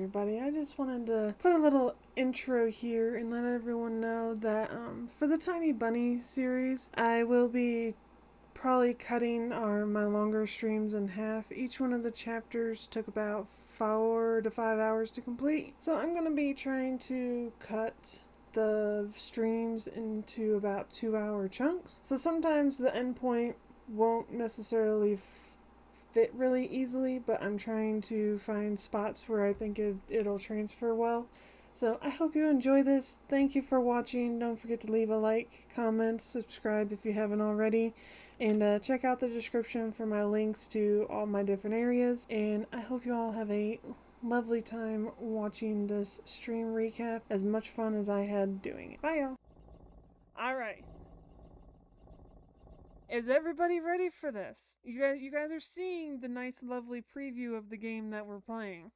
everybody. I just wanted to put a little intro here and let everyone know that for the Tiny Bunny series, I will be probably cutting my longer streams in half. Each one of the chapters took about 4 to 5 hours to complete. So I'm going to be trying to cut the streams into about 2-hour chunks. So sometimes the endpoint won't necessarily fit really easily, but I'm trying to find spots where I think it'll transfer well. So I hope you enjoy this. Thank you for watching. Don't forget to leave a like, comment, subscribe if you haven't already, and check out the description for my links to all my different areas. And I hope you all have a lovely time watching this stream recap. As much fun as I had doing it. Bye, y'all. Alright. Is everybody ready for this? You guys are seeing the nice, lovely preview of the game that we're playing.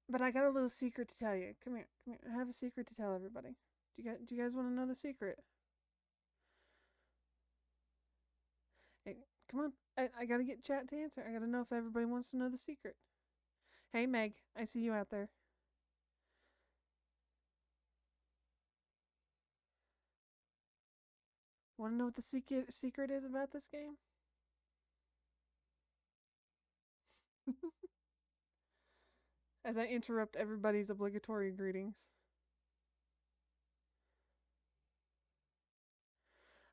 But I got a little secret to tell you. Come here. I have a secret to tell everybody. Do you guys want to know the secret? Hey, come on. I gotta get chat to answer. I gotta know if everybody wants to know the secret. Hey, Meg. I see you out there. Want to know what the secret is about this game? As I interrupt everybody's obligatory greetings.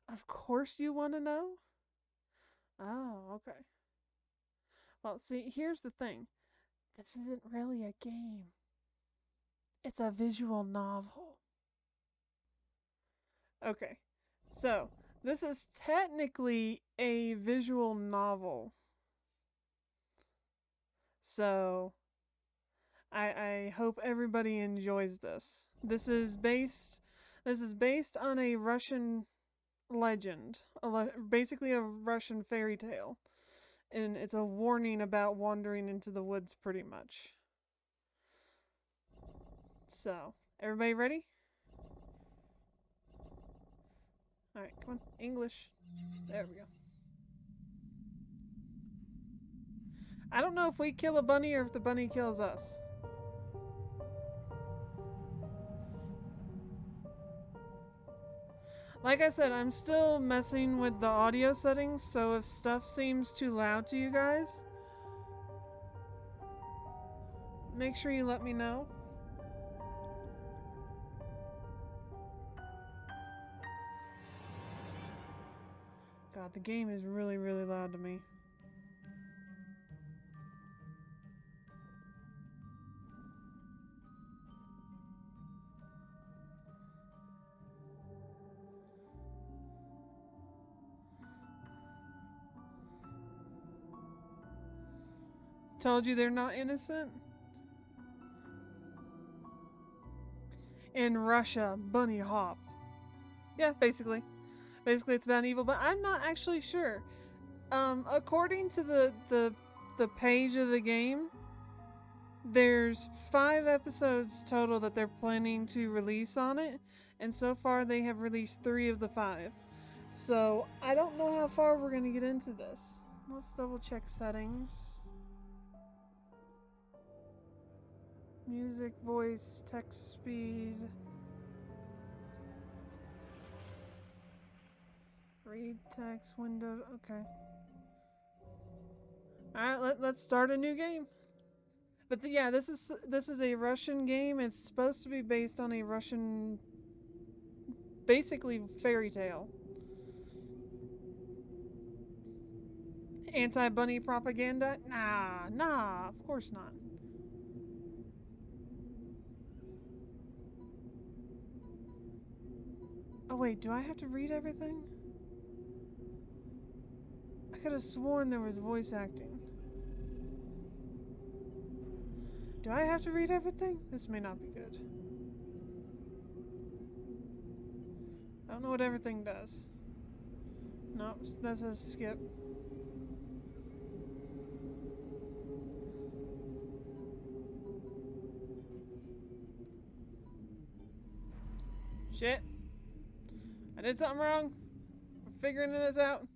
Of course you want to know? Oh, okay. Well, see, here's the thing. This isn't really a game. It's a visual novel. Okay. So, this is technically a visual novel. So, I hope everybody enjoys this. This is based on a Russian legend, basically a Russian fairy tale. And it's a warning about wandering into the woods pretty much. So, everybody ready? Alright, come on. English. There we go. I don't know if we kill a bunny or if the bunny kills us. Like I said, I'm still messing with the audio settings, so if stuff seems too loud to you guys, make sure you let me know. God, the game is really, really loud to me. Told you they're not innocent? In Russia, bunny hops. Yeah, basically. Basically, it's about evil, but I'm not actually sure. According to the page of the game, there's 5 episodes total that they're planning to release on it, and so far they have released 3 of the 5. So, I don't know how far we're going to get into this. Let's double check settings. Music, voice, text speed. Read text, window, okay. Alright, let's start a new game. But yeah, this is a Russian game. It's supposed to be based on a Russian, basically, fairy tale. Anti-bunny propaganda? Nah, of course not. Oh wait, do I have to read everything? I could have sworn there was voice acting. Do I have to read everything? This may not be good. I don't know what everything does. No, that says skip. Shit. I did something wrong. I'm figuring this out.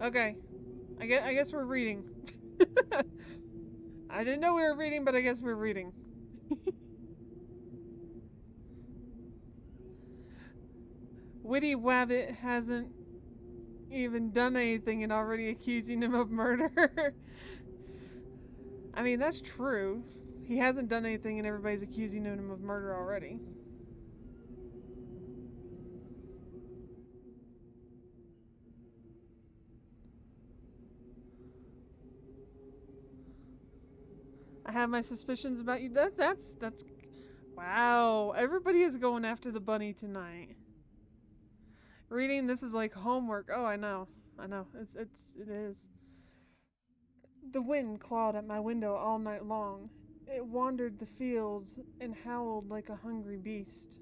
Okay. I guess we're reading. I didn't know we were reading, but I guess we're reading. Witty Wabbit hasn't even done anything and already accusing him of murder. I mean, that's true. He hasn't done anything and everybody's accusing him of murder already. I have my suspicions about you. That's wow. Everybody is going after the bunny tonight. Reading this is like homework. Oh, I know. I know. It is. The wind clawed at my window all night long. It wandered the fields and howled like a hungry beast.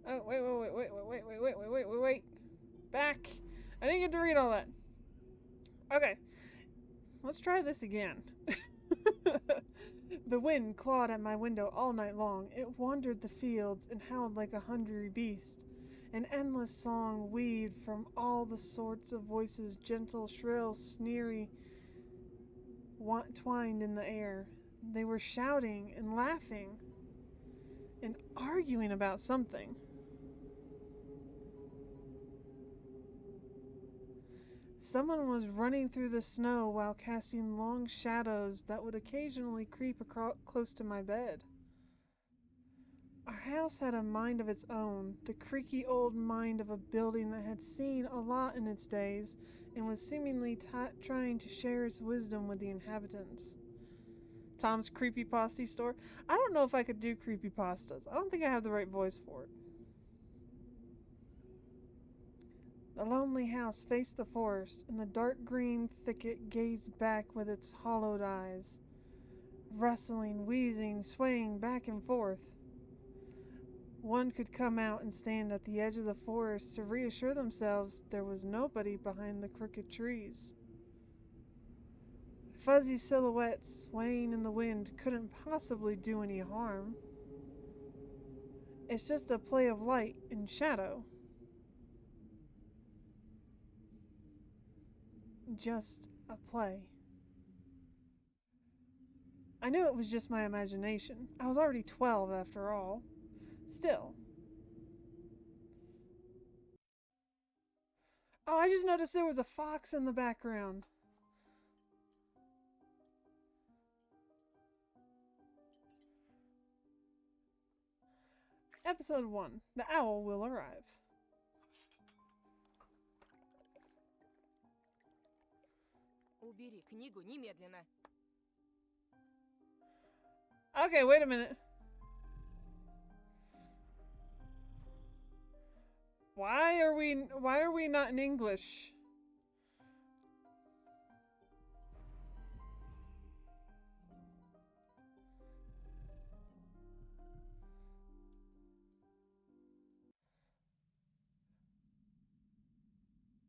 Oh, wait. Back. I didn't get to read all that. Okay. Let's try this again. The wind clawed at my window all night long. It wandered the fields and howled like a hungry beast. An endless song weaved from all the sorts of voices, gentle, shrill, sneery, twined in the air. They were shouting and laughing and arguing about something. Someone was running through the snow while casting long shadows that would occasionally creep close to my bed. Our house had a mind of its own, the creaky old mind of a building that had seen a lot in its days and was seemingly trying to share its wisdom with the inhabitants. Tom's creepypasta store. I don't know if I could do creepypastas. I don't think I have the right voice for it. The lonely house faced the forest, and the dark green thicket gazed back with its hollowed eyes, rustling, wheezing, swaying back and forth. One could come out and stand at the edge of the forest to reassure themselves there was nobody behind the crooked trees. Fuzzy silhouettes swaying in the wind couldn't possibly do any harm. It's just a play of light and shadow. Just a play. I knew it was just my imagination. I was already 12 after all. Still. Oh, I just noticed there was a fox in the background. Episode 1. The owl will arrive. Убери книгу немедленно. Okay, wait a minute. Why are we not in English?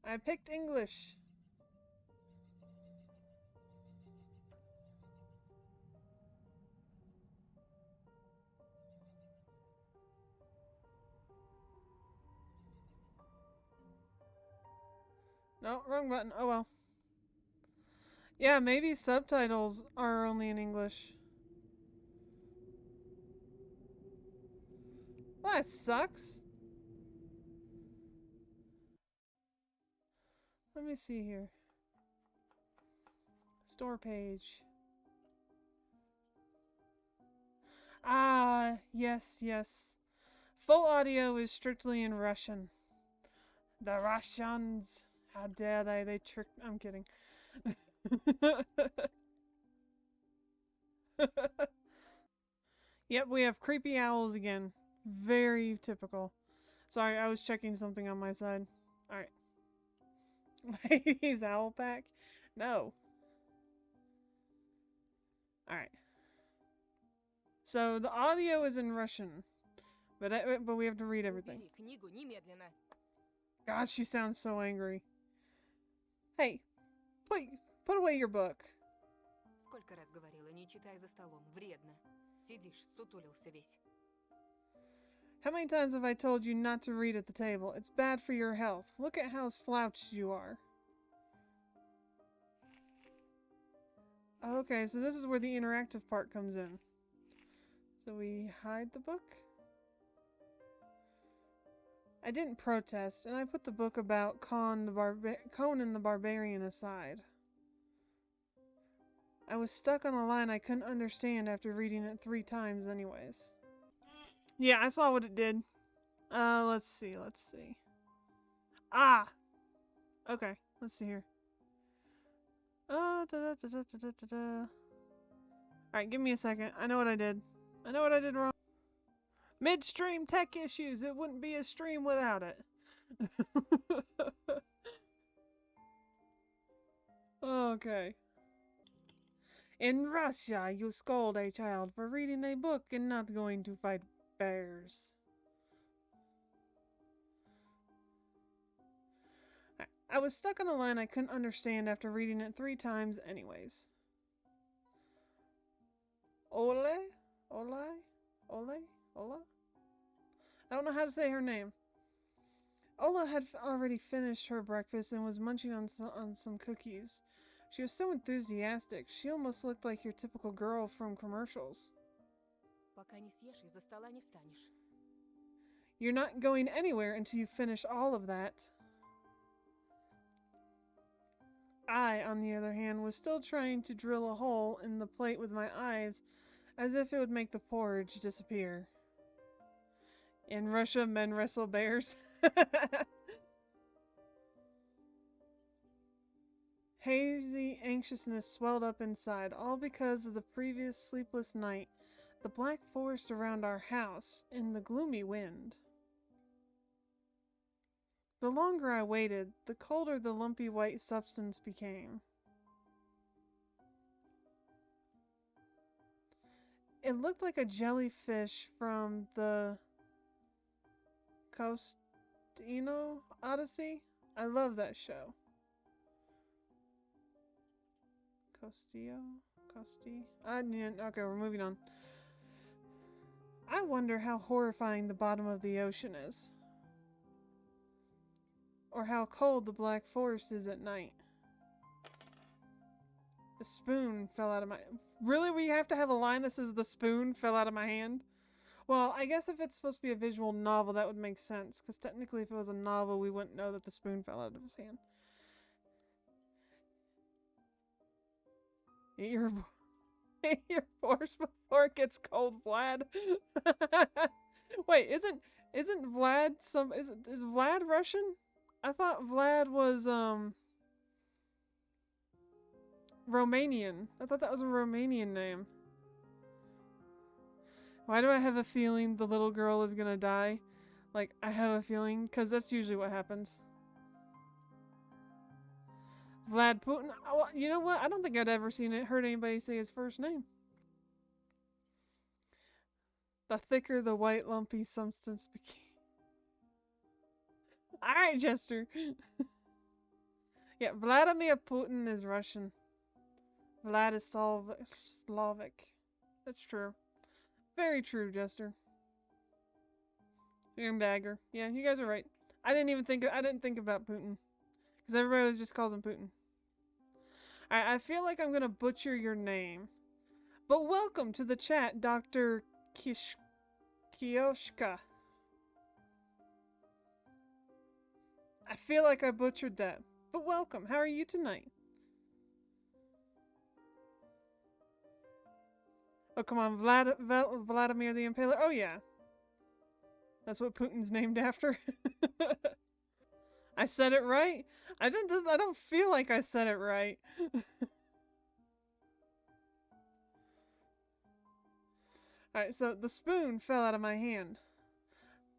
I picked English. No, wrong button. Oh well. Yeah, maybe subtitles are only in English. Well, that sucks. Let me see here. Store page. Ah, yes. Full audio is strictly in Russian. The Russians. How dare they? They tricked. I'm kidding. Yep, we have creepy owls again. Very typical. Sorry, I was checking something on my side. Alright. Ladies owl pack? No. Alright. So the audio is in Russian. But we have to read everything. Убери книгу немедленно. God, she sounds so angry. Hey, put away your book. Сколько раз говорила, не читай за столом, вредно. Сидишь, сутулился весь. How many times have I told you not to read at the table? It's bad for your health. Look at how slouched you are. Okay, so this is where the interactive part comes in. So we hide the book. I didn't protest, and I put the book about Conan the Barbarian aside. I was stuck on a line I couldn't understand after reading it 3 times anyways. Yeah, I saw what it did. Let's see. Ah! Okay, let's see here. Alright, give me a second. I know what I did. I know what I did wrong. Midstream tech issues. It wouldn't be a stream without it. Okay. In Russia, you scold a child for reading a book and not going to fight bears. I was stuck on a line I couldn't understand after reading it 3 times anyways. Ole? Ole? Ole? Ola? I don't know how to say her name. Ola had already finished her breakfast and was munching on some cookies. She was so enthusiastic. She almost looked like your typical girl from commercials. Пока не съешь, из-за стола не встанешь. You're not going anywhere until you finish all of that. I, on the other hand, was still trying to drill a hole in the plate with my eyes, as if it would make the porridge disappear. In Russia, men wrestle bears. Hazy anxiousness swelled up inside, all because of the previous sleepless night, the black forest around our house, and the gloomy wind. The longer I waited, the colder the lumpy white substance became. It looked like a jellyfish from the Costino Odyssey. I love that show. Okay, we're moving on. I wonder how horrifying the bottom of the ocean is. Or how cold the Black Forest is at night. The spoon fell out of my... Really? We have to have a line that says the spoon fell out of my hand? Well, I guess if it's supposed to be a visual novel, that would make sense. Because technically, if it was a novel, we wouldn't know that the spoon fell out of his hand. Eat your horse before it gets cold, Vlad. Wait, isn't Vlad is Vlad Russian? I thought Vlad was Romanian. I thought that was a Romanian name. Why do I have a feeling the little girl is gonna die? Like, I have a feeling, because that's usually what happens. Vlad Putin. Well, you know what? I don't think I'd ever heard anybody say his first name. The thicker the white lumpy substance became. Alright, Jester. Yeah, Vladimir Putin is Russian. Vlad is Slavic. That's true. Very true, Jester. And Dagger. Yeah, you guys are right. I didn't think about Putin. Because everybody just calls him Putin. Alright, I feel like I'm gonna butcher your name. But welcome to the chat, Dr. Kioshka. I feel like I butchered that. But welcome. How are you tonight? Oh, come on. Vladimir the Impaler. Oh, yeah. That's what Putin's named after. I said it right? I don't feel like I said it right. Alright, so the spoon fell out of my hand.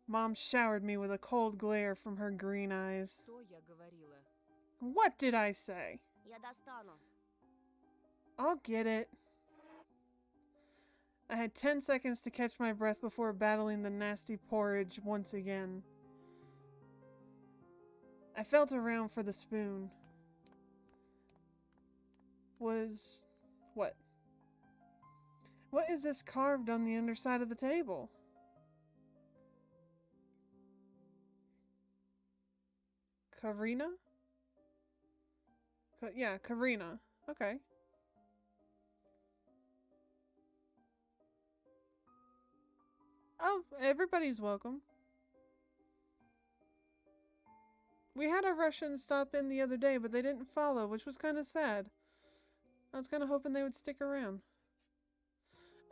Mom showered me with a cold glare from her green eyes. Что я говорила? What did I say? Я достану. I'll get it. I had 10 seconds to catch my breath before battling the nasty porridge once again. I felt around for the spoon. What? What is this carved on the underside of the table? Karina? Yeah, Karina. Okay. Oh, everybody's welcome. We had a Russian stop in the other day, but they didn't follow, which was kind of sad. I was kind of hoping they would stick around.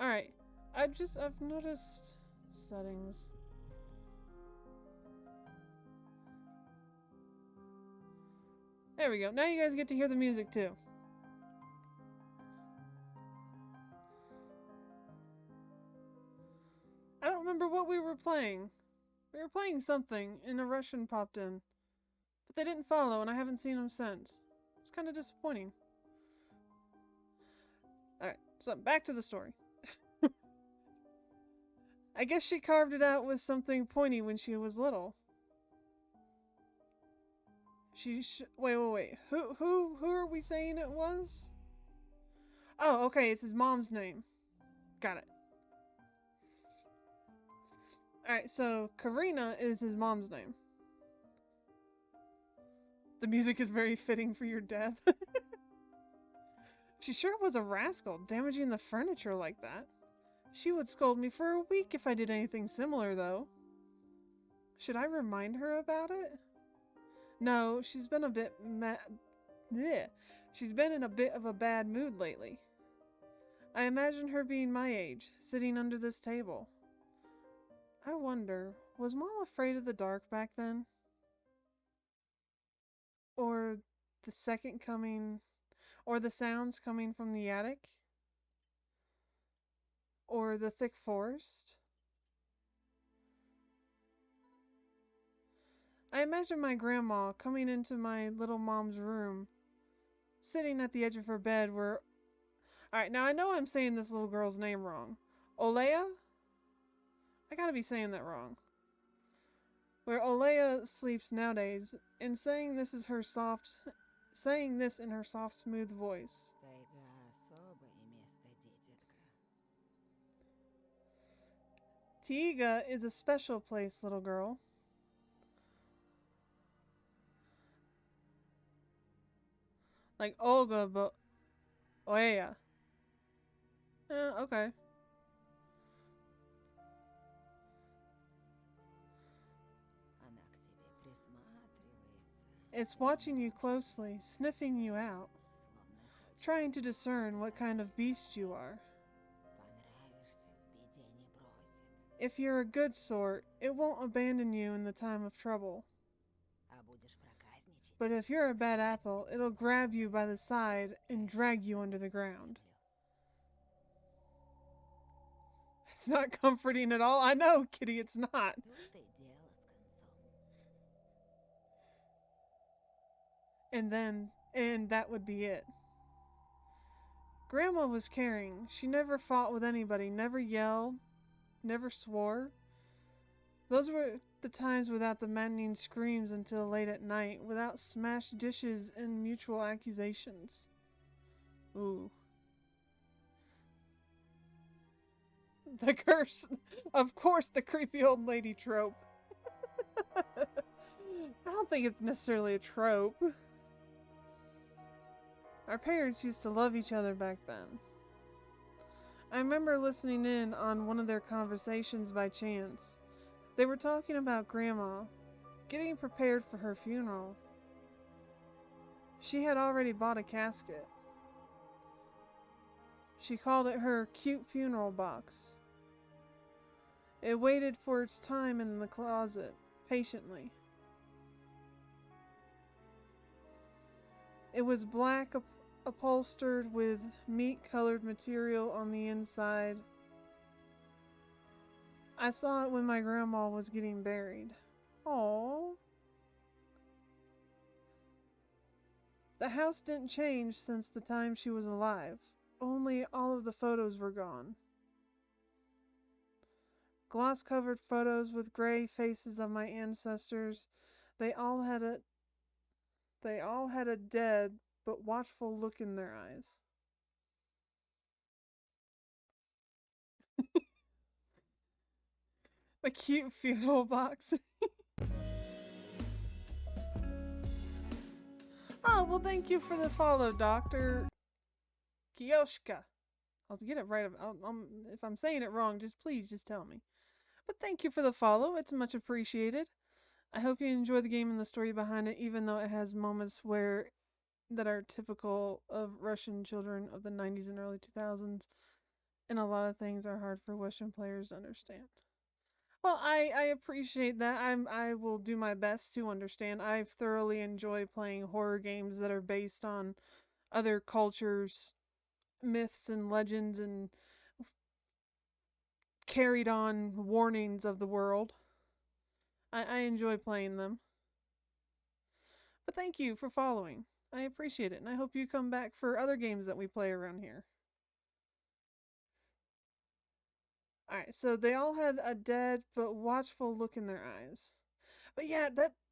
Alright. I've noticed settings. There we go. Now you guys get to hear the music too. I don't remember what we were playing. We were playing something, and a Russian popped in. But they didn't follow, and I haven't seen them since. It's kind of disappointing. Alright, so back to the story. I guess she carved it out with something pointy when she was little. Wait. Who are we saying it was? Oh, okay, it's his mom's name. Got it. Alright, so Karina is his mom's name. The music is very fitting for your death. She sure was a rascal, damaging the furniture like that. She would scold me for a week if I did anything similar, though. Should I remind her about it? No, she's been a bit She's been in a bit of a bad mood lately. I imagine her being my age, sitting under this table. I wonder, was Mom afraid of the dark back then? Or the second coming, or the sounds coming from the attic? Or the thick forest? I imagine my grandma coming into my little mom's room, sitting at the edge of her bed where... Alright, now I know I'm saying this little girl's name wrong. Olea? I gotta be saying that wrong. Where Olea sleeps nowadays, and saying this in her soft, smooth voice. Tiiga is a special place, little girl. Like Olga, but Oea. Okay. It's watching you closely, sniffing you out, trying to discern what kind of beast you are. If you're a good sort, it won't abandon you in the time of trouble. But if you're a bad apple, it'll grab you by the side and drag you under the ground. It's not comforting at all. I know, Kitty, it's not. And that would be it. Grandma was caring. She never fought with anybody, never yelled, never swore. Those were the times without the maddening screams until late at night, without smashed dishes and mutual accusations. Ooh. The curse. Of course, the creepy old lady trope. I don't think it's necessarily a trope. Our parents used to love each other back then. I remember listening in on one of their conversations by chance. They were talking about Grandma, getting prepared for her funeral. She had already bought a casket. She called it her cute funeral box. It waited for its time in the closet, patiently. It was black, upholstered with meat-colored material on the inside. I saw it when my grandma was getting buried. Aww. The house didn't change since the time she was alive. Only all of the photos were gone. Gloss-covered photos with gray faces of my ancestors. They all had a dead but watchful look in their eyes. The cute funeral box. Oh, well, thank you for the follow, Dr. Kiyoshika. I'll get it right. If I'm saying it wrong, please tell me. But thank you for the follow. It's much appreciated. I hope you enjoy the game and the story behind it, even though it has moments that are typical of Russian children of the 90s and early 2000s, and a lot of things are hard for Western players to understand. Well, I appreciate that. I will do my best to understand. I thoroughly enjoy playing horror games that are based on other cultures, myths and legends, and carried on warnings of the world. I enjoy playing them. But thank you for following. I appreciate it, and I hope you come back for other games that we play around here. Alright, so they all had a dead but watchful look in their eyes. But yeah,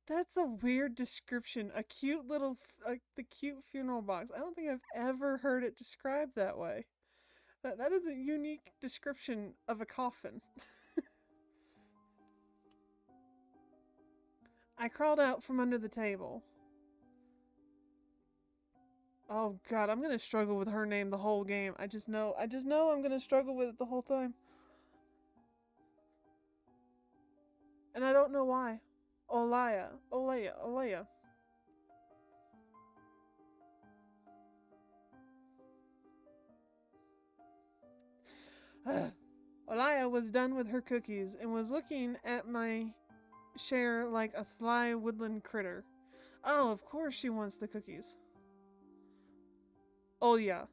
that's a weird description. A cute little, the cute funeral box. I don't think I've ever heard it described that way. That is a unique description of a coffin. I crawled out from under the table. Oh god, I'm gonna struggle with her name the whole game. I just know I'm gonna struggle with it the whole time. And I don't know why. Olaya. Olaya was done with her cookies and was looking at my share like a sly woodland critter. Oh, of course she wants the cookies. Olya.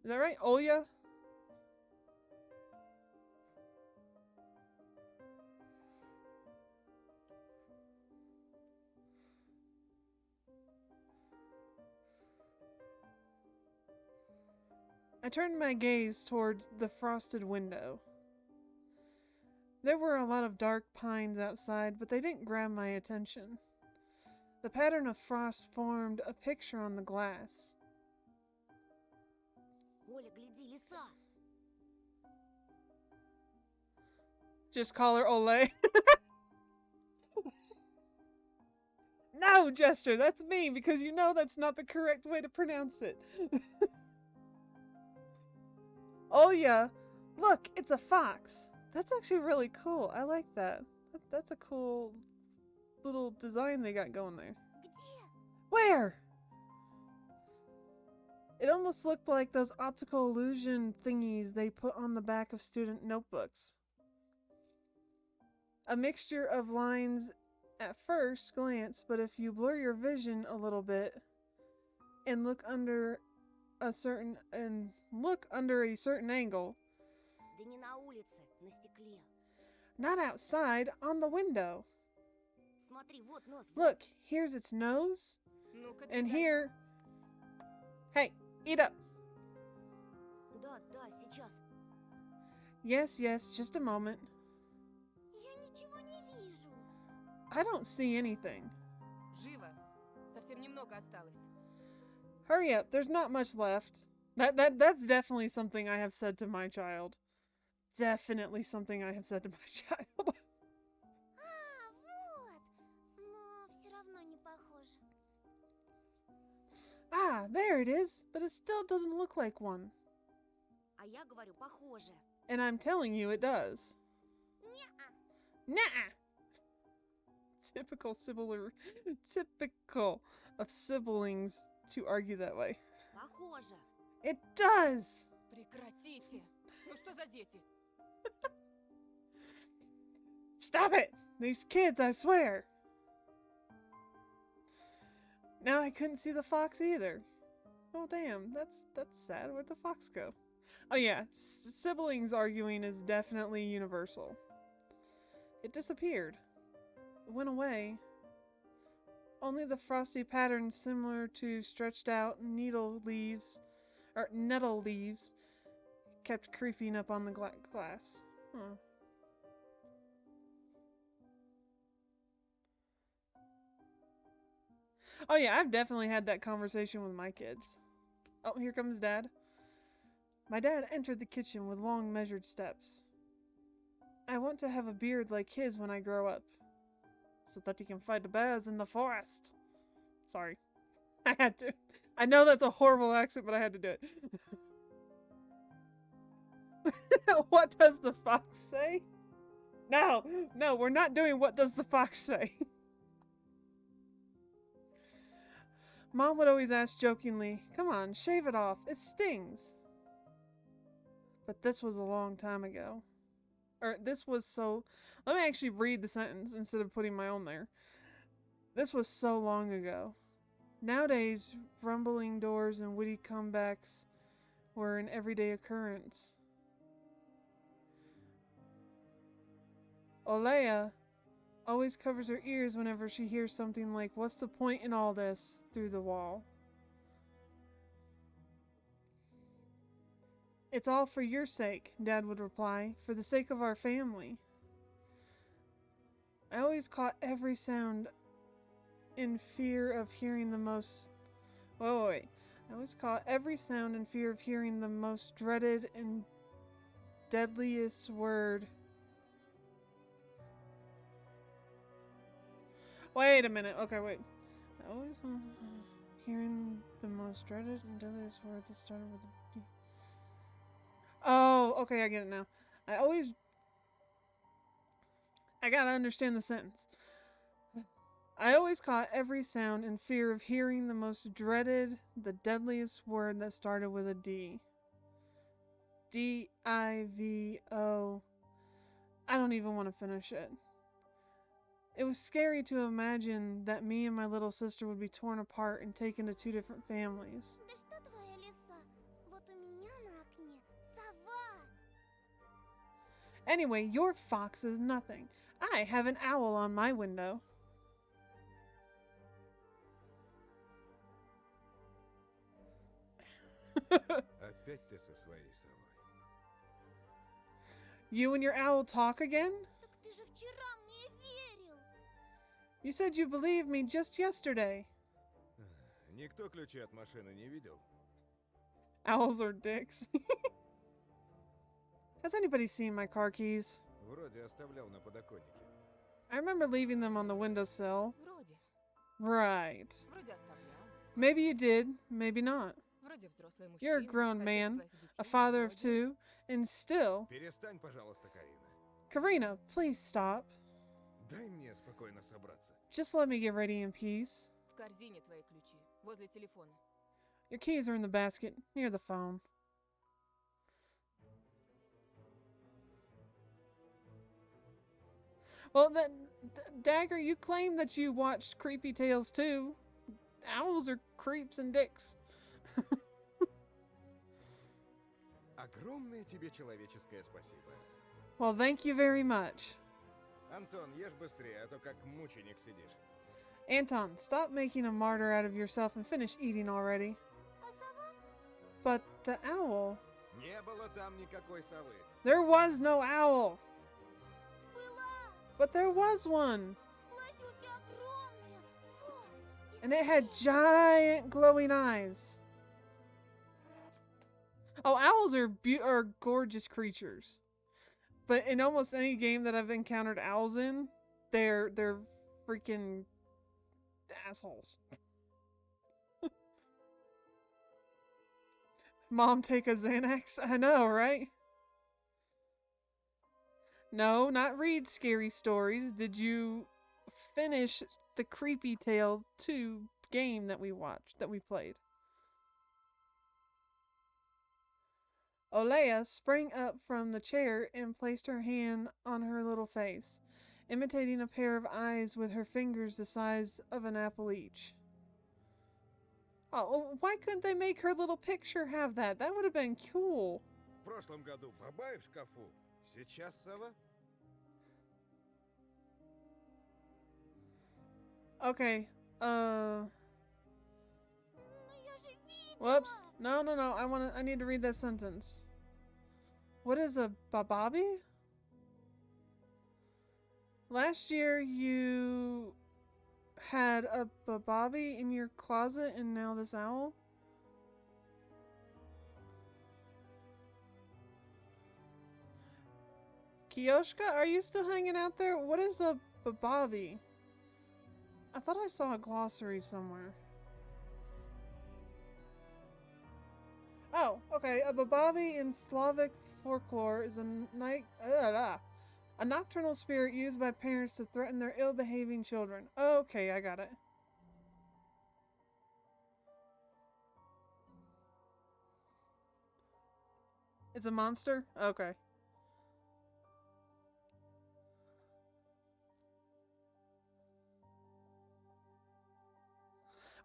Is that right? Olya? I turned my gaze towards the frosted window. There were a lot of dark pines outside, but they didn't grab my attention. The pattern of frost formed a picture on the glass. Оля, гляди, лиса! Just call her Ole. No, Jester, that's me, because you know that's not the correct way to pronounce it. Oh yeah, look, it's a fox. That's actually really cool. I like that. That's a cool little design they got going there. Где? Where? It almost looked like those optical illusion thingies they put on the back of student notebooks. A mixture of lines at first glance, but if you blur your vision a little bit and look under a certain angle. Да не на улице, на стекле. Not outside, on the window. Смотри, вот нос. Look, here's its nose. Ну-ка, And дай. here... Hey, eat up. Да, сейчас. Yes, just a moment. Я ничего не вижу. I don't see anything. Живо. Совсем немного осталось. Hurry up, there's not much left. That's definitely something I have said to my child. Definitely something I have said to my child. Вот. Но все равно не похоже. Ah, there it is, but it still doesn't look like one. А я говорю, похоже. And I'm telling you it does. Не-а. Nah. Typical of siblings to argue that way. Похоже. It does. Прекратите. Ну что за дети? Stop it! These kids, I swear. Now I couldn't see the fox either. Oh damn, that's sad. Where'd the fox go? Oh yeah, siblings arguing is definitely universal. It disappeared. It went away. Only the frosty pattern similar to stretched out nettle leaves kept creeping up on the glass. Huh. Oh yeah, I've definitely had that conversation with my kids. Oh, here comes Dad. My dad entered the kitchen with long measured steps. I want to have a beard like his when I grow up, so that he can fight the bears in the forest. Sorry. I had to. I know that's a horrible accent, but I had to do it. What does the fox say? No, no, we're not doing what does the fox say. Mom would always ask jokingly, come on, shave it off, it stings. But this was a long time ago. Or this was so... Let me actually read the sentence instead of putting my own there. This was so long ago. Nowadays, rumbling doors and witty comebacks were an everyday occurrence. Olea always covers her ears whenever she hears something like, what's the point in all this, through the wall. It's all for your sake, Dad would reply, for the sake of our family. I always caught every sound in fear of hearing the most... Wait. I always caught every sound in fear of hearing the most dreaded and deadliest word. Wait a minute. Okay, wait. I always hearing the most dreaded and deadliest word that started with a D. Oh, okay, I get it now. I gotta understand the sentence. I always caught every sound in fear of hearing the most dreaded, the deadliest word that started with a D. D-I-V-O. I don't even want to finish it. It was scary to imagine that me and my little sister would be torn apart and taken to two different families. Да что твоя лиса? Вот у меня на окне сова. Anyway, your fox is nothing. I have an owl on my window. Опять ты со своей совой. You and your owl talk again? Так ты же вчера мне верил. You said you believed me just yesterday. Никто ключи от машины не видел? Owls are dicks. Has anybody seen my car keys? Вроде оставлял на подоконнике. I remember leaving them on the windowsill. Вроде. Right. Вроде оставлял. Maybe you did, maybe not. Вроде взрослый мужчина. You're a grown отец man, твоих детей, a father of вроде. two, and still... Перестань, пожалуйста, Карина. Karina, please stop. Дай мне спокойно собраться. Just let me get ready in peace. В корзине твои ключи, возле телефона. Your keys are in the basket, near the phone. Well, then, Dagger, you claim that you watched Creepy Tales too. Owls are creeps and dicks. Огромное тебе человеческое спасибо. Well, thank you very much. Антон, ешь быстрее, а то как мученик сидишь. Anton, stop making a martyr out of yourself and finish eating already. А сова? But the owl... Не было там никакой совы. There was no owl! Была. But there was one! Глазюки огромные. Фу. И And it had смотри. giant glowing eyes. Oh, owls are gorgeous creatures. But in almost any game that I've encountered owls in, they're freaking assholes. Mom, take a Xanax? I know, right? No, not read scary stories. Did you finish the Creepy Tale 2 game that we watched, that we played? Olea sprang up from the chair and placed her hand on her little face, imitating a pair of eyes with her fingers the size of an apple each. Oh, why couldn't they make her little picture have that? That would have been cool. В прошлом году бабай в шкафу, сейчас сова. Okay, Но я же видела. whoops. No. I need to read that sentence. What is a bababi? Last year you had a bababi in your closet and now this owl? Kiyoshka, are you still hanging out there? What is a bababi? I thought I saw a glossary somewhere. Oh, okay. A babavi in Slavic folklore is a nocturnal spirit used by parents to threaten their ill-behaving children. Okay, I got it. It's a monster? Okay.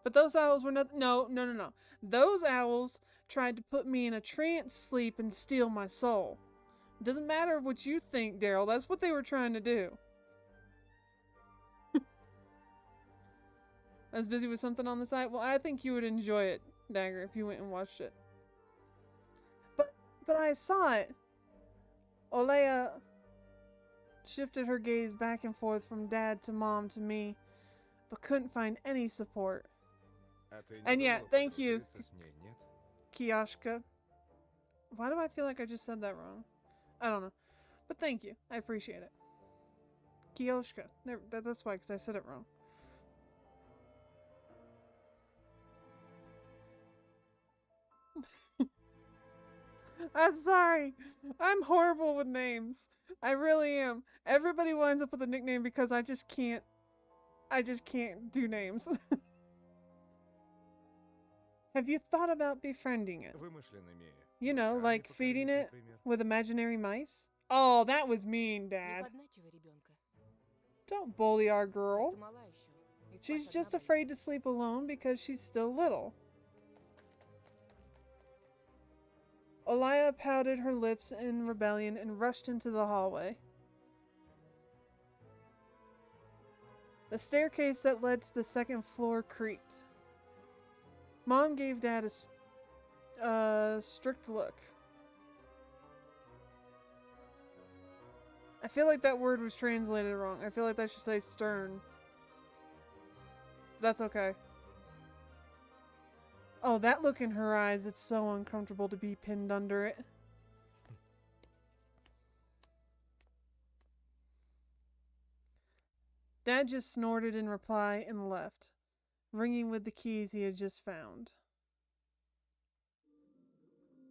But those owls were not. No, no, no, no. Those owls tried to put me in a trance sleep and steal my soul. It doesn't matter what you think, Daryl. That's what they were trying to do. I was busy with something on the side. Well, I think you would enjoy it, Dagger, if you went and watched it. But I saw it. Olea shifted her gaze back and forth from Dad to Mom to me, but couldn't find any support. And yeah, thank you, Kioshka. Why do I feel like I just said that wrong? I don't know. But thank you. I appreciate it. Kioshka. That's why, because I said it wrong. I'm sorry. I'm horrible with names. I really am. Everybody winds up with a nickname because I just can't do names. Have you thought about befriending it? You know, like feeding it with imaginary mice? Oh, that was mean, Dad. Don't bully our girl. She's just afraid to sleep alone because she's still little. Olaya pouted her lips in rebellion and rushed into the hallway. The staircase that led to the second floor creaked. Mom gave Dad a strict look. I feel like that word was translated wrong. I feel like that should say stern. That's okay. Oh, that look in her eyes, it's so uncomfortable to be pinned under it. Dad just snorted in reply and left, ringing with the keys he had just found.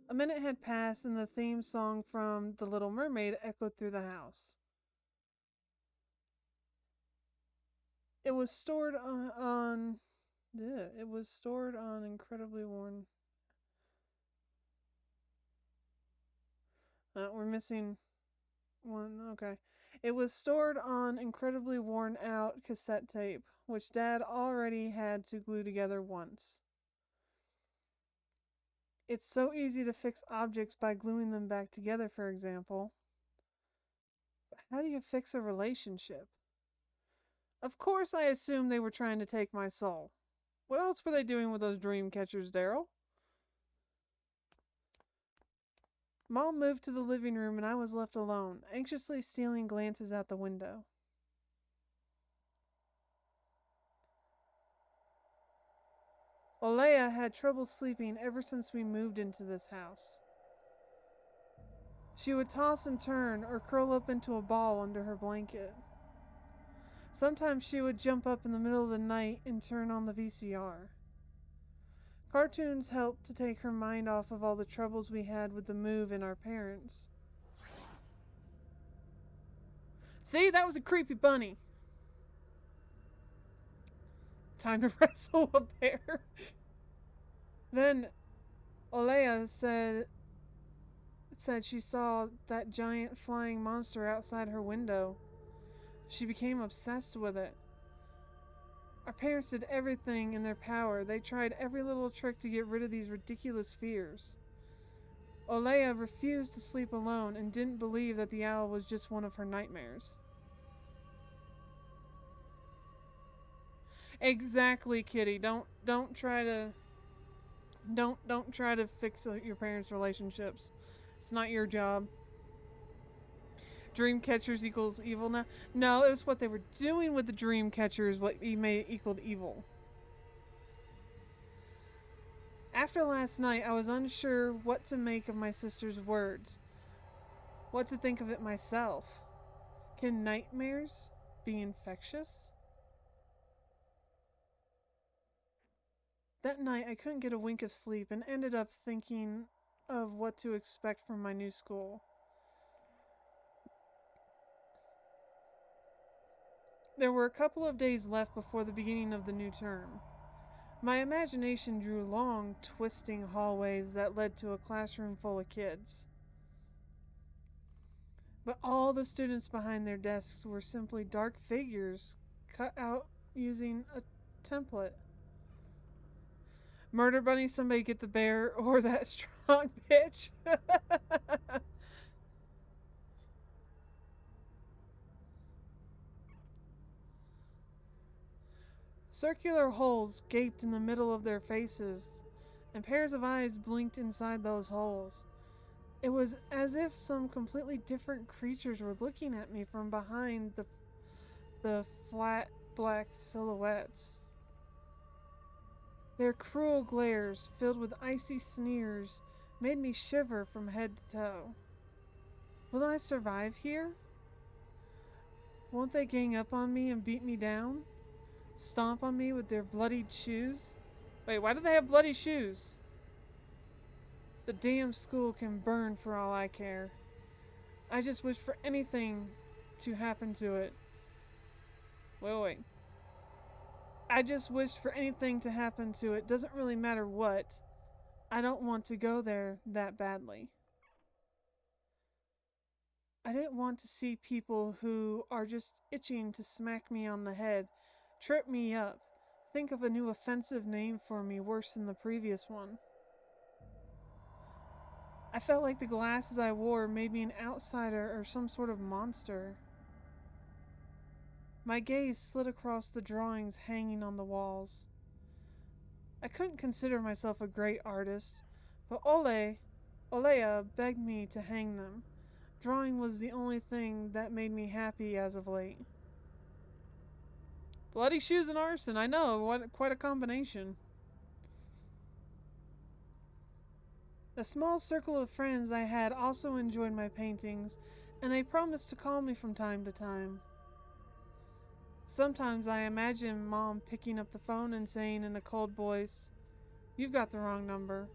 A minute had passed and the theme song from The Little Mermaid echoed through the house. It was stored on incredibly worn. We're missing one. Okay. It was stored on incredibly worn out cassette tape, which Dad already had to glue together once. It's so easy to fix objects by gluing them back together, for example. But how do you fix a relationship? Of course I assumed they were trying to take my soul. What else were they doing with those dream catchers, Daryl? Mom moved to the living room and I was left alone, anxiously stealing glances out the window. Olea had trouble sleeping ever since we moved into this house. She would toss and turn or curl up into a ball under her blanket. Sometimes she would jump up in the middle of the night and turn on the VCR. Cartoons helped to take her mind off of all the troubles we had with the move and our parents. See, that was a creepy bunny. Time to wrestle a bear. Then Olea said she saw that giant flying monster outside her window. She became obsessed with it. Our parents did everything in their power. They tried every little trick to get rid of these ridiculous fears. Olea refused to sleep alone and didn't believe that the owl was just one of her nightmares. Exactly, Kitty. Don't try to fix your parents' relationships. It's not your job. Dream catchers equals evil now? No, it was what they were doing with the dream catchers what made it equal evil. After last night, I was unsure what to make of my sister's words. What to think of it myself. Can nightmares be infectious? That night, I couldn't get a wink of sleep and ended up thinking of what to expect from my new school. There were a couple of days left before the beginning of the new term. My imagination drew long, twisting hallways that led to a classroom full of kids. But all the students behind their desks were simply dark figures cut out using a template. Murder Bunny, somebody get the bear or that strong bitch. Circular holes gaped in the middle of their faces, and pairs of eyes blinked inside those holes. It was as if some completely different creatures were looking at me from behind the flat black silhouettes. Their cruel glares, filled with icy sneers, made me shiver from head to toe. Will I survive here? Won't they gang up on me and beat me down? Stomp on me with their bloodied shoes? Wait, why do they have bloody shoes? The damn school can burn for all I care. I just wish for anything to happen to it. Wait. I just wished for anything to happen to it. Doesn't really matter what. I don't want to go there that badly. I didn't want to see people who are just itching to smack me on the head, trip me up, think of a new offensive name for me worse than the previous one. I felt like the glasses I wore made me an outsider or some sort of monster. My gaze slid across the drawings hanging on the walls. I couldn't consider myself a great artist, but Olea begged me to hang them. Drawing was the only thing that made me happy as of late. Bloody shoes and arson, I know, quite a combination. A small circle of friends I had also enjoyed my paintings, and they promised to call me from time to time. Sometimes I imagine Mom picking up the phone and saying in a cold voice, "You've got the wrong number."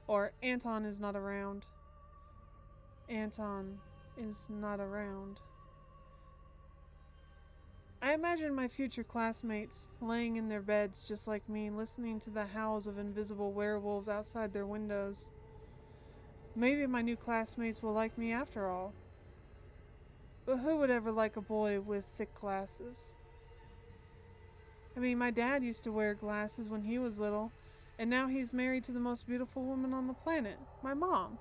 Or, "Anton is not around." Anton is not around. I imagine my future classmates laying in their beds just like me, listening to the howls of invisible werewolves outside their windows. Maybe my new classmates will like me after all. But who would ever like a boy with thick glasses? I mean, my dad used to wear glasses when he was little, and now he's married to the most beautiful woman on the planet, my mom.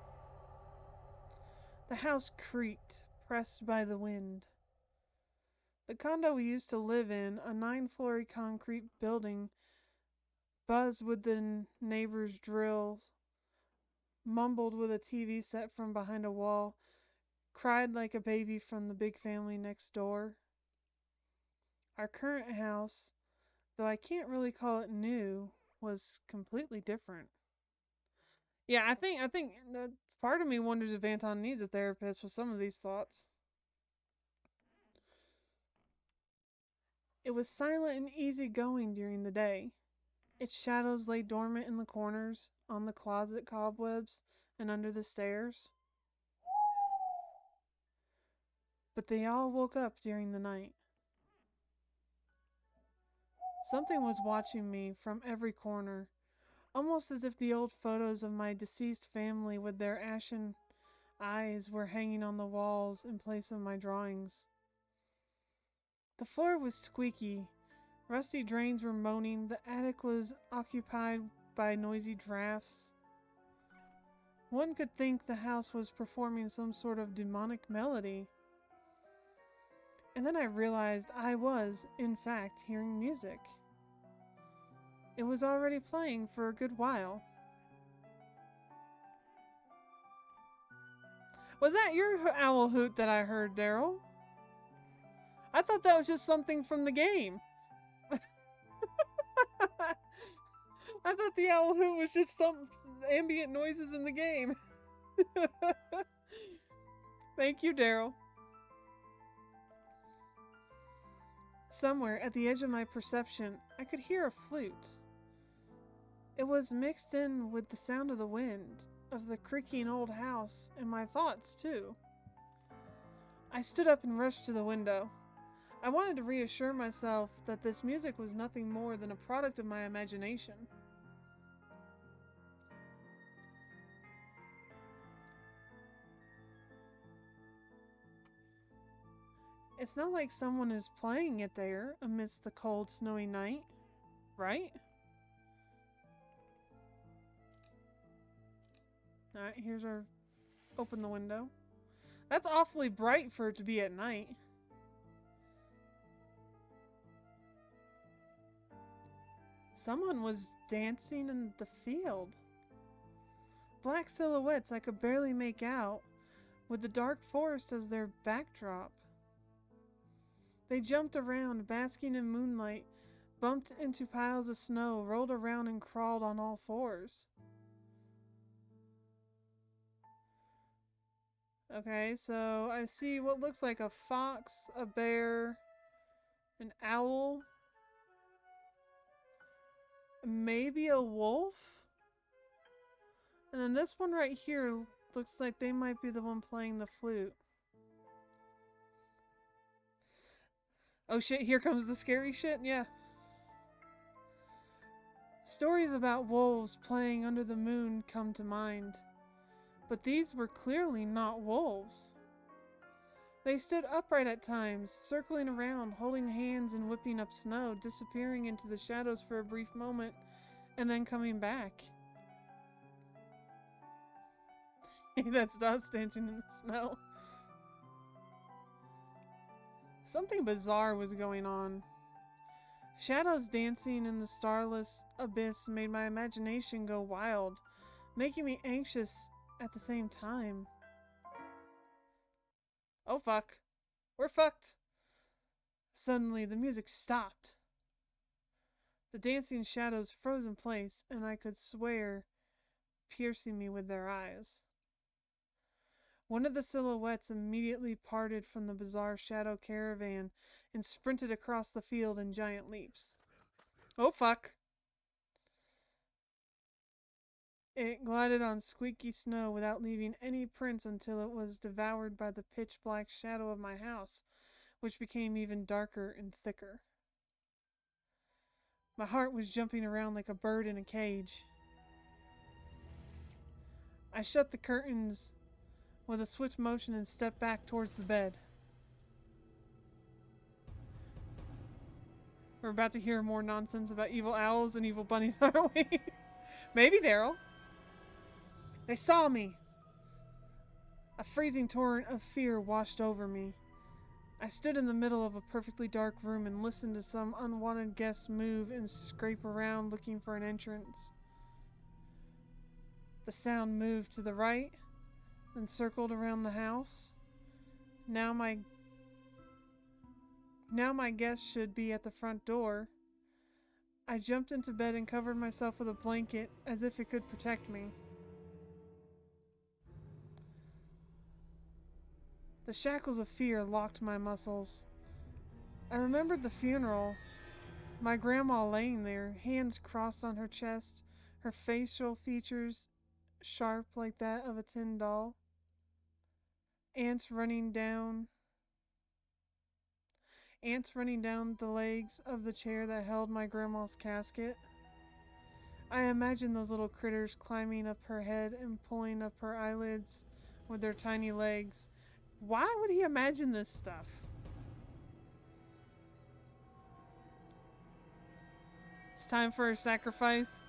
The house creaked, pressed by the wind. The condo we used to live in, a 9-floor concrete building, buzzed with the neighbor's drills, mumbled with a TV set from behind a wall, cried like a baby from the big family next door. Our current house, though I can't really call it new, was completely different. Yeah, I think that part of me wonders if Anton needs a therapist with some of these thoughts. It was silent and easygoing during the day. Its shadows lay dormant in the corners, on the closet cobwebs, and under the stairs. But they all woke up during the night. Something was watching me from every corner, almost as if the old photos of my deceased family with their ashen eyes were hanging on the walls in place of my drawings. The floor was squeaky, rusty drains were moaning, the attic was occupied by noisy drafts. One could think the house was performing some sort of demonic melody. And then I realized I was, in fact, hearing music. It was already playing for a good while. Was that your owl hoot that I heard, Daryl? I thought that was just something from the game. I thought the owl hoot was just some ambient noises in the game. Thank you, Daryl. Somewhere at the edge of my perception, I could hear a flute. It was mixed in with the sound of the wind, of the creaking old house, and my thoughts, too. I stood up and rushed to the window. I wanted to reassure myself that this music was nothing more than a product of my imagination. It's not like someone is playing it there amidst the cold, snowy night, right? Alright, here's our... Open the window. That's awfully bright for it to be at night. Someone was dancing in the field. Black silhouettes I could barely make out, with the dark forest as their backdrop. They jumped around, basking in moonlight, bumped into piles of snow, rolled around and crawled on all fours. Okay, so I see what looks like a fox, a bear, an owl, maybe a wolf? And then this one right here looks like they might be the one playing the flute. Oh shit, here comes the scary shit? Yeah. Stories about wolves playing under the moon come to mind. But these were clearly not wolves. They stood upright at times, circling around, holding hands and whipping up snow, disappearing into the shadows for a brief moment, and then coming back. That's us dancing in the snow. Something bizarre was going on. Shadows dancing in the starless abyss made my imagination go wild, making me anxious at the same time. Oh fuck. We're fucked. Suddenly the music stopped. The dancing shadows froze in place, and I could swear, piercing me with their eyes. One of the silhouettes immediately parted from the bizarre shadow caravan and sprinted across the field in giant leaps. Oh fuck. It glided on squeaky snow without leaving any prints until it was devoured by the pitch-black shadow of my house, which became even darker and thicker. My heart was jumping around like a bird in a cage. I shut the curtains with a swift motion and stepped back towards the bed. We're about to hear more nonsense about evil owls and evil bunnies, aren't we? Maybe, Daryl. They saw me! A freezing torrent of fear washed over me. I stood in the middle of a perfectly dark room and listened to some unwanted guests move and scrape around looking for an entrance. The sound moved to the right, then circled around the house. Now my guest should be at the front door. I jumped into bed and covered myself with a blanket as if it could protect me. The shackles of fear locked my muscles. I remembered the funeral. My grandma laying there, hands crossed on her chest, her facial features sharp like that of a tin doll. Ants running down the legs of the chair that held my grandma's casket. I imagined those little critters climbing up her head and pulling up her eyelids with their tiny legs. Why would he imagine this stuff? It's time for a sacrifice.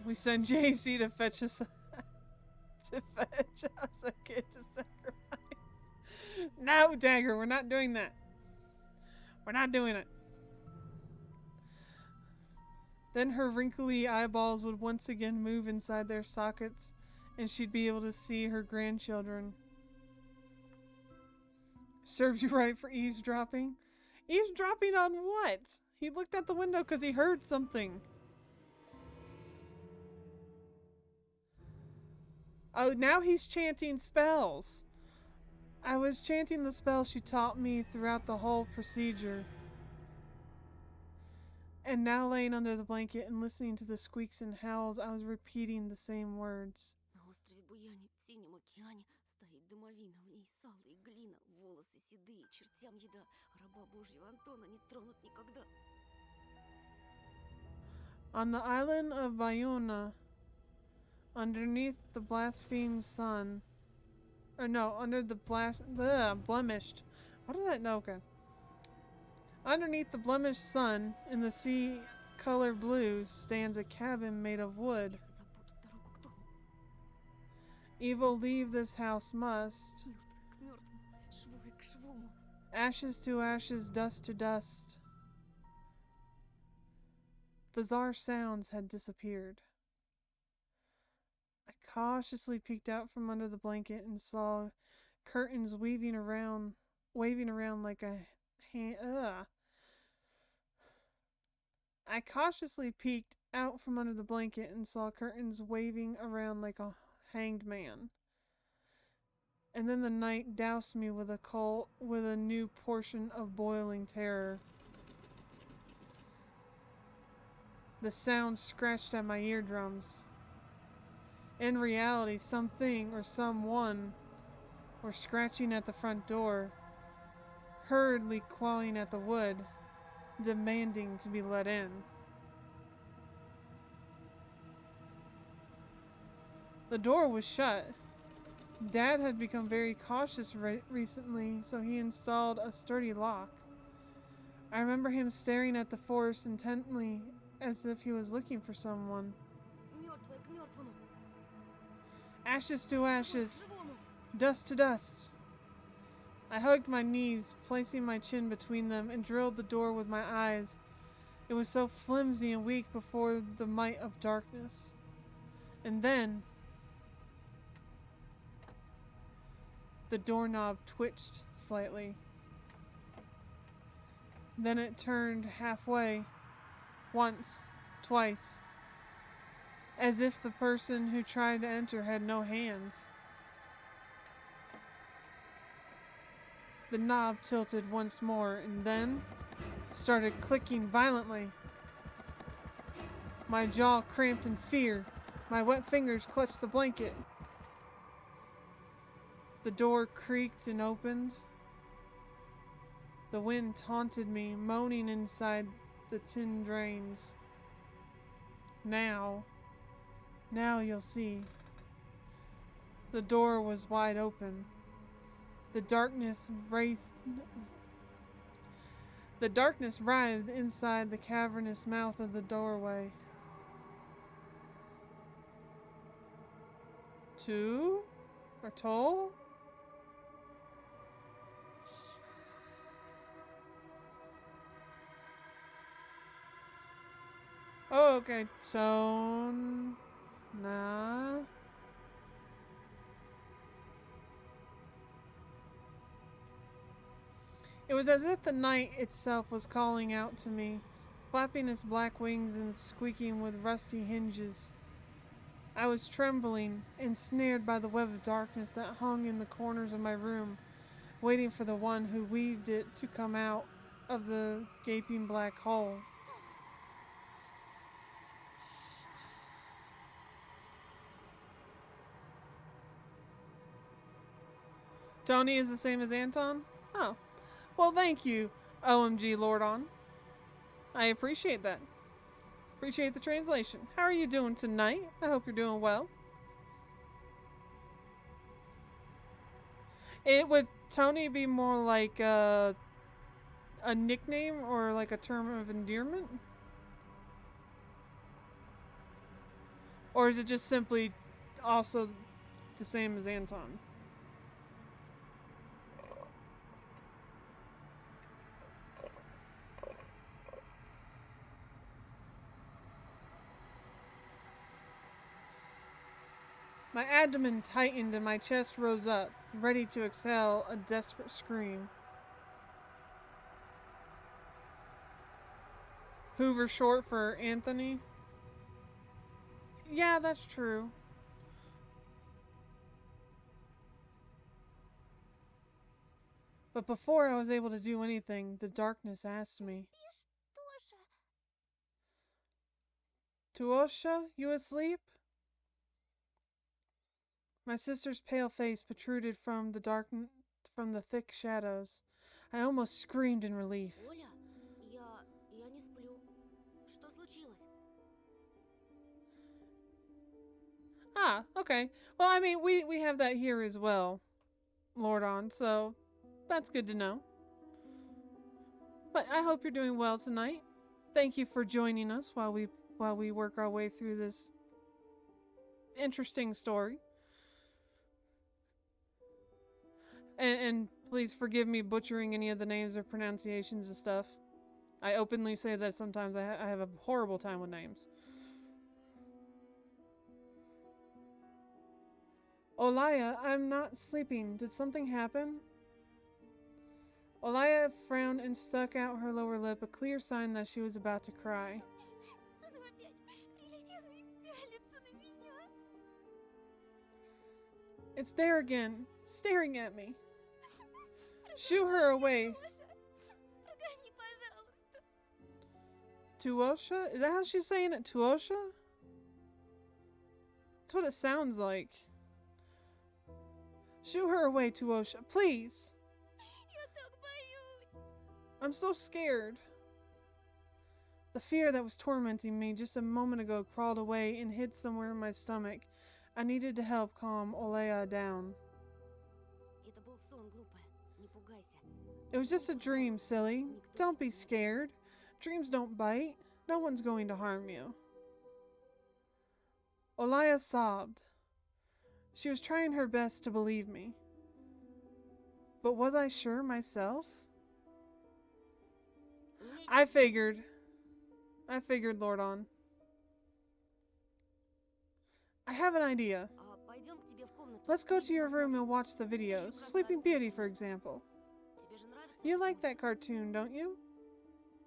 We send JC to fetch us a kid to sacrifice. No, Dagger, we're not doing that. We're not doing it. Then her wrinkly eyeballs would once again move inside their sockets, and she'd be able to see her grandchildren. Serves you right for eavesdropping. Eavesdropping on what? He looked out the window because he heard something. Oh, now he's chanting spells. I was chanting the spell she taught me throughout the whole procedure. And now laying under the blanket and listening to the squeaks and howls, I was repeating the same words. На острове Буяне в Синем океане стоит домовина, в ней сало и глина, волосы седые, чертям еда, раба Божьего Антона не тронут никогда. On the island of Bayona, underneath the blasphemed sun, under the blemished. What did I know? Okay. Underneath the blemished sun, in the sea color blues, stands a cabin made of wood. Если запутать дорогу к дому, Evil leave this house must. мертвый к мертвому, живой к живому. Ashes to ashes, dust to dust. Bizarre sounds had disappeared. I cautiously peeked out from under the blanket and saw curtains waving around like a hand. I cautiously peeked out from under the blanket and saw curtains waving around like a hanged man. And then the night doused me with a new portion of boiling terror. The sound scratched at my eardrums. In reality, something or someone were scratching at the front door, hurriedly clawing at the wood, demanding to be let in. The door was shut. Dad had become very cautious recently, so he installed a sturdy lock. I remember him staring at the forest intently, as if he was looking for someone. Мертвое к мертвому, Ashes to ashes, живому. dust to dust. I hugged my knees, placing my chin between them, and drilled the door with my eyes. It was so flimsy and weak before the might of darkness. And then the doorknob twitched slightly. Then it turned halfway, once, twice, as if the person who tried to enter had no hands. The knob tilted once more and then started clicking violently. My jaw cramped in fear. My wet fingers clutched the blanket. The door creaked and opened. The wind taunted me, moaning inside the tin drains. Now you'll see. The door was wide open. The darkness writhed inside the cavernous mouth of the doorway. Two? Or Toll? Oh, okay. Tone. Nah. It was as if the night itself was calling out to me, flapping its black wings and squeaking with rusty hinges. I was trembling, ensnared by the web of darkness that hung in the corners of my room, waiting for the one who weaved it to come out of the gaping black hole. Tony is the same as Anton? Oh. Well, thank you, OMG Lordon. I appreciate that. Appreciate the translation. How are you doing tonight? I hope you're doing well. Would Tony be more like a nickname or like a term of endearment? Or is it just simply also the same as Anton? My abdomen tightened and my chest rose up, ready to exhale a desperate scream. Hoover short for Anthony? Yeah, that's true. But before I was able to do anything, the darkness asked me, Спишь, Тоша? Tuosha, you asleep? My sister's pale face protruded from the thick shadows. I almost screamed in relief. Оля, я не сплю. Что случилось? Ah, okay. Well, I mean, we have that here as well, Lord On, so that's good to know. But I hope you're doing well tonight. Thank you for joining us while we work our way through this interesting story. And please forgive me butchering any of the names or pronunciations and stuff. I openly say that sometimes I have a horrible time with names. Olaya, I'm not sleeping. Did something happen? Olaya frowned and stuck out her lower lip, a clear sign that she was about to cry. Оно опять прилетело и пялится на меня. It's there again, staring at me. Shoo her away. Прогони, пожалуйста. Tuosha? Is that how she's saying it? Tuosha? That's what it sounds like. Shoo her away, Tuosha, please. Я так боюсь. I'm so scared. The fear that was tormenting me just a moment ago crawled away and hid somewhere in my stomach. I needed to help calm Olaya down. Это был сон, глупая. Не пугайся. It was just a dream, silly. Don't be scared. Dreams don't bite. No one's going to harm you. Olaya sobbed. She was trying her best to believe me. But was I sure myself? I figured, Lord On. I have an idea. Пойдем к тебе в комнату. Let's go to your room and watch the videos. Sleeping Beauty, for example. Тебе же нравится? You like that cartoon, don't you?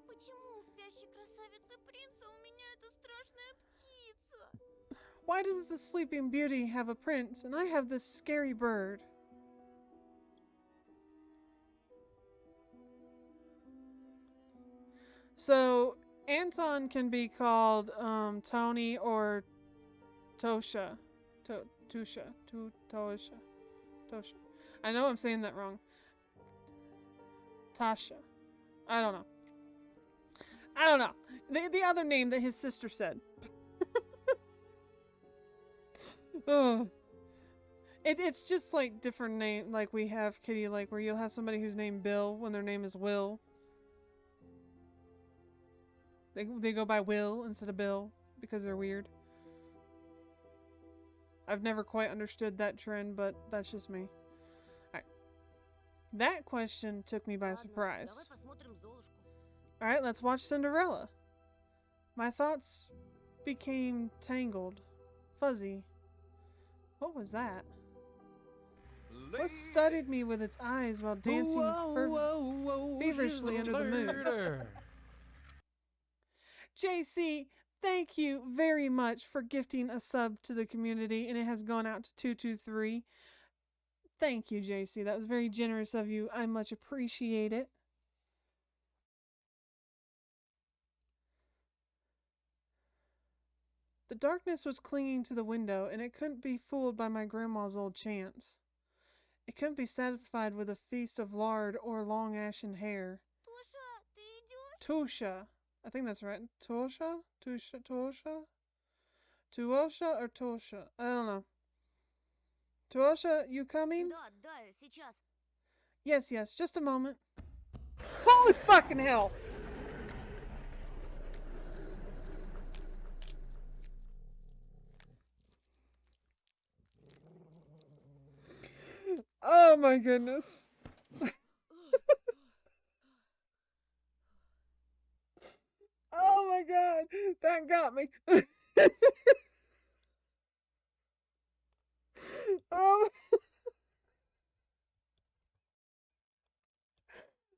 Почему у спящей красавицы принца у меня эта страшная птица? Why does the Sleeping Beauty have a prince and I have this scary bird? So, Anton can be called Tony or Tosha. Tosha. I know I'm saying that wrong. Tasha. I don't know. The other name that his sister said. Oh. It's just like different name, like we have Kitty, like where you'll have somebody who's named Bill when their name is Will. They go by Will instead of Bill because they're weird. I've never quite understood that trend, but that's just me. Alright. That question took me by Ладно, surprise. давай посмотрим Золушку. Alright, let's watch Cinderella. My thoughts became tangled, fuzzy. What was that? What studied me with its eyes while dancing feverishly under the moon? JC, thank you very much for gifting a sub to the community, and it has gone out to 223. Thank you, JC. That was very generous of you. I much appreciate it. The darkness was clinging to the window, and it couldn't be fooled by my grandma's old chants. It couldn't be satisfied with a feast of lard or long ashen hair. Тоша, ты идешь? Tosha. I think that's right. Tosha? Tosha? Tuosha or Tosha? I don't know. Tuosha, you coming? Да, сейчас. Yes, just a moment. Holy fucking hell! Oh my goodness. Oh my god, that got me. Oh.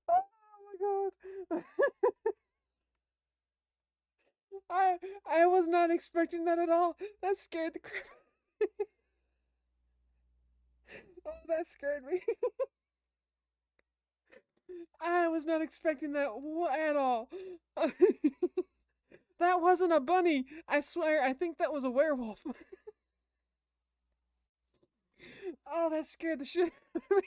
Oh my god. I was not expecting that at all. That scared the crap. Oh, that scared me. I was not expecting that at all. That wasn't a bunny! I swear, I think that was a werewolf. Oh, that scared the shit out of me.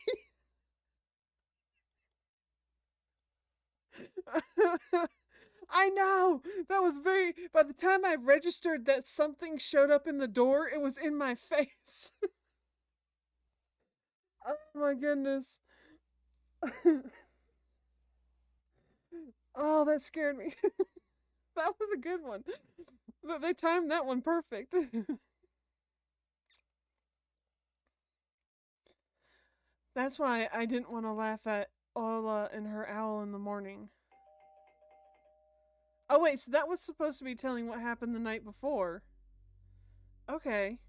I know! That was very. By the time I registered that something showed up in the door, it was in my face. Oh my goodness. Oh, that scared me. That was a good one. They timed that one perfect. That's why I didn't want to laugh at Ola and her owl in the morning. Oh, wait, so that was supposed to be telling what happened the night before. Okay.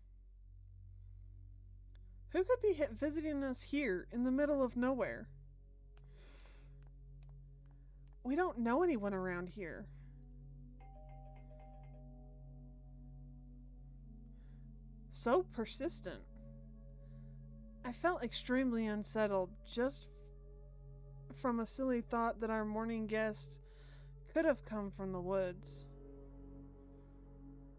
Who could be visiting us here in the middle of nowhere? We don't know anyone around here. So persistent. I felt extremely unsettled just from a silly thought that our morning guest could have come from the woods.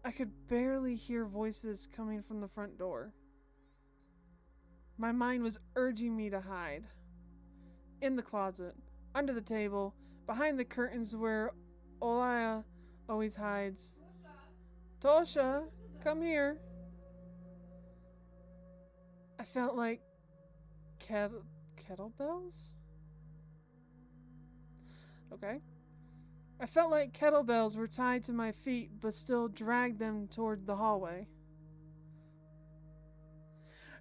I could barely hear voices coming from the front door. My mind was urging me to hide. In the closet, under the table, behind the curtains where Olaya always hides. Tosha, come here. I felt like kettlebells? Okay. I felt like kettlebells were tied to my feet but still dragged them toward the hallway.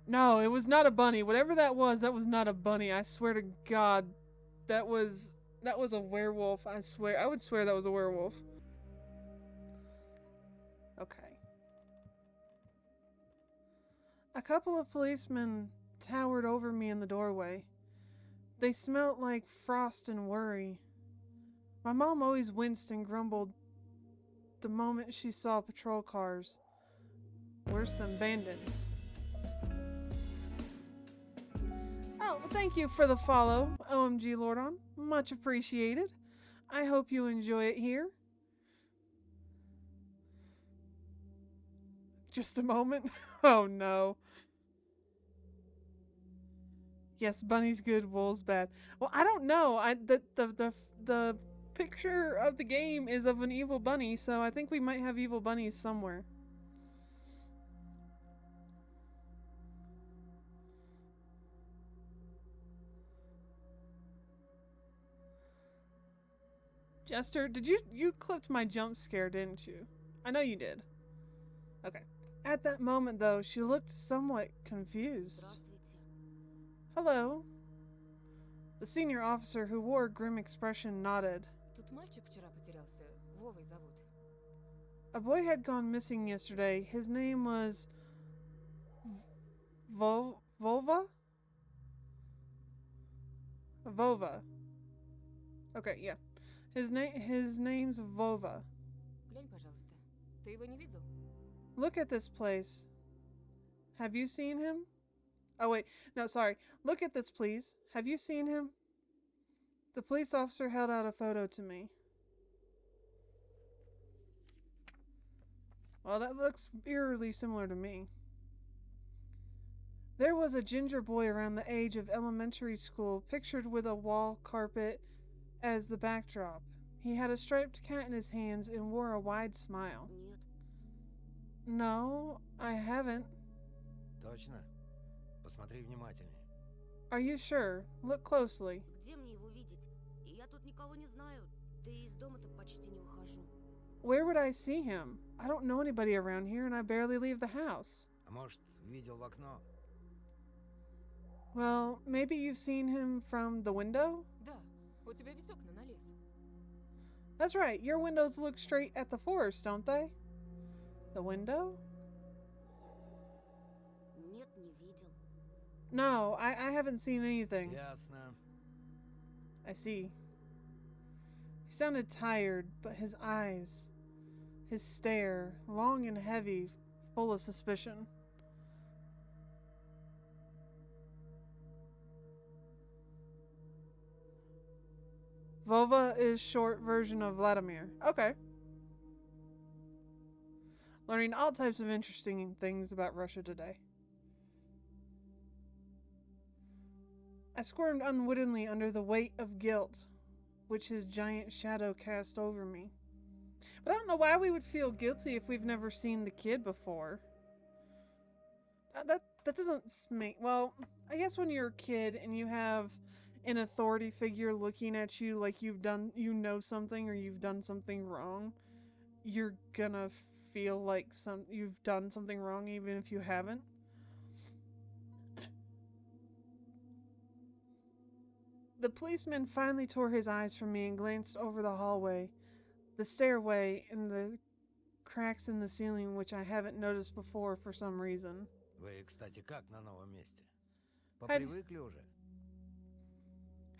No, it was not a bunny. Whatever that was not a bunny. I swear to God, that was a werewolf. I swear. I would swear that was a werewolf. Okay. A couple of policemen towered over me in the doorway. They smelt like frost and worry. My mom always winced and grumbled the moment she saw patrol cars. Worse than bandits. Oh, thank you for the follow, OMG Lordon. Much appreciated. I hope you enjoy it here. Just a moment. Oh no. Yes, bunny's good, wool's bad. Well, I don't know. The picture of the game is of an evil bunny, so I think we might have evil bunnies somewhere. Jester, did you clipped my jump scare, didn't you? I know you did. Okay. At that moment, though, she looked somewhat confused. Hello. The senior officer, who wore a grim expression, nodded. Тут мальчик вчера потерялся. Вовой зовут. A boy had gone missing yesterday. His name was Vova? Vova. Okay, yeah. His name's Vova. Глянь, пожалуйста. Ты его не видел? Look at this place. Have you seen him? Oh wait, no, sorry. Look at this, please. Have you seen him? The police officer held out a photo to me. Well, that looks eerily similar to me. There was a ginger boy around the age of elementary school, pictured with a wall carpet as the backdrop. He had a striped cat in his hands and wore a wide smile. Нет. No, I haven't. Точно? Посмотри внимательнее. Are you sure? Look closely. Где мне его видеть? Я тут никого не знаю. Да и из дома-то почти не выхожу. Where would I see him? I don't know anybody around here and I barely leave the house. А может, видел в окно? Well, maybe you've seen him from the window? Да. У тебя ведь окна на лес. That's right, your windows look straight at the forest, don't they? The window? Нет, не видел. No, I haven't seen anything. Ясно. I see. He sounded tired, but his eyes, his stare, long and heavy, full of suspicion. Vova is short version of Vladimir. Okay. learning all types of interesting things about Russia today. I squirmed unwittingly under the weight of guilt which his giant shadow cast over me. But I don't know why we would feel guilty if we've never seen the kid before. That doesn't make... Well, I guess when you're a kid and you have an authority figure looking at you like you know something or you've done something wrong, you're gonna feel like you've done something wrong even if you haven't. The policeman finally tore his eyes from me and glanced over the hallway, the stairway, and the cracks in the ceiling which I haven't noticed before for some reason. Вы, кстати, как на новом месте? How Попривыкли уже?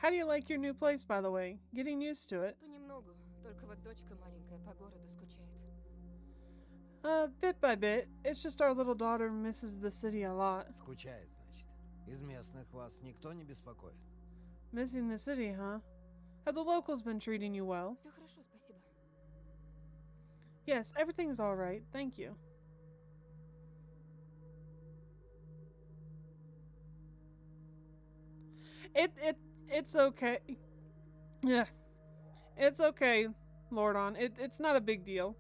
do you like your new place, by the way? Getting used to it? Понемногу. Только вот дочка маленькая по городу скучает. Bit by bit. It's just our little daughter misses the city a lot. Скучает, значит. Из местных вас никто не беспокоит? Missing the city, huh? Have the locals been treating you well? Все хорошо, спасибо. Yes, everything's alright, thank you. It's okay. Yeah. It's okay, Lordon. It's not a big deal.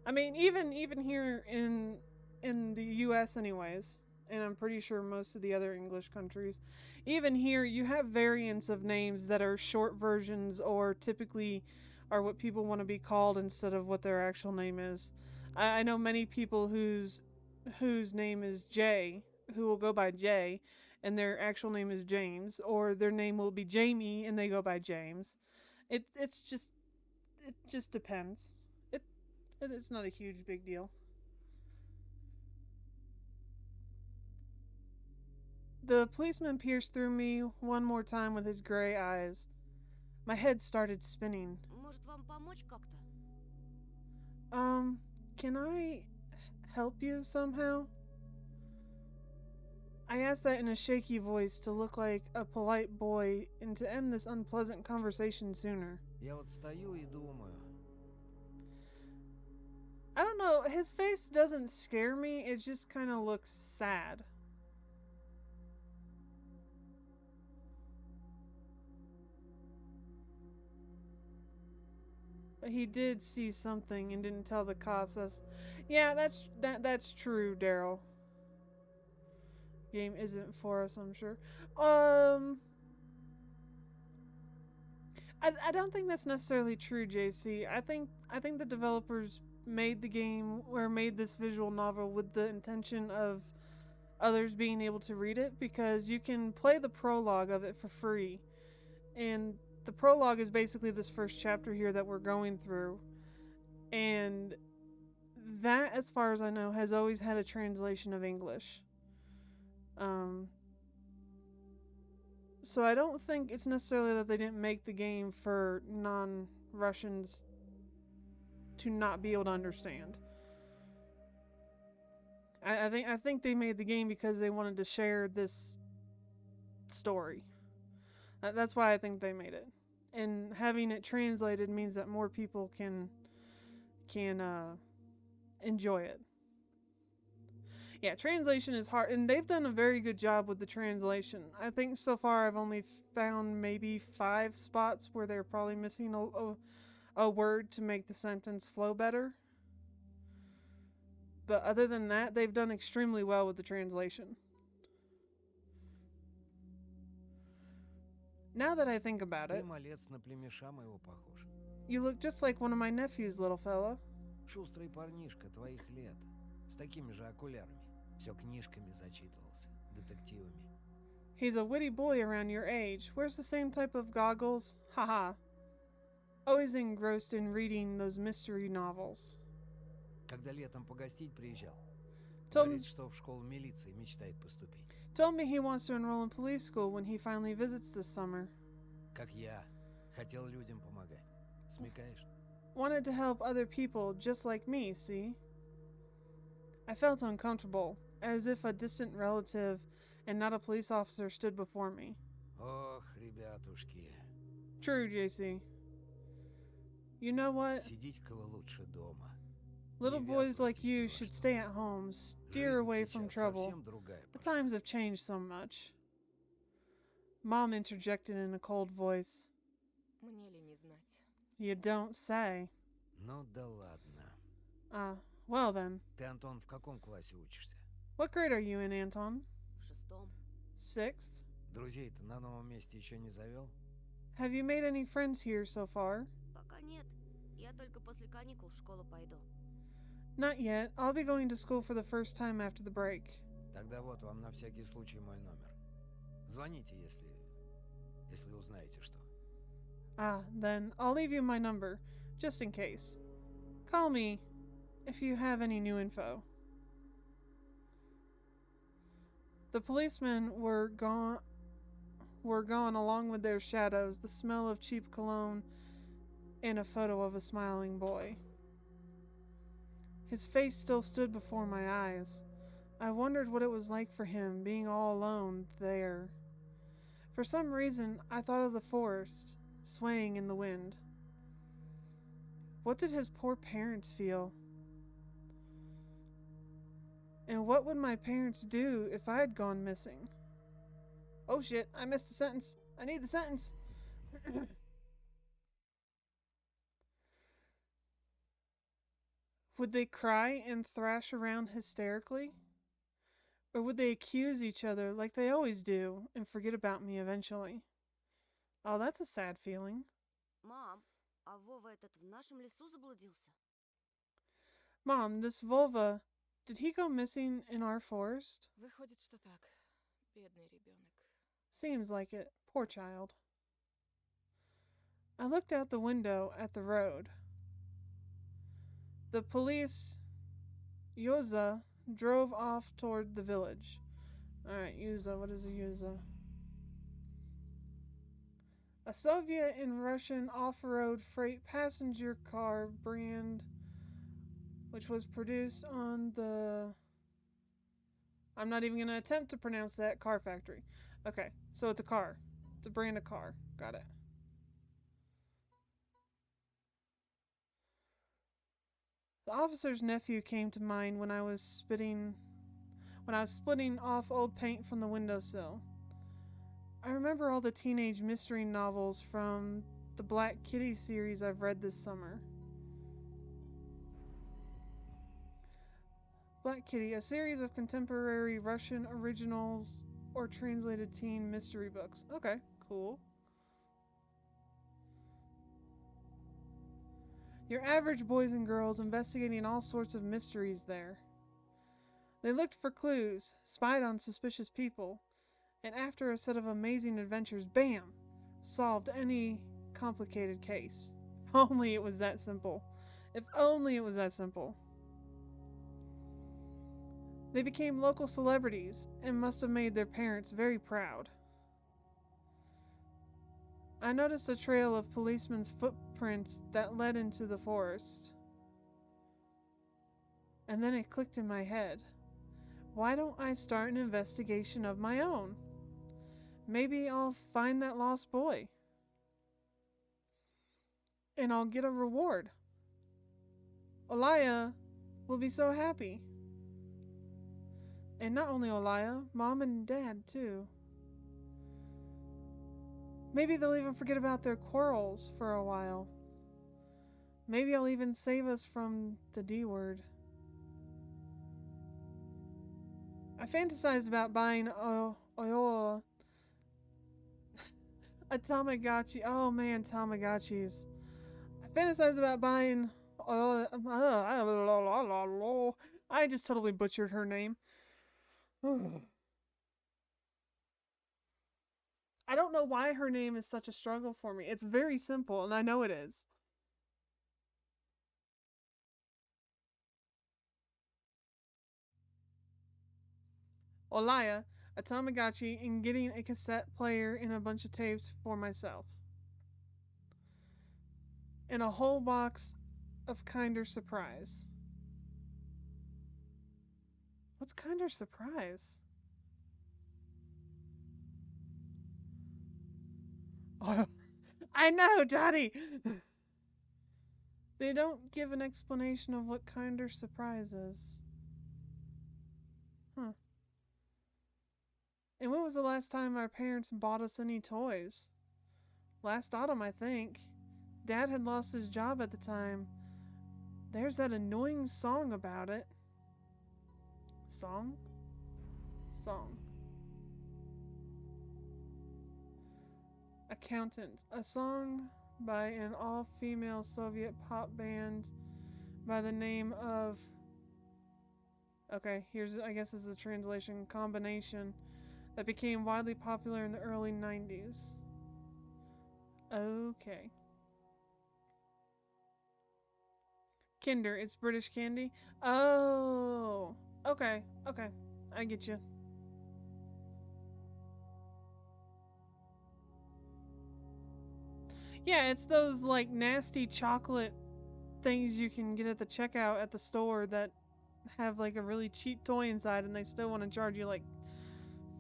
I mean, even here in the US anyways, and I'm pretty sure most of the other English countries, even here you have variants of names that are short versions or typically are what people want to be called instead of what their actual name is. I know many people whose name is Jay, who will go by Jay, and their actual name is James, or their name will be Jamie and they go by James. It just depends. It's not a huge big deal. The policeman pierced through me one more time with his gray eyes. My head started spinning. Может, вам помочь как-то? Can I help you somehow? I asked that in a shaky voice to look like a polite boy and to end this unpleasant conversation sooner. Я вот стою и думаю. I don't know, his face doesn't scare me, it just kind of looks sad. But he did see something and didn't tell the cops. Yeah, that's true, Daryl. Game isn't for us, I'm sure. I don't think that's necessarily true, JC. I think the developers made the game or made this visual novel with the intention of others being able to read it, because you can play the prologue of it for free. And the prologue is basically this first chapter here that we're going through. And that, as far as I know, has always had a translation of English. So I don't think it's necessarily that they didn't make the game for non-Russians to not be able to understand. I think they made the game because they wanted to share this story. That's why I think they made it. And having it translated means that more people can enjoy it. Yeah, translation is hard, and they've done a very good job with the translation. I think so far I've only found maybe 5 spots where they're probably missing a word to make the sentence flow better. But other than that, they've done extremely well with the translation. Now that I think about Ты, it, малец, на племеша моего похож. you look just like one of my nephews, little fella. Шустрый парнишка твоих лет. С такими же окулярами. Все книжками зачитывался. Детективами. He's a witty boy around your age. Wears the same type of goggles. Haha. Always engrossed in reading those mystery novels. Когда летом погостить приезжал. Told Говорит, что в школу милиции мечтает поступить. me he wants to enroll in police school when he finally visits this summer. Как я. Хотел людям помогать. Смекаешь? Wanted to help other people just like me, see? I felt uncomfortable, as if a distant relative and not a police officer stood before me. Ох, ребятушки. True, JC. You know what? Сидите-ка вы лучше дома. Little Не boys like ввязывайтесь ни you во should что. stay at home, steer Жизнь away from сейчас trouble. совсем другая The пошла. times have changed so much. Mom interjected in a cold voice. Мне ли не знать? You don't say. Ну да ладно. Well then. Ты, Антон, в каком классе учишься? What grade are you in, Anton? В 6. 6th? Друзей-то на новом месте еще не завел? Have you made any friends here so far? Пока нет. Я только после каникул в школу пойду. Not yet. I'll be going to school for the first time after the break. Тогда вот вам на всякий случай мой номер. Звоните, если узнаете что. Then I'll leave you my number, just in case. Call me if you have any new info. The policemen were gone along with their shadows, the smell of cheap cologne, and a photo of a smiling boy. His face still stood before my eyes. I wondered what it was like for him, being all alone there. For some reason, I thought of the forest, swaying in the wind. What did his poor parents feel? And what would my parents do if I had gone missing? Oh shit, I missed a sentence. I need the sentence. Would they cry and thrash around hysterically? Or would they accuse each other like they always do and forget about me eventually? Oh, that's a sad feeling. Мам, а Вова этот в нашем лесу заблудился? Mom, this vulva, did he go missing in our forest? Выходит, что так. Бедный ребенок. Seems like it. Poor child. I looked out the window at the road. The police, Yoza, drove off toward the village. Alright, Yuza, what is a Yuza? A Soviet and Russian off-road freight passenger car brand, which was produced on the... I'm not even going to attempt to pronounce that. Car factory. Okay, so it's a car. It's a brand of car. Got it. The officer's nephew came to mind when I was splitting off old paint from the windowsill. I remember all the teenage mystery novels from the Black Kitty series I've read this summer. Black Kitty, a series of contemporary Russian originals or translated teen mystery books. Okay, cool. Your average boys and girls investigating all sorts of mysteries there. They looked for clues, spied on suspicious people, and after a set of amazing adventures, bam! Solved any complicated case. If only it was that simple. If only it was that simple. They became local celebrities and must have made their parents very proud. I noticed a trail of policemen's footprints that led into the forest. And then it clicked in my head. Why don't I start an investigation of my own? Maybe I'll find that lost boy. And I'll get a reward. Olaya will be so happy. And not only Olaya, Mom and Dad too. Maybe they'll even forget about their quarrels for a while. Maybe I'll even save us from the D word. I fantasized about buying a Tamagotchi. Oh man, Tamagotchis. I fantasized about buying I just totally butchered her name. I don't know why her name is such a struggle for me. It's very simple, and I know it is. Olaya, a Tamagotchi, and getting a cassette player and a bunch of tapes for myself. And a whole box of Kinder Surprise. What's Kinder Surprise? Oh, I know, Daddy! They don't give an explanation of what kind her surprise is. Huh. And when was the last time our parents bought us any toys? Last autumn, I think. Dad had lost his job at the time. There's that annoying song about it. Song? Song. Accountant. A song by an all-female Soviet pop band by the name of... Okay, here's, I guess this is a translation. Combination. That became widely popular in the early 90s. Okay. Kinder, it's British candy. Oh, okay, okay. I get you. Yeah, it's those like nasty chocolate things you can get at the checkout at the store that have like a really cheap toy inside and they still want to charge you like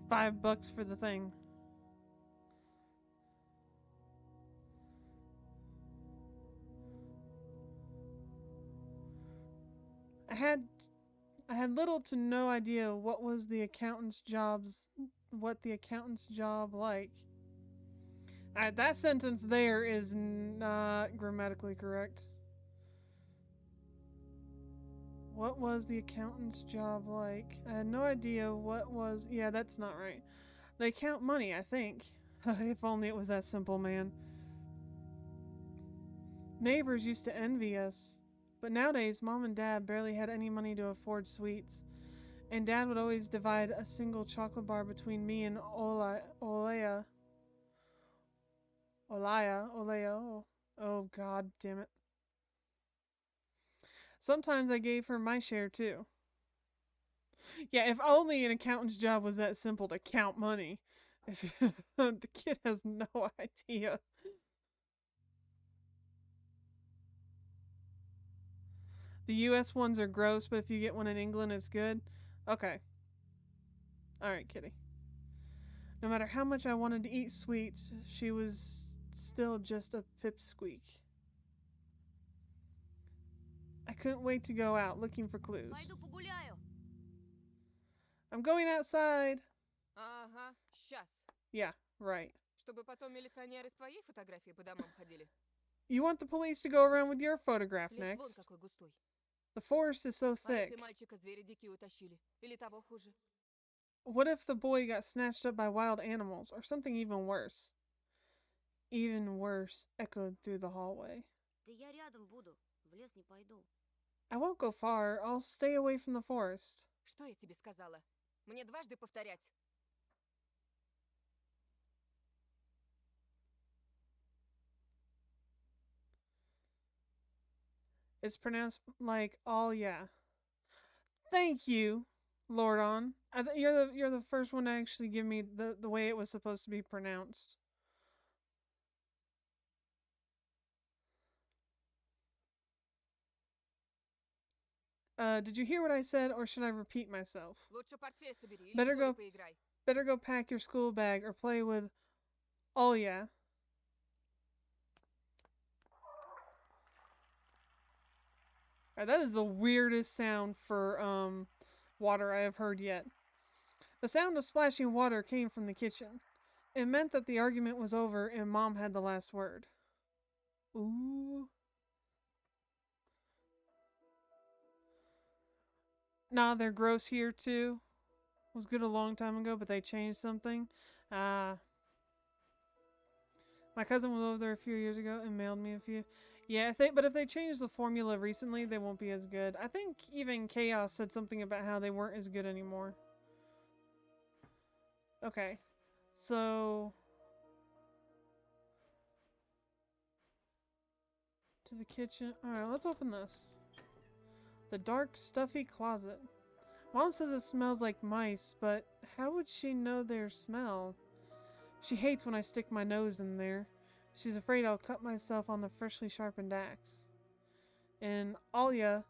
$5 for the thing. I had little to no idea what the accountant's job like. Alright, that sentence there is not grammatically correct. What was the accountant's job like? I had no idea what was... Yeah, that's not right. They count money, I think. If only it was that simple, man. Neighbors used to envy us. But nowadays, Mom and Dad barely had any money to afford sweets. And Dad would always divide a single chocolate bar between me and Olaya. Oh god damn it. Sometimes I gave her my share too. Yeah, if only an accountant's job was that simple to count money. If the kid has no idea. The US ones are gross, but if you get one in England, it's good. Okay. Alright, kitty. No matter how much I wanted to eat sweets, she was still just a pipsqueak. I couldn't wait to go out looking for clues. Пойду погуляю. I'm going outside. Ага, сейчас. Yeah, right. Чтобы потом милиционеры с твоей фотографией по домам ходили. You want the police to go around with your photograph Лес вон next. какой густой. The forest is so А thick. если мальчика звери дикие утащили? Или того хуже? What if the boy got snatched up by wild animals, or something even worse? Even worse echoed through the hallway. Да я рядом буду. В лес не пойду. I won't go far. I'll stay away from the forest. Что я тебе сказала? Мне дважды повторять. It's pronounced like all yeah. Thank you, Lordon. You're the first one to actually give me the way it was supposed to be pronounced. Did you hear what I said, or should I repeat myself? Лучше портфель собери или Better в go. футбол поиграй. Better go pack your school bag or play with Olya. Alright, that is the weirdest sound for water I have heard yet. The sound of splashing water came from the kitchen. It meant that the argument was over and Mom had the last word. Ooh. Nah, they're gross here too. Was good a long time ago, but they changed something. My cousin was over there a few years ago and mailed me a few. Yeah, if they changed the formula recently, they won't be as good. I think even Chaos said something about how they weren't as good anymore. Okay. So to the kitchen. Alright, let's open this. The dark, stuffy closet. Mom says it smells like mice, but how would she know their smell? She hates when I stick my nose in there. She's afraid I'll cut myself on the freshly sharpened axe. And Alya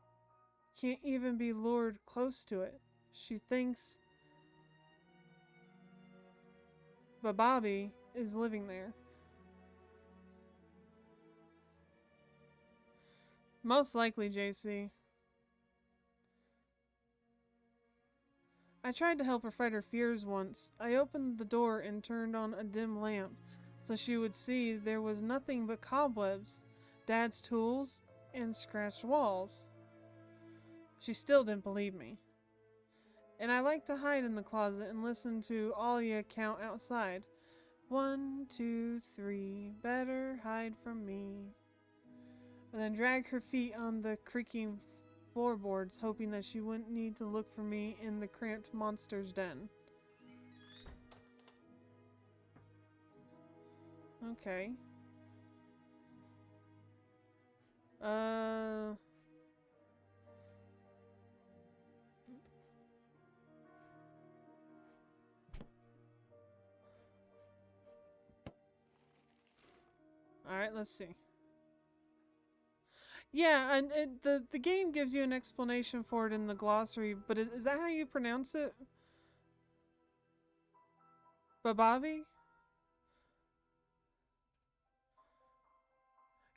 can't even be lured close to it. She thinks Bobby is living there. Most likely, JC. I tried to help her fight her fears once. I opened the door and turned on a dim lamp so she would see there was nothing but cobwebs, Dad's tools, and scratched walls. She still didn't believe me. And I liked to hide in the closet and listen to Alia count outside. 1, 2, 3, better hide from me. And then drag her feet on the creaking floorboards, hoping that she wouldn't need to look for me in the cramped monster's den. Okay. Alright, let's see. Yeah, and the game gives you an explanation for it in the glossary, but is that how you pronounce it? Bababi?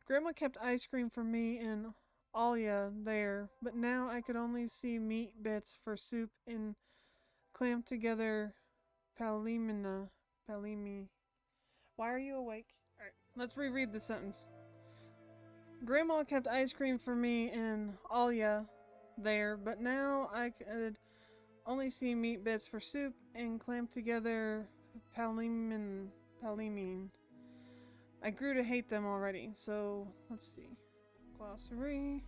Grandma kept ice cream for me and Alia there, but now I could only see meat bits for soup and clamped together palimi. Why are you awake? Alright, let's reread the sentence. Grandma kept ice cream for me and Alia there, but now I could only see meat bits for soup and clamped together palimi. I grew to hate them already, so let's see. Glossary.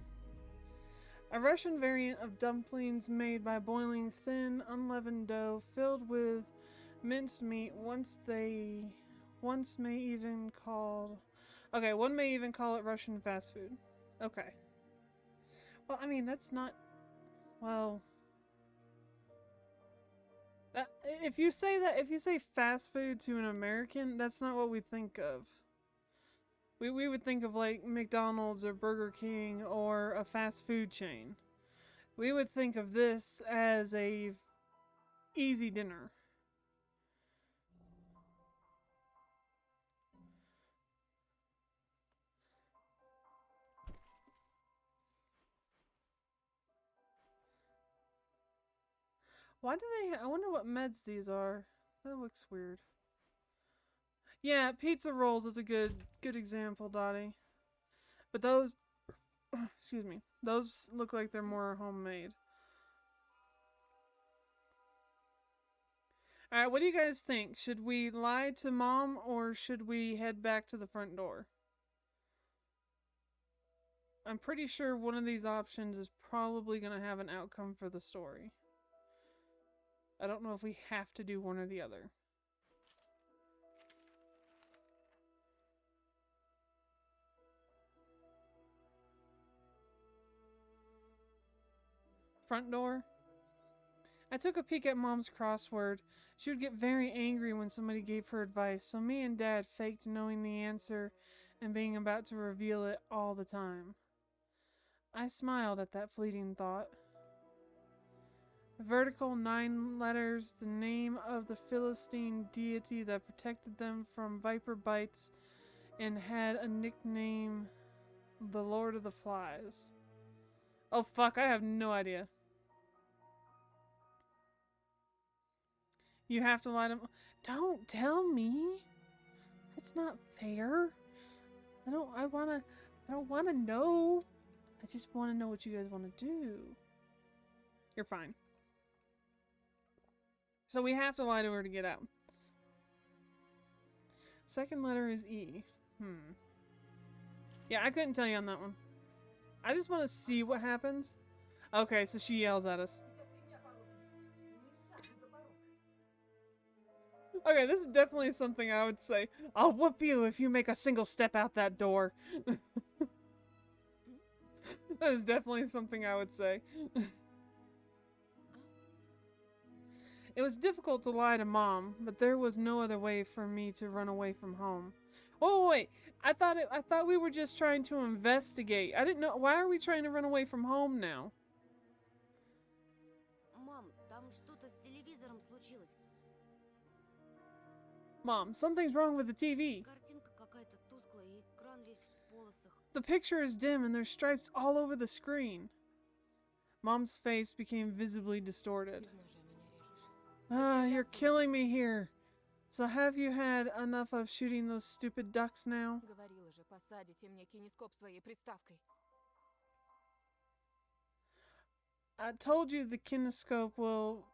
A Russian variant of dumplings made by boiling thin, unleavened dough filled with minced meat. One may even call it Russian fast food. Okay. Well, I mean, that's not... Well... if you say fast food to an American, that's not what we think of. We would think of like McDonald's or Burger King or a fast food chain. We would think of this as a easy dinner. Why do they... I wonder what meds these are. That looks weird. Yeah, pizza rolls is a good example, Dottie. But those... excuse me. Those look like they're more homemade. Alright, what do you guys think? Should we lie to Mom or should we head back to the front door? I'm pretty sure one of these options is probably going to have an outcome for the story. I don't know if we have to do one or the other. Front door? I took a peek at Mom's crossword. She would get very angry when somebody gave her advice, so me and Dad faked knowing the answer and being about to reveal it all the time. I smiled at that fleeting thought. Vertical 9 letters, the name of the Philistine deity that protected them from viper bites and had a nickname, the Lord of the Flies. Oh fuck, I have no idea. You have to lie to... Don't tell me. That's not fair. I don't wanna know. I just wanna know what you guys wanna do. You're fine. So we have to lie to her to get out. Second letter is E. Yeah, I couldn't tell you on that one. I just want to see what happens. Okay, so she yells at us. Okay, this is definitely something I would say. I'll whoop you if you make a single step out that door. That is definitely something I would say. It was difficult to lie to Mom, but there was no other way for me to run away from home. Oh wait, I thought we were just trying to investigate. I didn't know. Why are we trying to run away from home now? Мам, там что-то с телевизором случилось. Mom, something's wrong with the TV. Картинка какая-то тусклая и экран весь в полосах. The picture is dim and there's stripes all over the screen. Mom's face became visibly distorted. Без ножа меня режешь. Ah, you're killing me here. So have you had enough of shooting those stupid ducks now? Говорила же, посадите мне кинескоп своей приставкой. I told you the kinescope will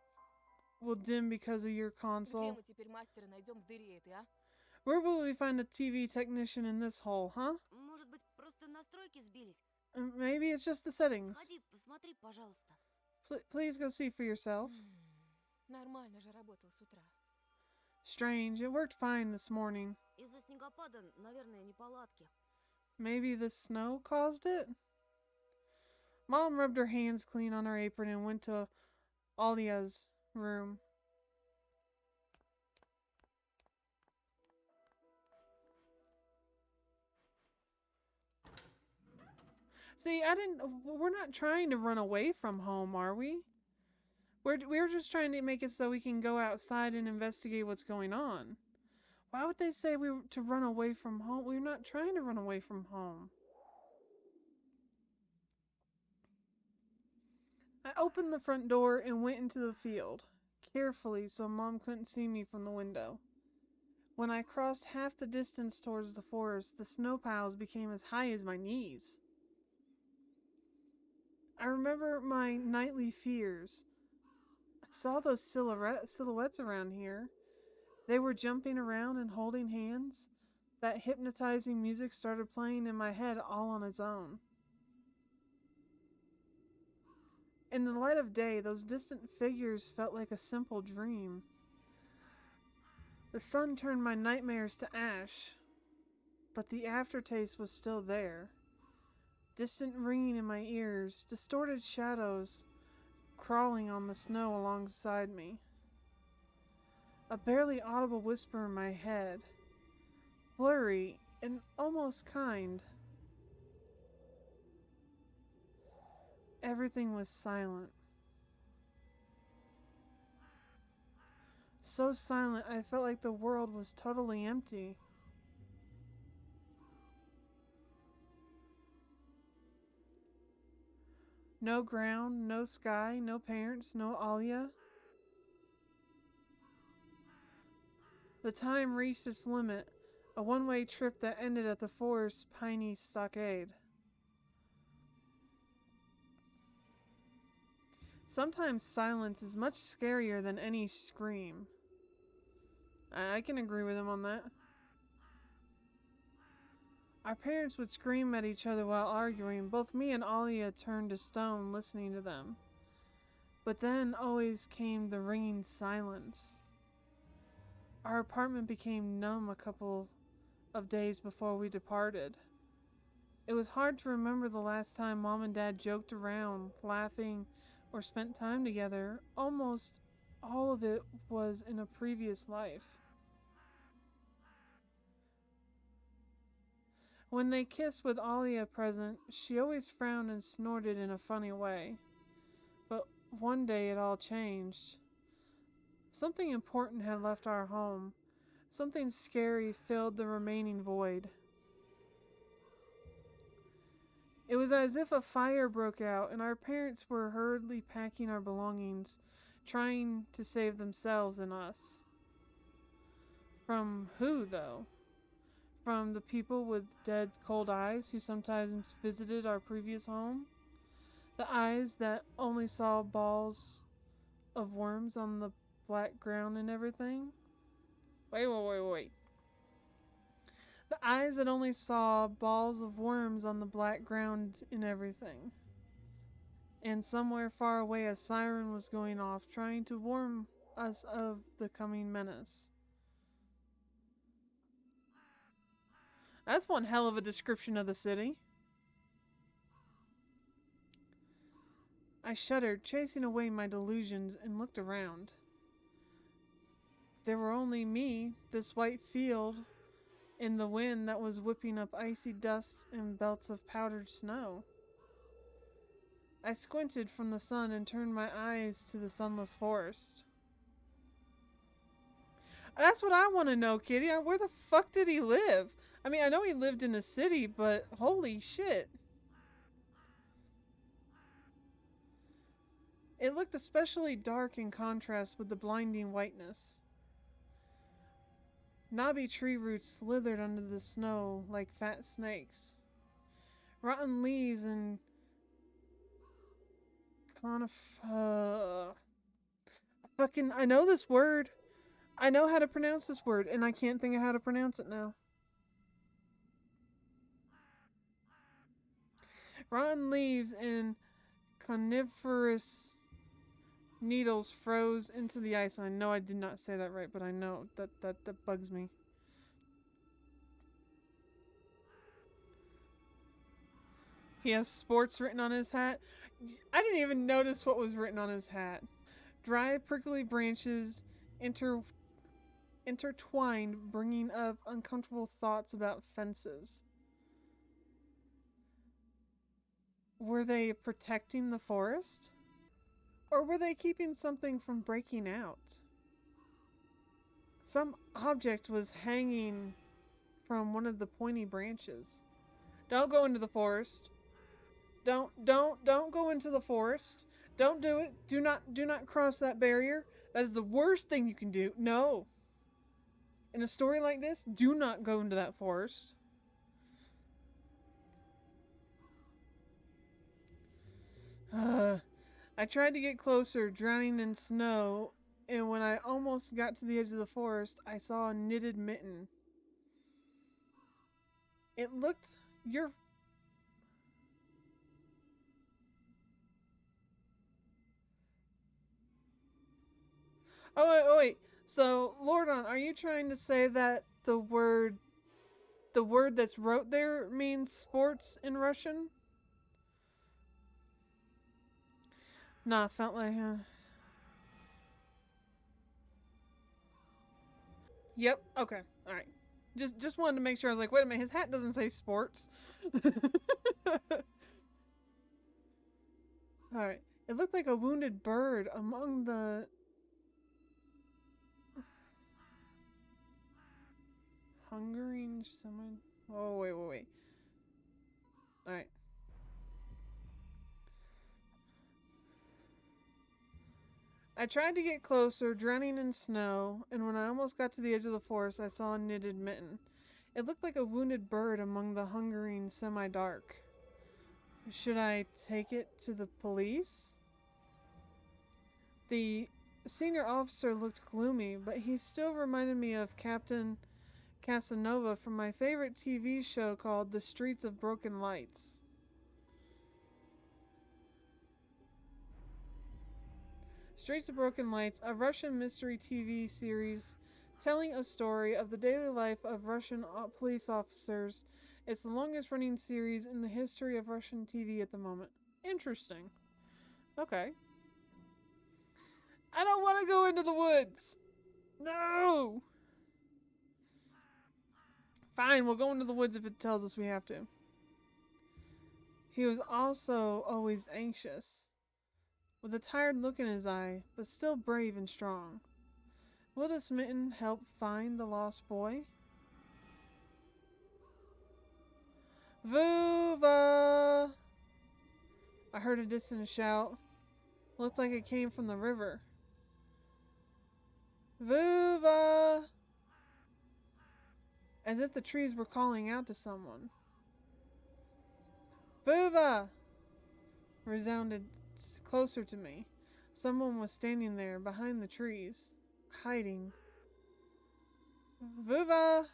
dim because of your Где console. мы теперь мастера найдем в дыре этой, а? Where will we find a TV technician in this hole, huh? Может быть, просто настройки сбились? Maybe it's just the settings. Сходи, посмотри, пожалуйста. Please go see for yourself. Нормально же работал с утра. Strange, it worked fine this morning. Из-за снегопада, наверное, неполадки. Maybe the snow caused it? Mom rubbed her hands clean on her apron and went to Alia's room. See, we're not trying to run away from home, are we? We're just trying to make it so we can go outside and investigate what's going on. Why would they say we were to run away from home? We're not trying to run away from home. I opened the front door and went into the field, carefully so Mom couldn't see me from the window. When I crossed half the distance towards the forest, the snow piles became as high as my knees. I remember my nightly fears. I saw those silhouettes around here. They were jumping around and holding hands. That hypnotizing music started playing in my head all on its own. In the light of day, those distant figures felt like a simple dream. The sun turned my nightmares to ash, but the aftertaste was still there. Distant ringing in my ears, distorted shadows crawling on the snow alongside me. A barely audible whisper in my head, blurry and almost kind. Everything was silent. So silent I felt like the world was totally empty. No ground, no sky, no parents, no Alia. The time reached its limit, a one-way trip that ended at the forest's piney stockade. Sometimes silence is much scarier than any scream. I can agree with him on that. Our parents would scream at each other while arguing. Both me and Alia turned to stone listening to them. But then always came the ringing silence. Our apartment became numb a couple of days before we departed. It was hard to remember the last time Mom and Dad joked around, laughing, or spent time together. Almost all of it was in a previous life. When they kissed with Alia present, she always frowned and snorted in a funny way. But one day it all changed. Something important had left our home. Something scary filled the remaining void. It was as if a fire broke out and our parents were hurriedly packing our belongings, trying to save themselves and us. From who, though? From the people with dead, cold eyes who sometimes visited our previous home? The eyes that only saw balls of worms on the black ground and everything? Wait. The eyes that only saw balls of worms on the black ground and everything. And somewhere far away a siren was going off, trying to warn us of the coming menace. That's one hell of a description of the city. I shuddered, chasing away my delusions, and looked around. There were only me, this white field, and the wind that was whipping up icy dust and belts of powdered snow. I squinted from the sun and turned my eyes to the sunless forest. That's what I want to know, Kitty. Where the fuck did he live? I mean, I know he lived in a city, but holy shit. It looked especially dark in contrast with the blinding whiteness. Knobby tree roots slithered under the snow like fat snakes. Rotten leaves and I know this word. I know how to pronounce this word, and I can't think of how to pronounce it now. Rotten leaves and coniferous needles froze into the ice. I know I did not say that right, but I know that bugs me. He has sports written on his hat. I didn't even notice what was written on his hat. Dry, prickly branches intertwined, bringing up uncomfortable thoughts about fences. Were they protecting the forest? Or were they keeping something from breaking out? Some object was hanging from one of the pointy branches. Don't go into the forest. Don't go into the forest. Don't do it. Do not cross that barrier. That is the worst thing you can do. No. In a story like this, do not go into that forest. I tried to get closer, drowning in snow, and when I almost got to the edge of the forest, I saw a knitted mitten. It looked... Oh, wait. So, Lordon, are you trying to say that the word that's wrote there means sports in Russian? Nah, felt like... Yep, okay, alright. Just wanted to make sure. I was like, wait a minute, his hat doesn't say sports. Alright. It looked like a wounded bird among the... hungering someone... Oh, wait. Alright. I tried to get closer, drowning in snow, and when I almost got to the edge of the forest, I saw a knitted mitten. It looked like a wounded bird among the hungering semi-dark. Should I take it to the police? The senior officer looked gloomy, but he still reminded me of Captain Casanova from my favorite TV show called The Streets of Broken Lights. Streets of Broken Lights, a Russian mystery TV series telling a story of the daily life of Russian police officers. It's the longest running series in the history of Russian TV at the moment. Interesting. Okay. I don't want to go into the woods. No! Fine, we'll go into the woods if it tells us we have to. He was also always anxious, with a tired look in his eye, but still brave and strong. Will this mitten help find the lost boy? Vuva! I heard a distant shout. Looked like it came from the river. Vuva! As if the trees were calling out to someone. Vuva! Resounded closer to me. Someone was standing there behind the trees, hiding. Vuva!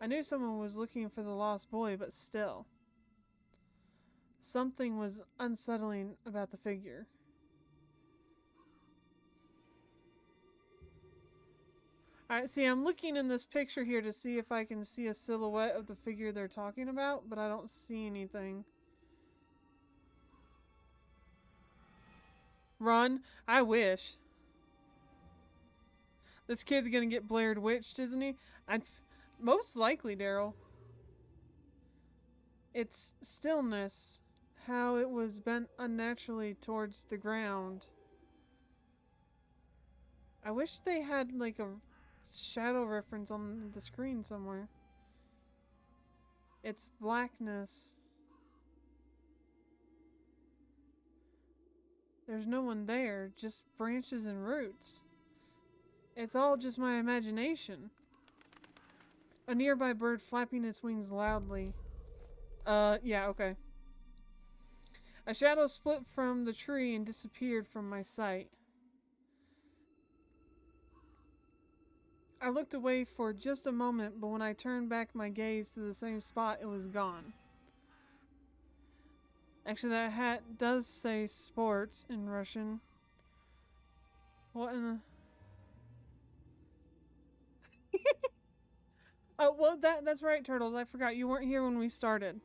I knew someone was looking for the lost boy, but still. Something was unsettling about the figure. Alright, see, I'm looking in this picture here to see if I can see a silhouette of the figure they're talking about, but I don't see anything. Run? I wish. This kid's gonna get Blair Witched, isn't he? Most likely, Daryl. Its stillness, how it was bent unnaturally towards the ground. I wish they had like a shadow reference on the screen somewhere. It's blackness. There's no one there, just branches and roots. It's all just my imagination. A nearby bird flapping its wings loudly. Yeah, okay. A shadow split from the tree and disappeared from my sight. I looked away for just a moment, but when I turned back my gaze to the same spot, it was gone. Actually, that hat does say sports in Russian. What in the... Oh, well, that's right, Turtles. I forgot. You weren't here when we started.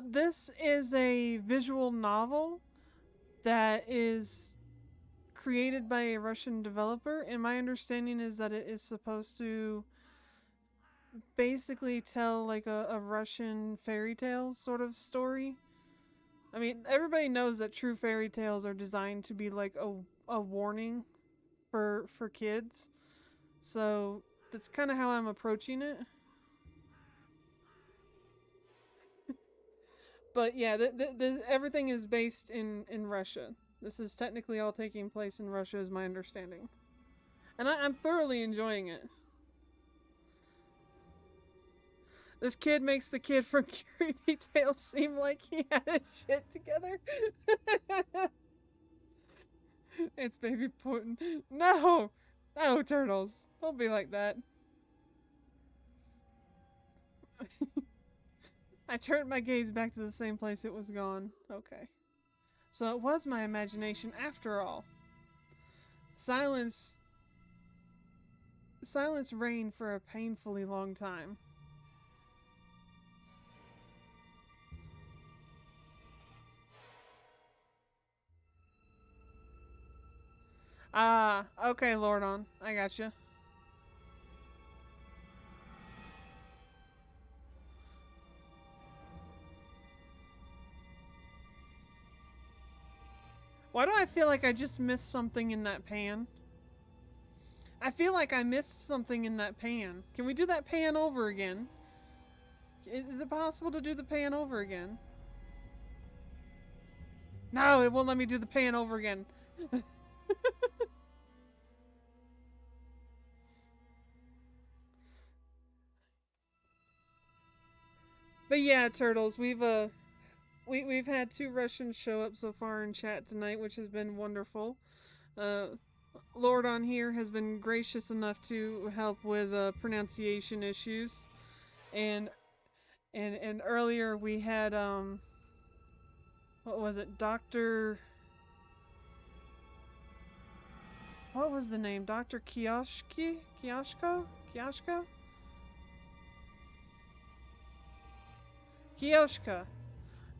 This is a visual novel that is created by a Russian developer, and my understanding is that it is supposed to basically tell like a Russian fairy tale sort of story. I mean, everybody knows that true fairy tales are designed to be like a warning for kids. So that's kind of how I'm approaching it. But yeah, everything is based in Russia. This is technically all taking place in Russia, is my understanding. And I'm thoroughly enjoying it. This kid makes the kid from Creepy Tales seem like he had his shit together. It's baby Putin. No! No, Turtles. Don't be like that. I turned my gaze back to the same place it was gone. Okay. So it was my imagination after all. Silence reigned for a painfully long time. Ah, okay, Lordon. I gotcha. Why do I feel like I just missed something in that pan? I feel like I missed something in that pan. Can we do that pan over again? Is it possible to do the pan over again? No, it won't let me do the pan over again. But yeah, Turtles, we've had 2 Russians show up so far in chat tonight, which has been wonderful. Lord on here has been gracious enough to help with pronunciation issues, and earlier we had what was it, Doctor? What was the name? Dr. Kioshko? Kioshka.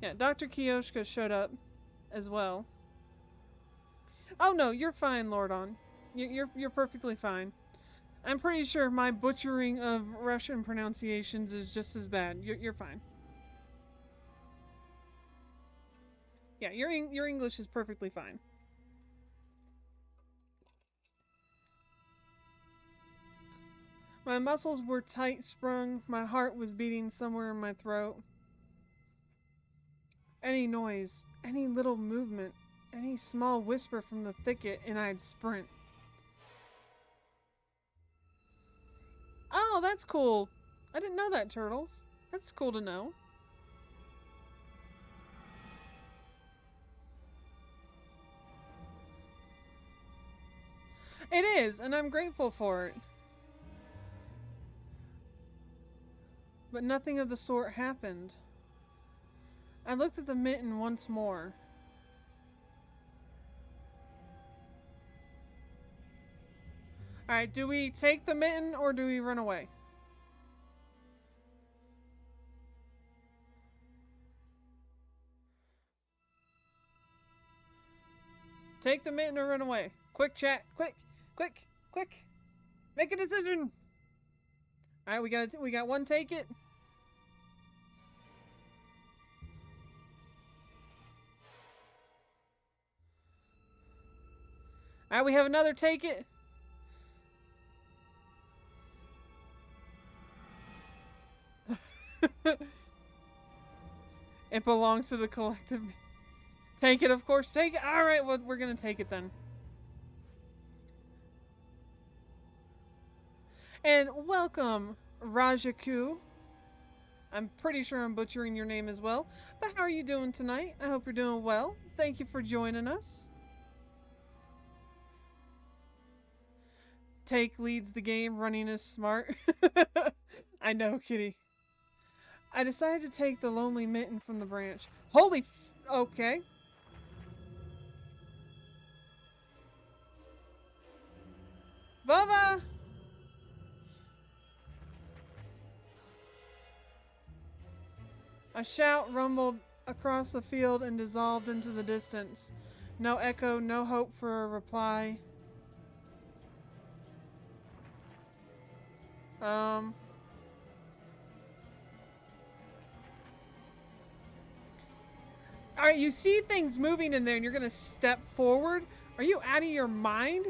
Yeah, Dr. Kioshka showed up as well. Oh no, you're fine, Lordon. You're perfectly fine. I'm pretty sure my butchering of Russian pronunciations is just as bad. You're fine. Yeah, your English is perfectly fine. My muscles were tight sprung. My heart was beating somewhere in my throat. Any noise, any little movement, any small whisper from the thicket, and I'd sprint. Oh, that's cool. I didn't know that, Turtles. That's cool to know. It is, and I'm grateful for it. But nothing of the sort happened. I looked at the mitten once more. Alright, do we take the mitten or do we run away? Take the mitten or run away. Quick chat. Quick. Quick. Quick. Make a decision. Alright, we got one take it. Alright, we have another take it. It belongs to the collective. Take it, of course. Take it. Alright, well, we're gonna take it then. And welcome, Rajaku. I'm pretty sure I'm butchering your name as well. But how are you doing tonight? I hope you're doing well. Thank you for joining us. Take leads the game, running is smart. I know, kitty. I decided to take the lonely mitten from the branch. Holy okay. Vava! A shout rumbled across the field and dissolved into the distance. No echo, no hope for a reply. Alright, you see things moving in there and you're gonna step forward? Are you out of your mind?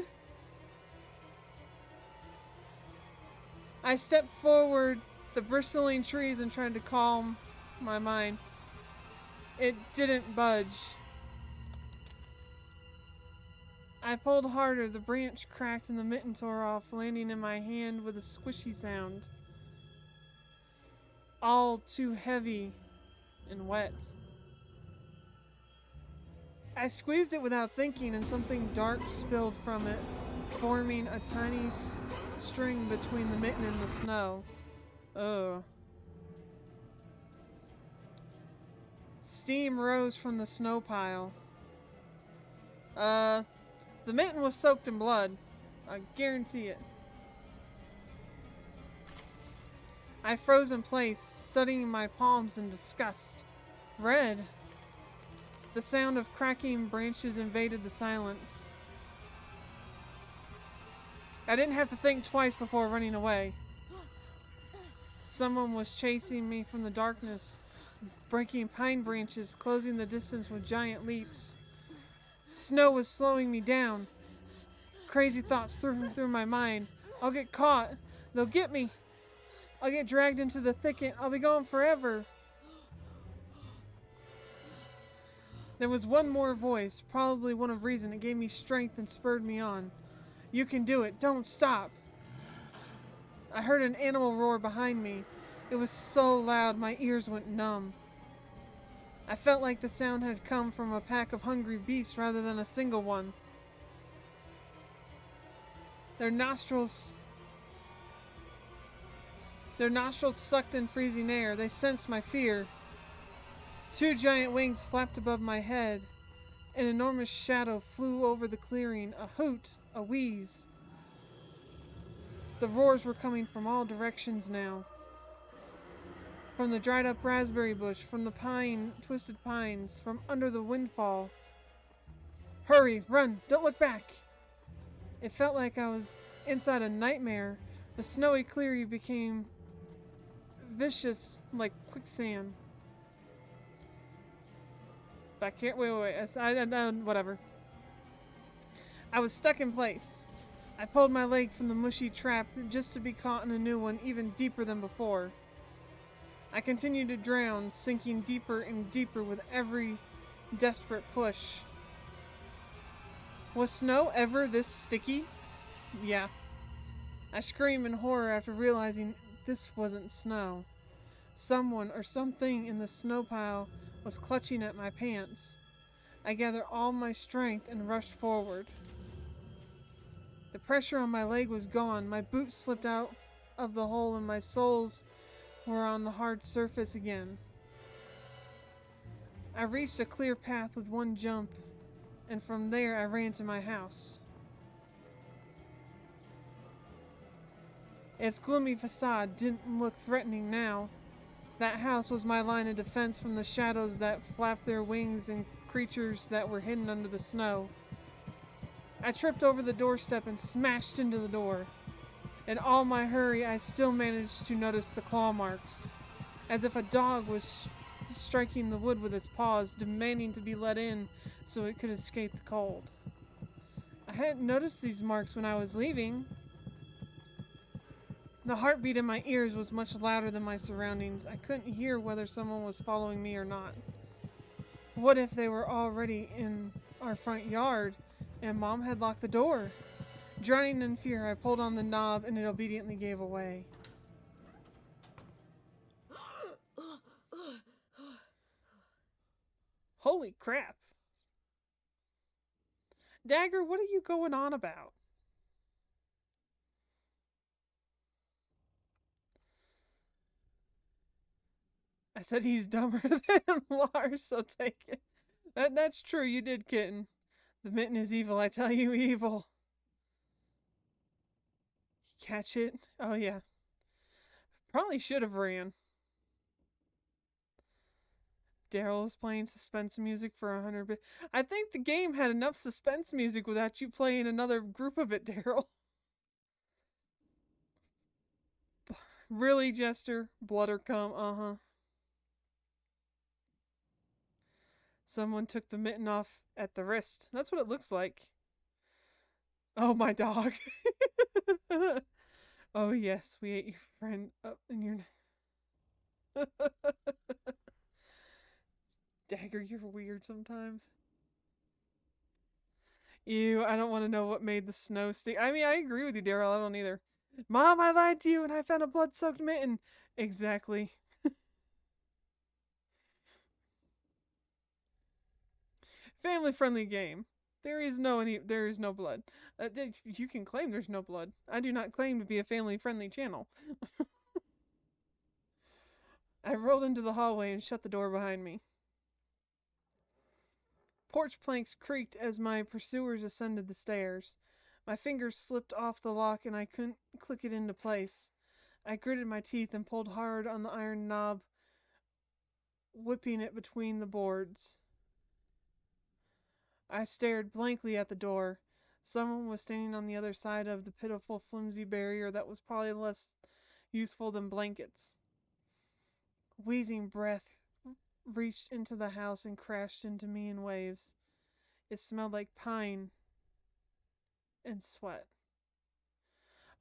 I stepped forward, the bristling trees, and tried to calm my mind. It didn't budge. I pulled harder, the branch cracked and the mitten tore off, landing in my hand with a squishy sound. All too heavy and wet. I squeezed it without thinking and something dark spilled from it, forming a tiny string between the mitten and the snow. Ugh. Steam rose from the snow pile. The mitten was soaked in blood. I guarantee it. I froze in place, studying my palms in disgust. Red. The sound of cracking branches invaded the silence. I didn't have to think twice before running away. Someone was chasing me from the darkness, breaking pine branches, closing the distance with giant leaps. Snow was slowing me down. Crazy thoughts through my mind. I'll get caught. They'll get me. I'll get dragged into the thicket. I'll be gone forever. There was one more voice, probably one of reason. It gave me strength and spurred me on. You can do it. Don't stop. I heard an animal roar behind me. It was so loud my ears went numb. I felt like the sound had come from a pack of hungry beasts rather than a single one. Their nostrils sucked in freezing air. They sensed my fear. Two giant wings flapped above my head. An enormous shadow flew over the clearing. A hoot, a wheeze. The roars were coming from all directions now. From the dried up raspberry bush, from the twisted pines, from under the windfall. Hurry, run, don't look back. It felt like I was inside a nightmare. The snowy clearing became vicious like quicksand. I can't, wait, whatever. I was stuck in place. I pulled my leg from the mushy trap just to be caught in a new one even deeper than before. I continued to drown, sinking deeper and deeper with every desperate push. Was snow ever this sticky? Yeah. I screamed in horror after realizing this wasn't snow. Someone or something in the snow pile was clutching at my pants. I gathered all my strength and rushed forward. The pressure on my leg was gone. My boots slipped out of the hole and my soles were on the hard surface again. I reached a clear path with one jump, and from there I ran to my house. Its gloomy facade didn't look threatening now. That house was my line of defense from the shadows that flapped their wings and creatures that were hidden under the snow. I tripped over the doorstep and smashed into the door. In all my hurry, I still managed to notice the claw marks, as if a dog was striking the wood with its paws, demanding to be let in so it could escape the cold. I hadn't noticed these marks when I was leaving. The heartbeat in my ears was much louder than my surroundings. I couldn't hear whether someone was following me or not. What if they were already in our front yard and Mom had locked the door? Drowning in fear, I pulled on the knob and it obediently gave away. Holy crap. Dagger, what are you going on about? I said he's dumber than Lars, so take it. That's true, you did, kitten. The mitten is evil, I tell you, evil. Catch it? Oh, yeah. Probably should have ran. Daryl is playing suspense music for 100 bit. I think the game had enough suspense music without you playing another group of it, Daryl. Really, Jester? Blood or cum? Uh-huh. Someone took the mitten off at the wrist. That's what it looks like. Oh, my dog. Oh, yes, we ate your friend up in your... Dagger, you're weird sometimes. Ew, I don't want to know what made the snow stick. I mean, I agree with you, Daryl. I don't either. Mom, I lied to you and I found a blood-soaked mitten. Exactly. Family-friendly game. There is no blood. You can claim there's no blood. I do not claim to be a family-friendly channel. I rolled into the hallway and shut the door behind me. Porch planks creaked as my pursuers ascended the stairs. My fingers slipped off the lock and I couldn't click it into place. I gritted my teeth and pulled hard on the iron knob, whipping it between the boards. I stared blankly at the door. Someone was standing on the other side of the pitiful, flimsy barrier that was probably less useful than blankets. Wheezing breath reached into the house and crashed into me in waves. It smelled like pine and sweat.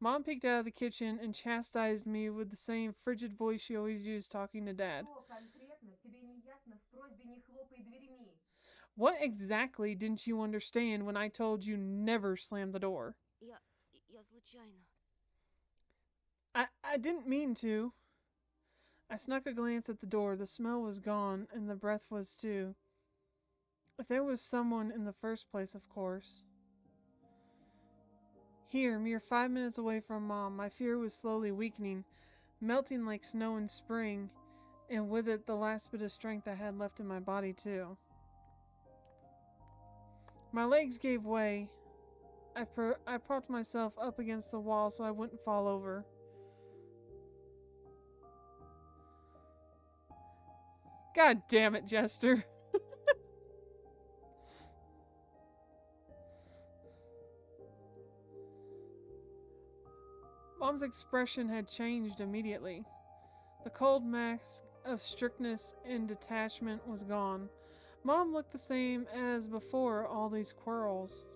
Mom peeked out of the kitchen and chastised me with the same frigid voice she always used talking to Dad. What exactly didn't you understand when I told you never slam the door? Я случайно. I didn't mean to. I snuck a glance at the door. The smell was gone, and the breath was too. If there was someone in the first place, of course. Here, mere 5 minutes away from Mom, my fear was slowly weakening, melting like snow in spring, and with it the last bit of strength I had left in my body, too. My legs gave way. I propped myself up against the wall so I wouldn't fall over. God damn it, Jester. Mom's expression had changed immediately. The cold mask of strictness and detachment was gone. Mom looked the same as before all these quarrels.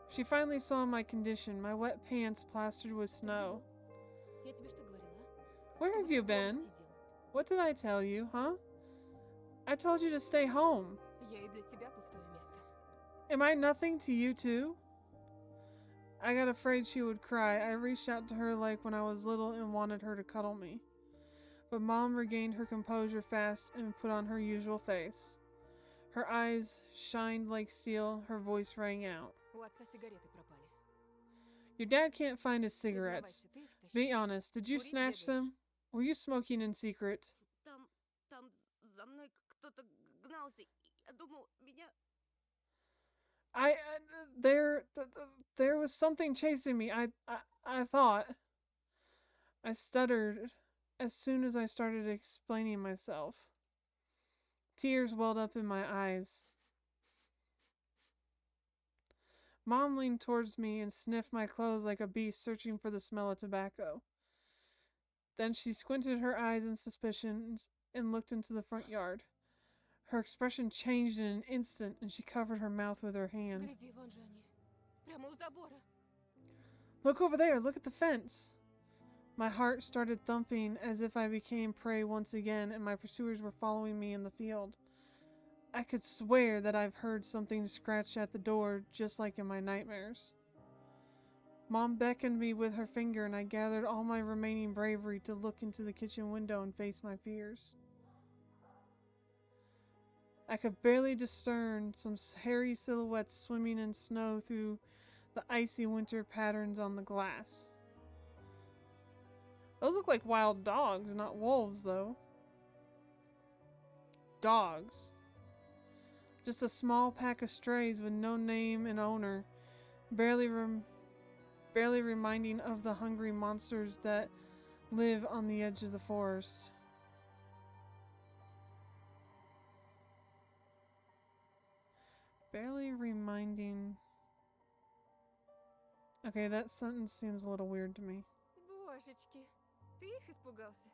She finally saw my condition, my wet pants plastered with snow. Я тебе что говорила, а? Where have you been? What did I tell you, huh? I told you to stay home. Я и для тебя пустое место. Am I nothing to you too? I got afraid she would cry. I reached out to her like when I was little and wanted her to cuddle me. But Mom regained her composure fast and put on her usual face. Her eyes shined like steel, her voice rang out. У отца сигареты пропали. Your dad can't find his cigarettes. Признавайся, ты их стащил? Be honest, did you Курить snatch бегаешь? them? Were you smoking in secret? Там за мной кто-то гнался. Я думал, меня... There was something chasing me. I thought. I stuttered as soon as I started explaining myself. Tears welled up in my eyes. Mom leaned towards me and sniffed my clothes like a beast searching for the smell of tobacco. Then she squinted her eyes in suspicion and looked into the front yard. Her expression changed in an instant and she covered her mouth with her hand. Гляди, вон же они. Прямо у забора. Look over there, look at the fence. My heart started thumping as if I became prey once again and my pursuers were following me in the field. I could swear that I've heard something scratch at the door just like in my nightmares. Mom beckoned me with her finger and I gathered all my remaining bravery to look into the kitchen window and face my fears. I could barely discern some hairy silhouettes swimming in snow through the icy winter patterns on the glass. Those look like wild dogs, not wolves, though. Dogs. Just a small pack of strays with no name and owner, barely reminding of the hungry monsters that live on the edge of the forest. Barely reminding... Okay, that sentence seems a little weird to me. Божечки, ты их испугался?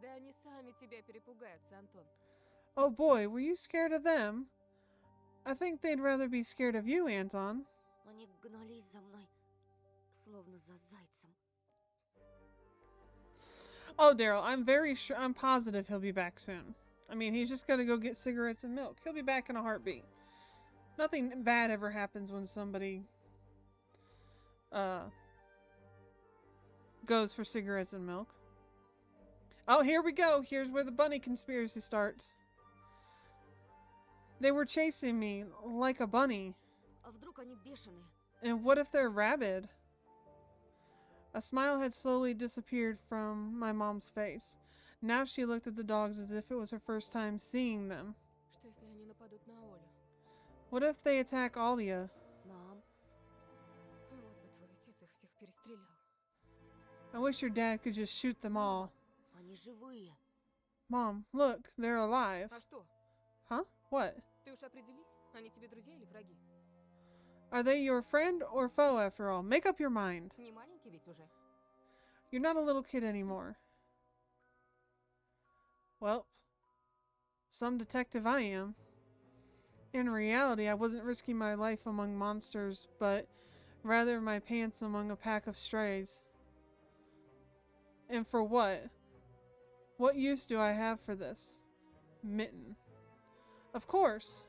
Да они сами тебя перепугаются, Антон. Oh boy, were you scared of them? I think they'd rather be scared of you, Anton. Они гнались за мной, словно за зайцем. Oh, Daryl, I'm positive he'll be back soon. I mean, he's just gotta go get cigarettes and milk. He'll be back in a heartbeat. Nothing bad ever happens when somebody goes for cigarettes and milk. Oh, here we go. Here's where the bunny conspiracy starts. They were chasing me like a bunny. А вдруг они бешеные? And what if they're rabid? A smile had slowly disappeared from my mom's face. Now she looked at the dogs as if it was her first time seeing them. Что если они нападут на Олю? What if they attack Alia? Мам, Вот бы твой отец их всех перестрелял. I wish your dad could just shoot them all. они живые. Mom, look, they're alive. А что? Huh? What? Ты уж определись? Они тебе друзья или враги? Are they your friend or foe after all? Make up your mind. Не маленький ведь уже. You're not a little kid anymore. Well, some detective I am. In reality, I wasn't risking my life among monsters, but rather my pants among a pack of strays. And for what? What use do I have for this? Mitten. Of course!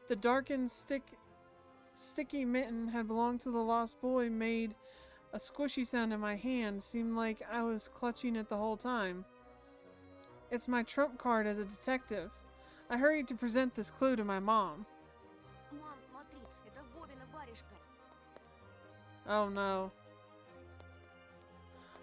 The darkened sticky mitten had belonged to the lost boy made a squishy sound in my hand, seemed like I was clutching it the whole time. It's my trump card as a detective. I hurried to present this clue to my mom. Мам, смотри, это Вовина варежка. Oh no.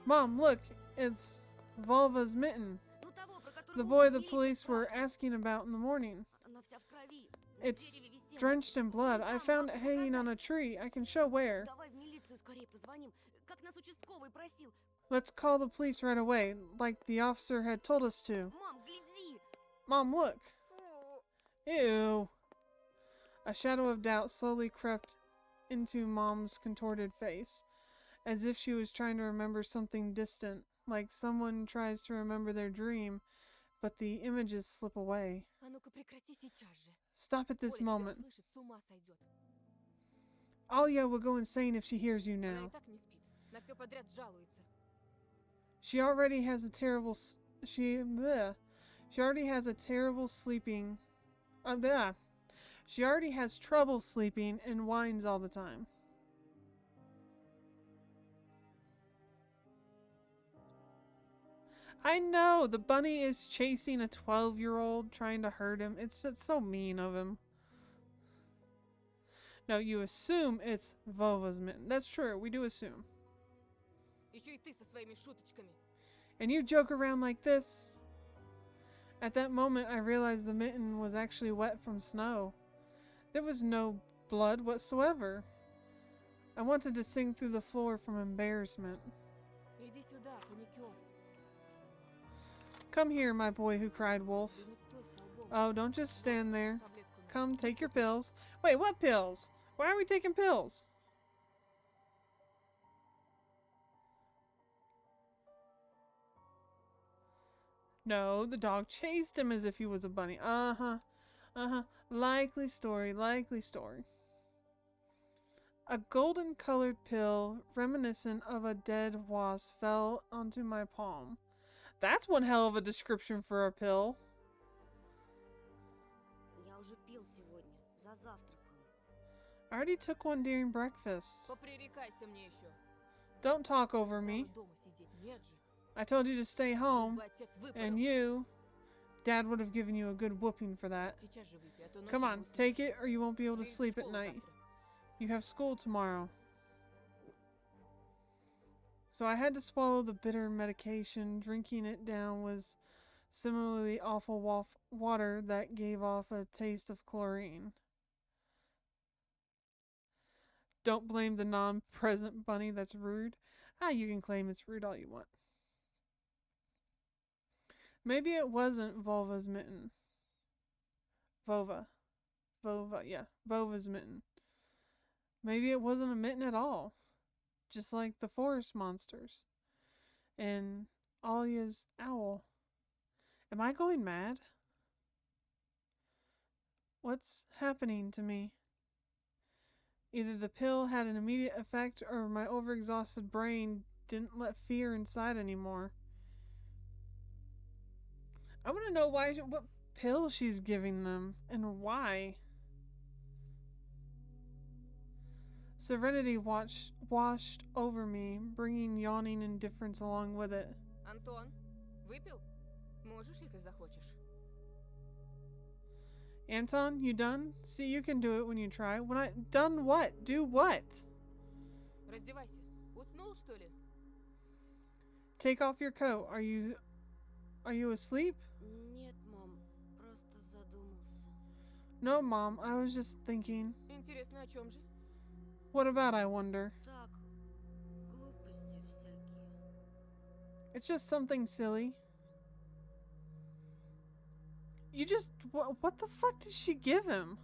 Mom, look, it's Volva's mitten. Ну того, про которого The boy the милиция police were спрашивала. asking about in the morning. Она вся в крови. На It's дереве висела. drenched in blood. I found it hanging on a tree. I can show where. Давай в милицию скорее позвоним, как нас участковый просил. Let's call the police right away, like the officer had told us to. Мам, гляди. Mom, look. Фу! Ew. A shadow of doubt slowly crept into Mom's contorted face, as if she was trying to remember something distant, like someone tries to remember their dream, but the images slip away. А ну-ка прекрати сейчас же. Stop at this Оля тебя moment. услышит, с ума сойдет. Alia will go insane if she hears you Она и now. так не спит. На все подряд жалуется. She already has a terrible She already has a terrible sleeping. Bleh. She already has trouble sleeping and whines all the time. I know the bunny is chasing a 12-year-old trying to hurt him. It's so mean of him. No, you assume it's Volva's mitten. That's true. We do assume. Еще и ты со своими шуточками. And you joke around like this. At that moment, I realized the mitten was actually wet from snow. There was no blood whatsoever. I wanted to sink through the floor from embarrassment. Иди сюда, паникер. Come here, my boy who cried wolf. Да не стой столбом. Oh, don't just stand there. Таблетку на. Come, take your pills. Wait, what pills? Why are we taking pills? No, the dog chased him as if he was a bunny. Uh-huh. Uh-huh. Likely story, likely story. A golden colored pill reminiscent of a dead wasp fell onto my palm. That's one hell of a description for a pill. Я уже пил сегодня, за завтраком. I already took one during breakfast. Попререкайся мне еще. Don't talk over me. Дома сидеть. Нет же. I told you to stay home, Бы отец выпорол. and you... Dad would have given you a good whooping for that. Сейчас же выпей, а то Come ночью on, не уснешь. take it or you won't be able to Тебе в sleep at школу night. завтра. You have school tomorrow. So I had to swallow the bitter medication. Drinking it down was similarly awful water that gave off a taste of chlorine. Don't blame the non-present bunny, that's rude. You can claim it's rude all you want. Maybe it wasn't Volva's mitten. Vova, yeah. Volva's mitten. Maybe it wasn't a mitten at all. Just like the forest monsters. And Alia's owl. Am I going mad? What's happening to me? Either the pill had an immediate effect or my overexhausted brain didn't let fear inside anymore. I want to know what pill she's giving them and why. Serenity washed over me, bringing yawning indifference along with it. Антон, выпил? Можешь, если захочешь. Anton, you done? See, you can do it when you try. When I done what? Do what? Раздевайся. Уснул, что ли? Take off your coat. Are you asleep? Нет, мам, просто задумался. No, Mom. I was just thinking. Интересно, о чем же? What about, I wonder? Так, глупости всякие. It's just something silly. You just... What the fuck did she give him?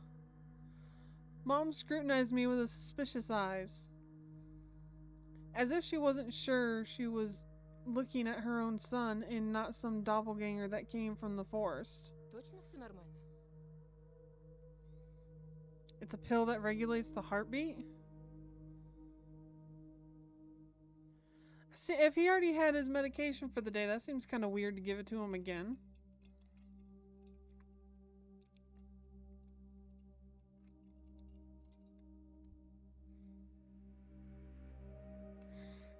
Mom scrutinized me with a suspicious eyes. As if she wasn't sure she was looking at her own son and not some doppelganger that came from the forest. Точно все нормально? It's a pill that regulates the heartbeat? See, if he already had his medication for the day, that seems kind of weird to give it to him again.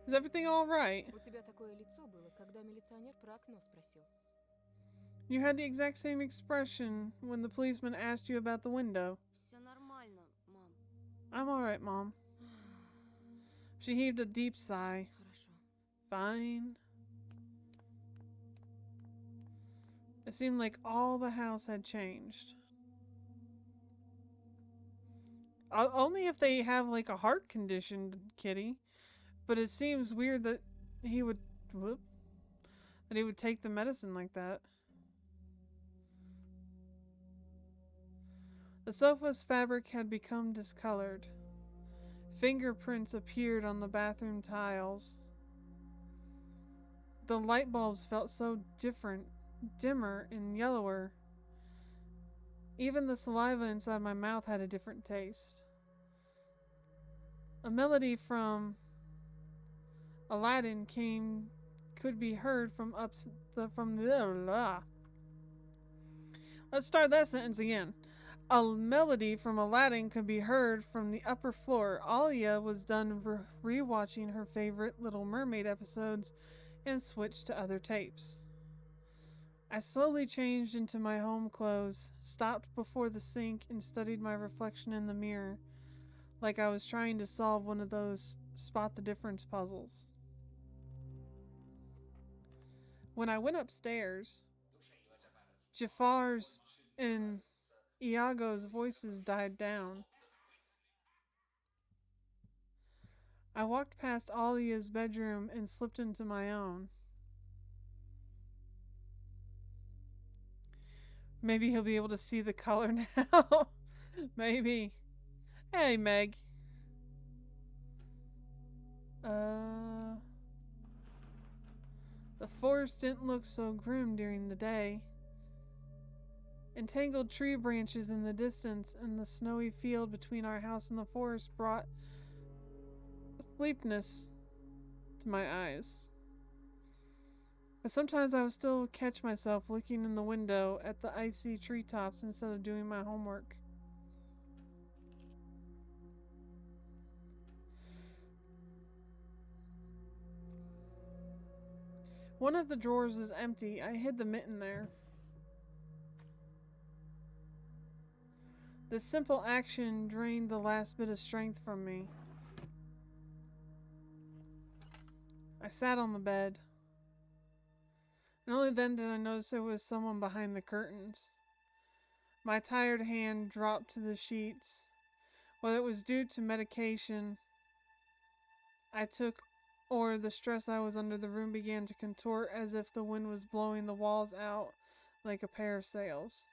Is everything alright? У тебя такое лицо было, когда милиционер про окно спросил. You had the exact same expression when the policeman asked you about the window. Все нормально, мам. I'm alright, Mom. She heaved a deep sigh. Хорошо. Fine. It seemed like all the house had changed. Only if they have like a heart condition, Kitty. But it seems weird that he would take the medicine like that. The sofa's fabric had become discolored. Fingerprints appeared on the bathroom tiles. The light bulbs felt so different, dimmer and yellower. Even the saliva inside my mouth had a different taste. A melody from Aladdin could be heard from Let's start that sentence again. A melody from Aladdin could be heard from the upper floor. Alia was done rewatching her favorite Little Mermaid episodes and switched to other tapes. I slowly changed into my home clothes, stopped before the sink, and studied my reflection in the mirror, like I was trying to solve one of those spot the difference puzzles. When I went upstairs, Jafar's and Iago's voices died down. I walked past Alia's bedroom and slipped into my own. Maybe he'll be able to see the color now. Maybe. Hey, Meg. The forest didn't look so grim during the day. Entangled tree branches in the distance and the snowy field between our house and the forest brought sleepness to my eyes. But sometimes I would still catch myself looking in the window at the icy treetops instead of doing my homework. One of the drawers was empty. I hid the mitten there. This simple action drained the last bit of strength from me. I sat on the bed. And only then did I notice there was someone behind the curtains. My tired hand dropped to the sheets. Whether it was due to medication I took or the stress I was under, the room began to contort as if the wind was blowing the walls out like a pair of sails.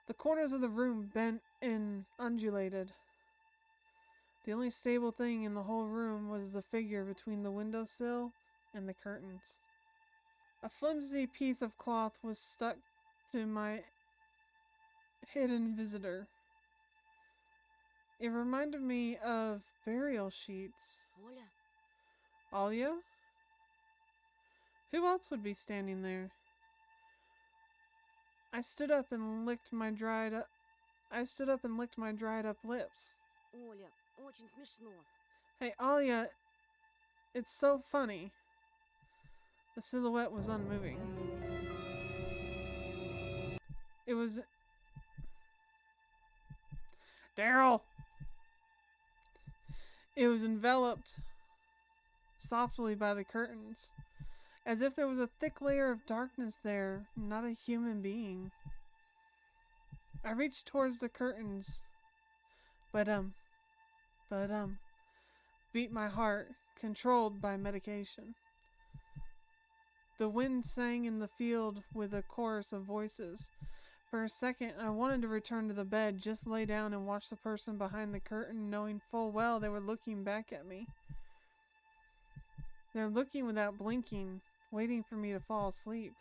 The corners of the room bent and undulated. The only stable thing in the whole room was the figure between the windowsill and the curtains. A flimsy piece of cloth was stuck to my hidden visitor. It reminded me of burial sheets. Оля, Alia? Who else would be standing there? I stood up and licked my dried up lips. Оля, очень смешно. Hey, Alia, it's so funny. The silhouette was unmoving. It was... Daryl! It was enveloped softly by the curtains, as if there was a thick layer of darkness there, not a human being. I reached towards the curtains, but beat my heart, controlled by medication. The wind sang in the field with a chorus of voices. For a second, I wanted to return to the bed, just lay down and watch the person behind the curtain, knowing full well they were looking back at me. They're looking without blinking, waiting for me to fall asleep.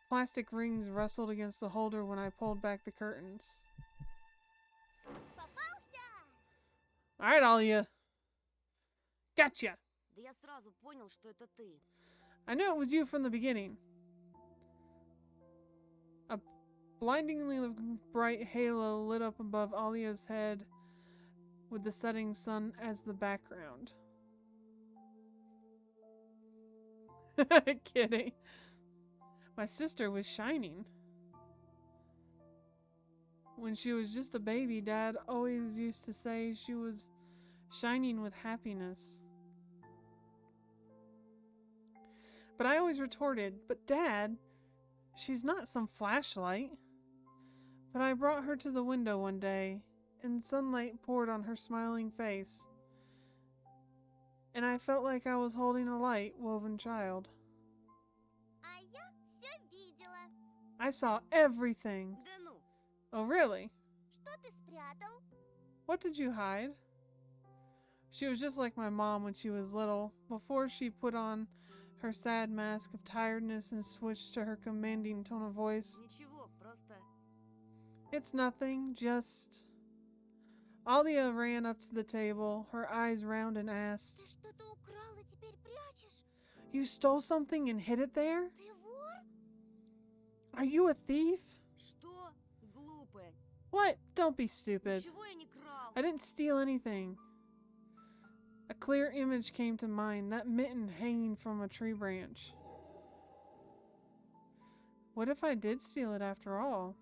Plastic rings rustled against the holder when I pulled back the curtains. Попался! Alright, Alia. Gotcha! Да я сразу понял, что это ты. I knew it was you from the beginning. A blindingly bright halo lit up above Alia's head with the setting sun as the background. Kidding. My sister was shining. When she was just a baby, Dad always used to say she was shining with happiness. But I always retorted, "But Dad, she's not some flashlight." But I brought her to the window one day, and sunlight poured on her smiling face, and I felt like I was holding a light-woven child. А я все видела. I saw everything. Да ну, Oh, really? Что ты спрятал? What did you hide? She was just like my mom when she was little, before she put on her sad mask of tiredness and switched to her commanding tone of voice. ничего, просто... It's nothing, just... Alia ran up to the table, her eyes round, and asked, Ты что-то украл и теперь прячешь? "You stole something and hid it there? Ты вор? Are you a thief?" Что? Глупая. What? Don't be stupid. Ничего я не крал. I didn't steal anything. A clear image came to mind, that mitten hanging from a tree branch. What if I did steal it after all?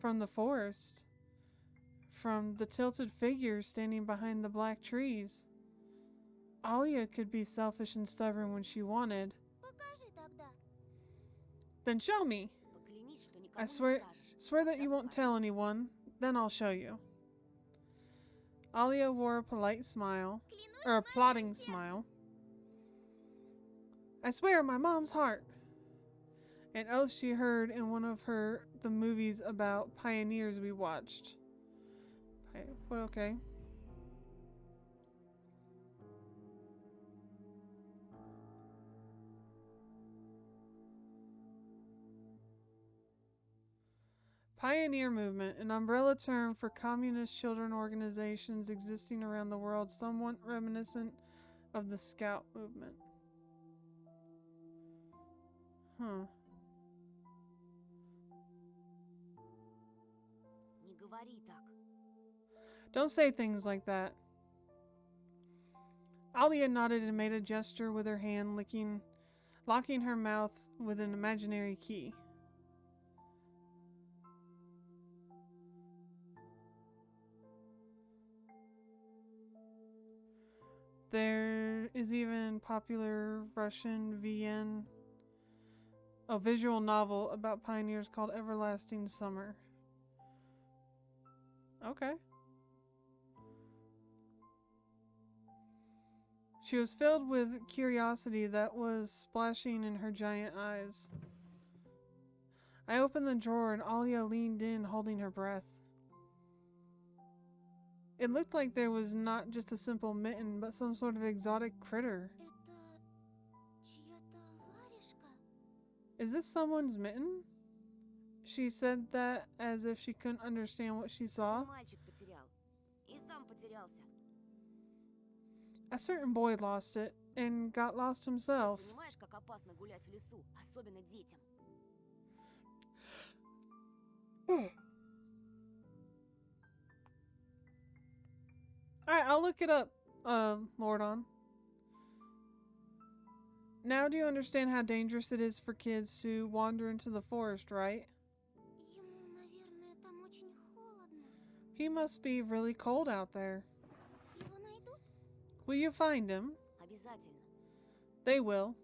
From the forest. From the tilted figure standing behind the black trees. Alia could be selfish and stubborn when she wanted. Покажи тогда. Then show me. Поклянись, что никому I не swear скажешь. that you won't tell anyone. Then I'll show you. Alia wore a polite smile, Клянусь or a моим plotting сердцем. smile. I swear my mom's heart. An oath she heard in one of the movies about pioneers we watched. Well, okay. Pioneer movement, an umbrella term for communist children organizations existing around the world, somewhat reminiscent of the Scout movement. Huh. Не говори так. Don't say things like that. Alia nodded and made a gesture with her hand, locking her mouth with an imaginary key. There is even popular Russian visual novel about pioneers called Everlasting Summer. Okay. She was filled with curiosity that was splashing in her giant eyes. I opened the drawer and Alia leaned in, holding her breath. It looked like there was not just a simple mitten, but some sort of exotic critter. Это чья-то варежка? Is this someone's mitten? She said that as if she couldn't understand what she saw. Мальчик потерял. И сам потерялся. A certain boy lost it and got lost himself. Понимаешь, как опасно гулять в лесу, особенно детям? Alright, I'll look it up, Lordon. Now do you understand how dangerous it is for kids to wander into the forest, right? Ему, наверное, там очень холодно. He must be really cold out there. Его найдут? Will you find him? Обязательно. They will.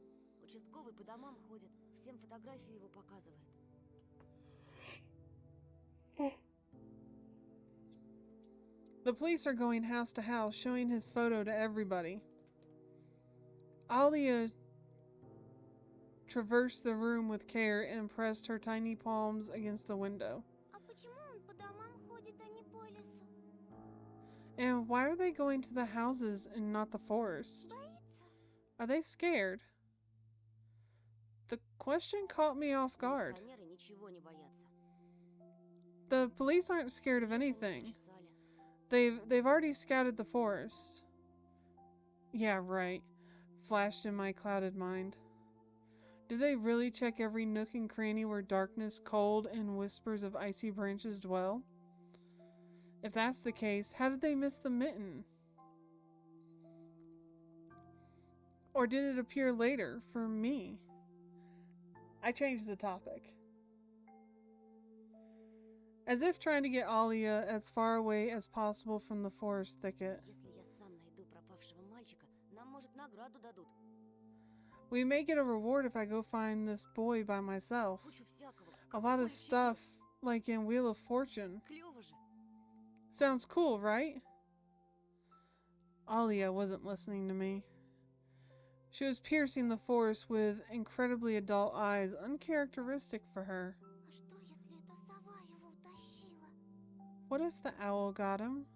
Участковый по домам ходит, всем фотографию его показывает. The police are going house to house, showing his photo to everybody. Alia traversed the room with care and pressed her tiny palms against the window. А почему он по домам ходит, а не по лесу? And why are they going to the houses and not the forest? Боится? Are they scared? The question caught me off guard. Милиционеры ничего не боятся. The police aren't scared of anything. Чесали. They've already scouted the forest. Yeah, right. Flashed in my clouded mind. Did they really check every nook and cranny where darkness, cold, and whispers of icy branches dwell? If that's the case, how did they miss the mitten? Or did it appear later for me? I changed the topic. As if trying to get Alia as far away as possible from the forest thicket. Если я сам найду пропавшего мальчика, нам, может, награду дадут. We may get a reward if I go find this boy by myself. Кучу всякого. A lot of stuff, like in Wheel of Fortune. Клёво же. Sounds cool, right? Alia wasn't listening to me. She was piercing the forest with incredibly adult eyes, uncharacteristic for her. А что, если эта сова его утащила? What if the owl got him?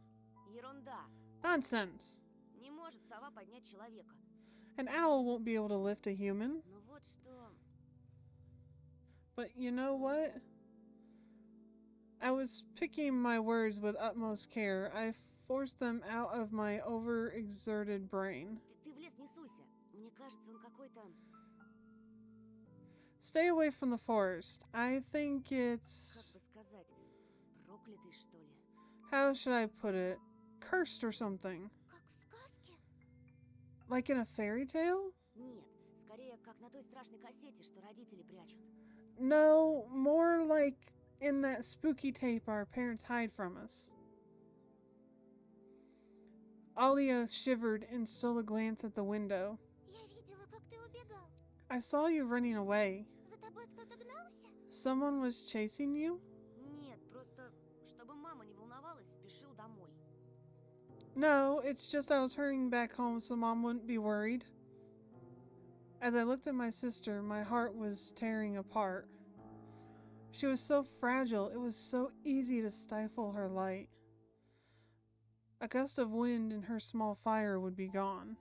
Ерунда. Nonsense! Не может сова поднять человека. An owl won't be able to lift a human. Ну вот что. But you know what? I was picking my words with utmost care. I forced them out of my overexerted brain. Ты в лес не суйся. Мне кажется, он какой-то... Stay away from the forest. I think Как it's... бы сказать? Проклятый, что ли? How should I put it? Cursed or something. Как в сказке? Like in a fairy tale? Нет, скорее, как на той страшной кассете, что родители прячут. No, more like in that spooky tape our parents hide from us. Alia shivered and stole a glance at the window. Я видела, как ты убегал. I saw you running away. За тобой кто-то гнался? Someone was chasing you? Нет, просто, чтобы мама не волновалась, спешил домой. No, it's just I was hurrying back home so Mom wouldn't be worried. As I looked at my sister, my heart was tearing apart. She was so fragile, it was so easy to stifle her light. A gust of wind and her small fire would be gone.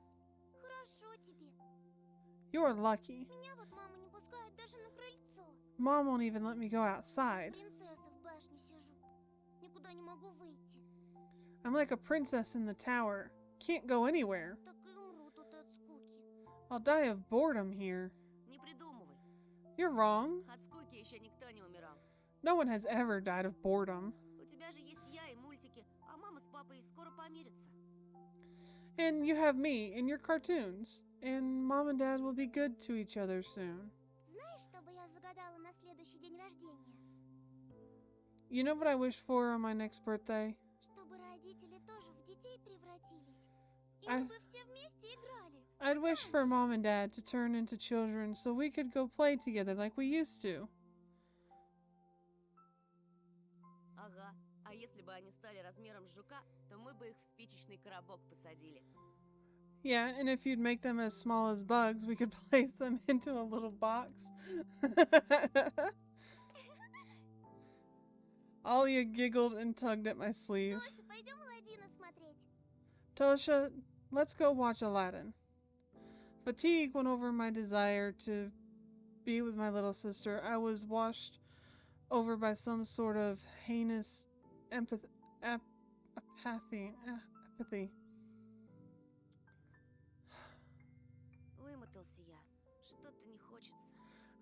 Хорошо тебе. You're lucky. Меня вот мама не пускает даже на крыльцо. Mom won't even let me go outside. Принцесса в башне никуда не могу выйти. I'm like a princess in the tower. Can't go anywhere. Так и умру тут от скуки. I'll die of boredom here. Не придумывай. You're wrong. От скуки еще никто не умирал. No one has ever died of boredom. У тебя же есть я и мультики, а мама с папой скоро помирятся. And you have me and your cartoons. And Mom and Dad will be good to each other soon. Знаешь, что бы я загадала на следующий день рождения? You know what I wish for on my next birthday? Чтобы родители тоже в детей превратились. И I- мы бы все вместе играли. I'd wish for Mom and Dad to turn into children so we could go play together like we used to. Ага. А если бы они стали размером с жука, то мы бы их в спичечный коробок посадили. Yeah, and if you'd make them as small as bugs, we could place them into a little box. Alia giggled and tugged at my sleeve. Тоша, пойдем Аладдина смотреть. Tosha, let's go watch Aladdin. Fatigue went over my desire to be with my little sister. I was washed over by some sort of heinous apathy. Вымотался я. Что-то не хочется.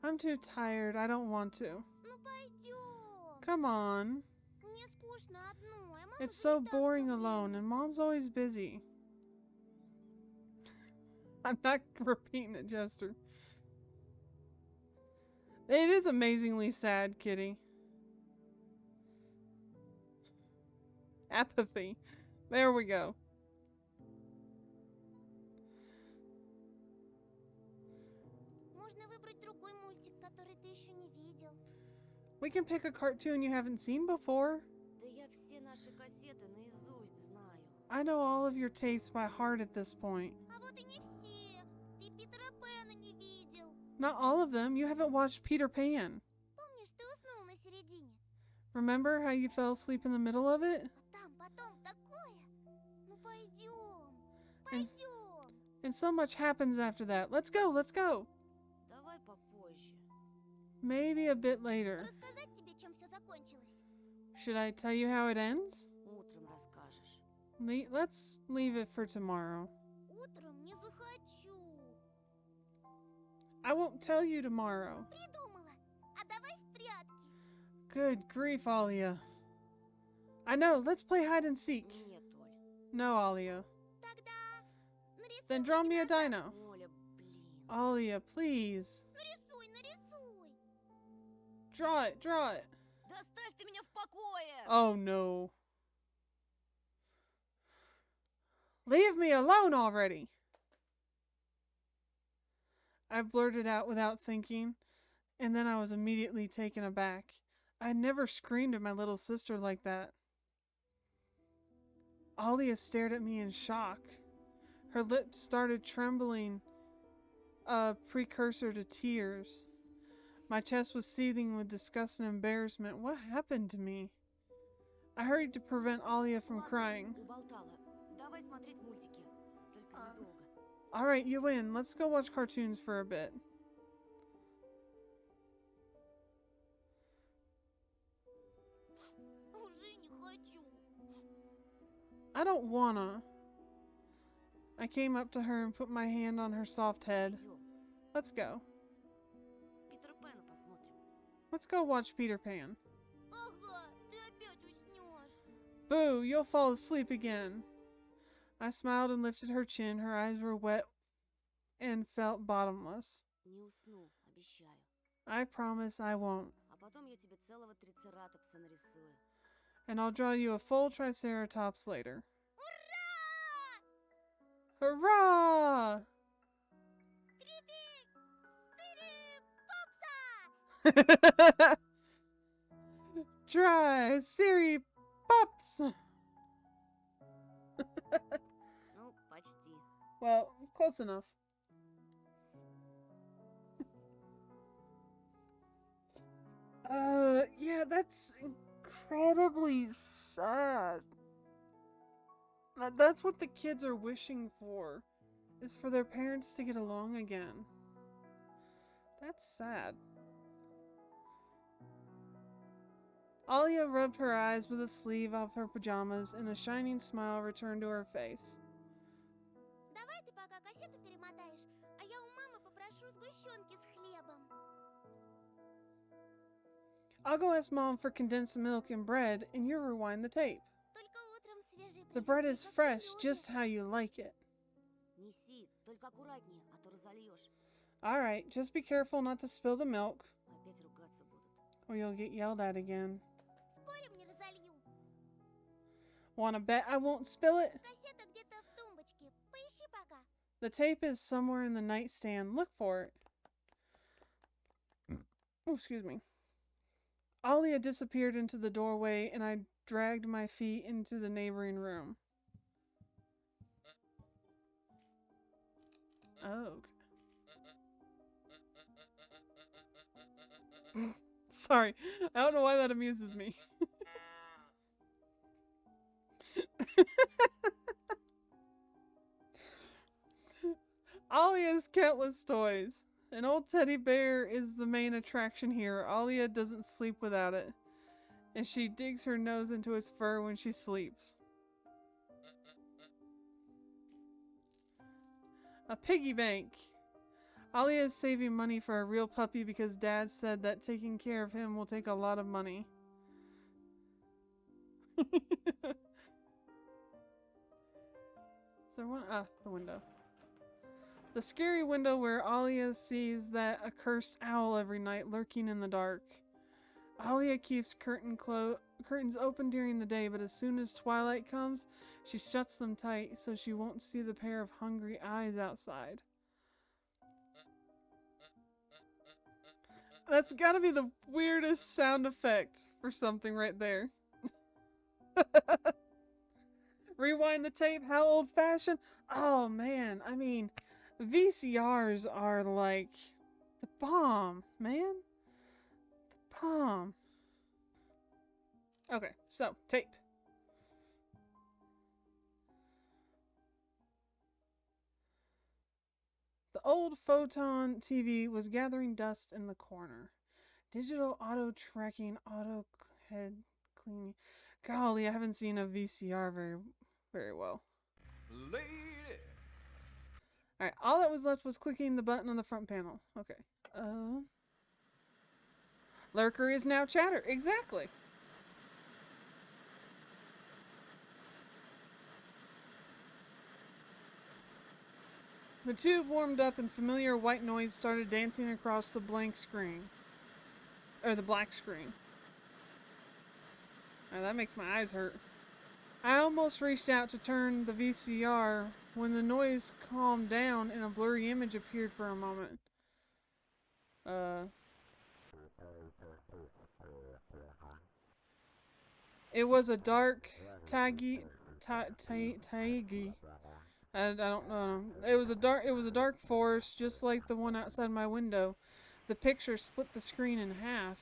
I'm too tired. I don't want to. Ну пойдем. Come on. Мне скучно одной, а мама It's so занята boring всё alone, время. and Mom's always busy. I'm not repeating it, Jester. It is amazingly sad, Kitty. Apathy. There we go. Можно выбрать другой мультик, который ты еще не видел. We can pick a cartoon you haven't seen before. Да я все наши кассеты наизусть знаю. I know all of your tastes by heart at this point. А вот и не все. Ты Питера Пэна не видел. Not all of them. You haven't watched Peter Pan. Помнишь, ты уснул на середине? Remember how you fell asleep in the middle of it? А там потом такое. Ну пойдем. And, Пойдем. and so much happens after that. Let's go, let's go. Давай попозже. Maybe a bit later. Рассказать тебе, чем все закончилось? Should I tell you how it ends? Утром расскажешь. Let's leave it for tomorrow. Утром не захочу. I won't tell you tomorrow. Придумала. А давай в прятки. Good grief, Alia. I know, let's play hide and seek. Нет, Оль. No, Alia. Тогда нарисуй Then draw me a динозавра. dino. Оля, блин. Alia, please. Нарисуй, нарисуй. Draw it, draw it. Да оставь ты меня в покое! Oh no. Leave me alone already. I blurted out without thinking, and then I was immediately taken aback. I had never screamed at my little sister like that. Alia stared at me in shock. Her lips started trembling, a precursor to tears. My chest was seething with disgust and embarrassment. What happened to me? I hurried to prevent Alia from Ладно, crying. уболтала. Давай смотреть мультики. Только недолго. Alright, you win. Let's go watch cartoons for a bit. Уже не хочу. I don't wanna. I came up to her and put my hand on her soft head. Идем. Let's go. Питера Пэна посмотрим. Let's go watch Peter Pan. Ага, ты опять уснешь. Boo, you'll fall asleep again. I smiled and lifted her chin. Her eyes were wet and felt bottomless. Не усну, обещаю. I promise I won't. А потом я тебе целого трицератопса нарисую. And I'll draw you a full Triceratops later. Ура! Hurrah! Трипик! Сыри! Попса! Try Siri Pops! Ну, почти. Well, close enough. Yeah, that's incredibly sad. That's what the kids are wishing for, is for their parents to get along again. That's sad. Alia rubbed her eyes with a sleeve off her pajamas, and a shining smile returned to her face. Давай ты пока кассету перемотаешь, а я у мамы попрошу сгущенки с хлебом. I'll go ask Mom for condensed milk and bread, and you rewind the tape. Только утром свежий The bread привезли, is как ты fresh, любишь. just how you like it. Неси, только аккуратнее, а то разольешь. Alright, just be careful not to spill the milk, Опять ругаться будут. or you'll get yelled at again. Спорим, не разолью. Wanna bet I won't spill it? Кассета где-то в тумбочке. Поищи пока. The tape is somewhere in the nightstand. Look for it. Oh, excuse me. Alia disappeared into the doorway, and I dragged my feet into the neighboring room. Oh. Okay. Sorry. I don't know why that amuses me. Alia has countless toys. An old teddy bear is the main attraction here. Alia doesn't sleep without it, and she digs her nose into his fur when she sleeps. A piggy bank. Alia is saving money for a real puppy because Dad said that taking care of him will take a lot of money. Is there one? Ah, the window. The scary window where Alia sees that accursed owl every night lurking in the dark. Alia keeps curtains open during the day, but as soon as twilight comes, she shuts them tight so she won't see the pair of hungry eyes outside. That's gotta be the weirdest sound effect for something right there. Rewind the tape, how old-fashioned? Oh man, I mean, VCRs are like the bomb, man. The bomb. Okay, so, tape. The old photon TV was gathering dust in the corner. Digital auto tracking, auto head cleaning. Golly, I haven't seen a VCR very well. Lady. Alright, all that was left was clicking the button on the front panel. Okay. Lurker is now chatter. Exactly. The tube warmed up and familiar white noise started dancing across the blank screen. Or the black screen. Oh, that makes my eyes hurt. I almost reached out to turn the VCR when the noise calmed down and a blurry image appeared for a moment. It was a dark, taigi. I don't know. It was a dark forest, just like the one outside my window. The picture split the screen in half.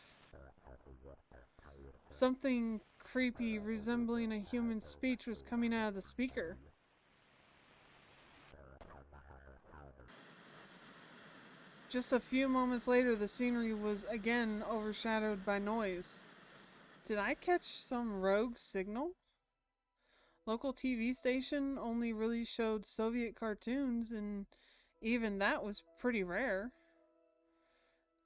Something creepy, resembling a human speech, was coming out of the speaker. Just a few moments later, the scenery was again overshadowed by noise. Did I catch some rogue signal? Local TV station only really showed Soviet cartoons, and even that was pretty rare.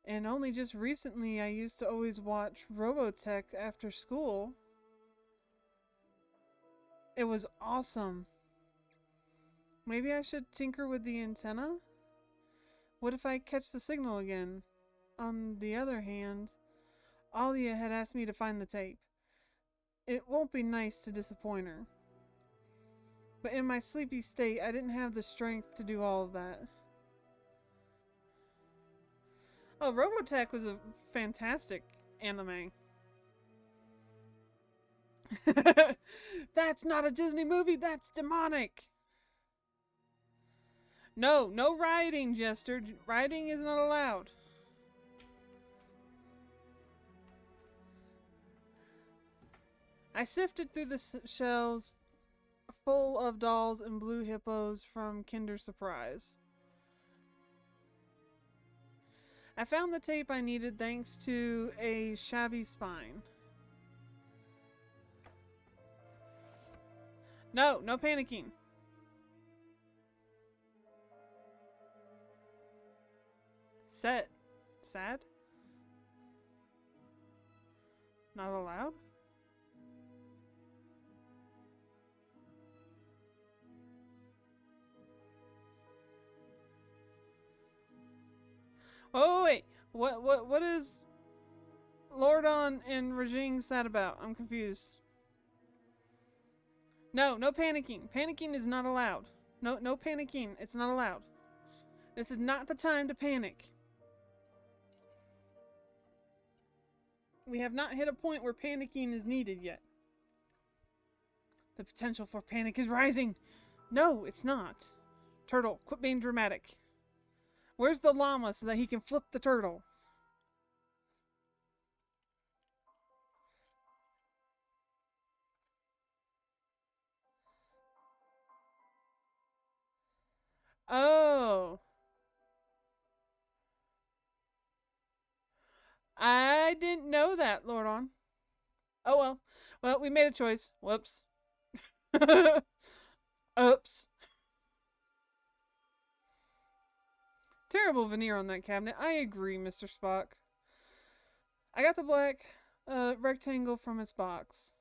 And only just recently I used to always watch Robotech after school. It was awesome. Maybe I should tinker with the antenna? What if I catch the signal again? On the other hand, Alia had asked me to find the tape. It won't be nice to disappoint her. But in my sleepy state, I didn't have the strength to do all of that. Oh, Robotech was a fantastic anime. That's not a Disney movie, that's demonic! No, no rioting, Jester. Rioting is not allowed. I sifted through the shelves full of dolls and blue hippos from Kinder Surprise. I found the tape I needed thanks to a shabby spine. No, no panicking. Set. Sad? Not allowed? Oh wait, what is Lordon and Rajing sad about? I'm confused. No, no panicking. Panicking is not allowed. No panicking. It's not allowed. This is not the time to panic. We have not hit a point where panicking is needed yet. The potential for panic is rising. No, it's not. Turtle, quit being dramatic. Where's the llama so that he can flip the turtle? Oh. I didn't know that, Lordon. Oh well. Well, we made a choice. Whoops. Oops. Terrible veneer on that cabinet. I agree, Mr. Spock. I got the black rectangle from its box.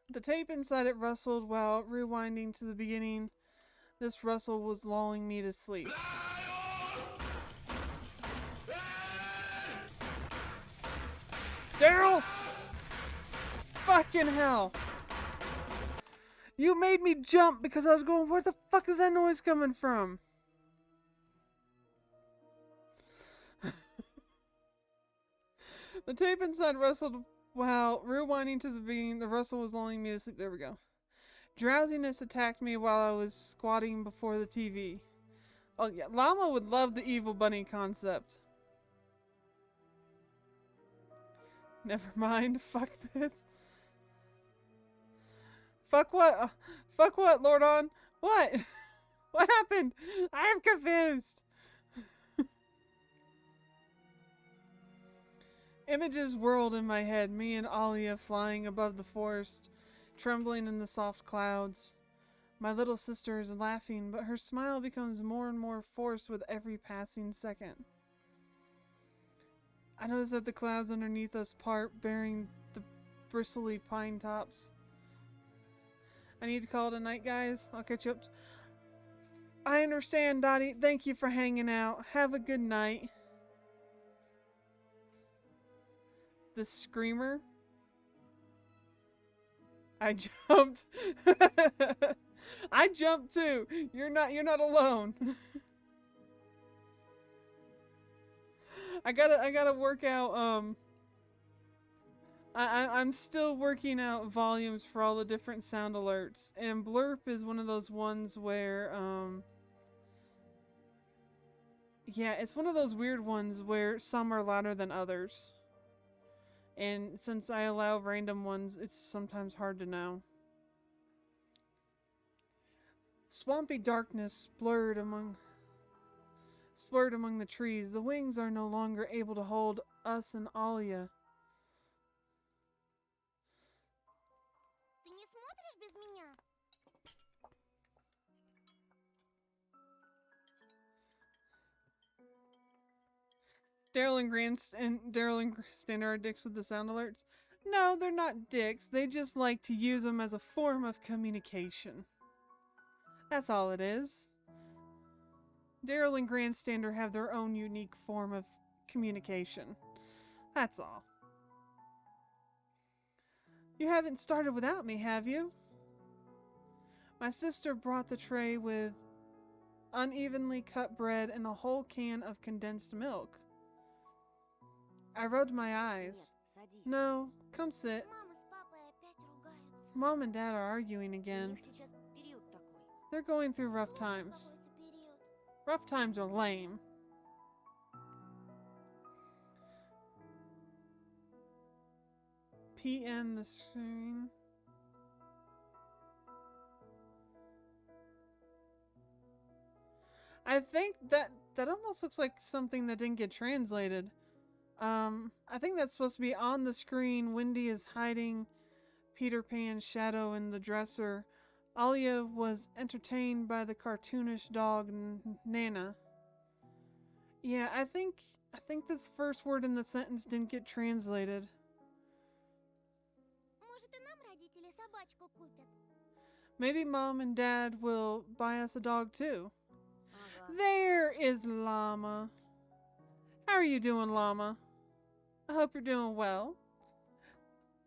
The tape inside it rustled while rewinding to the beginning. This rustle was lulling me to sleep. Daryl! Fucking hell! You made me jump because I was going, where the fuck is that noise coming from? The tape inside rustled while rewinding to the beginning. The rustle was lulling me to sleep. There we go. Drowsiness attacked me while I was squatting before the TV. Oh yeah, Llama would love the evil bunny concept. Never mind. Fuck this. Fuck what? Fuck what, Lordon? What? What happened? I am confused. Images whirled in my head. Me and Alia flying above the forest, trembling in the soft clouds. My little sister is laughing, but her smile becomes more and more forced with every passing second. I notice that the clouds underneath us part, bearing the bristly pine tops. I need to call it a night, guys. I'll catch you up. I understand, Dottie. Thank you for hanging out. Have a good night. The screamer. I jumped. I jumped too. You're not alone. I gotta work out I'm still working out volumes for all the different sound alerts, and blurp is one of those ones where yeah, it's one of those weird ones where some are louder than others. And since I allow random ones, it's sometimes hard to know. Swampy darkness blurred among the trees. The wings are no longer able to hold us and Alia. Ты не смотришь без меня? Daryl and Grandstander are dicks with the sound alerts. No, they're not dicks. They just like to use them as a form of communication. That's all it is. Daryl and Grandstander have their own unique form of communication. That's all. You haven't started without me, have you? My sister brought the tray with unevenly cut bread and a whole can of condensed milk. I rubbed my eyes. Нет, садись. No, come sit. Мама с папой опять ругаются. Mom and Dad are arguing У again. них сейчас период такой. They're going through rough Вот times. какой-то период. Rough times are lame. PM the screen. I think that almost looks like something that didn't get translated. I think that's supposed to be on the screen. Wendy is hiding Peter Pan's shadow in the dresser. Alia was entertained by the cartoonish dog Nana. Yeah, I think this first word in the sentence didn't get translated. Может, и нам родители собачку купят? Maybe Mom and Dad will buy us a dog too. Ага. There is Llama. How are you doing, Llama? I hope you're doing well.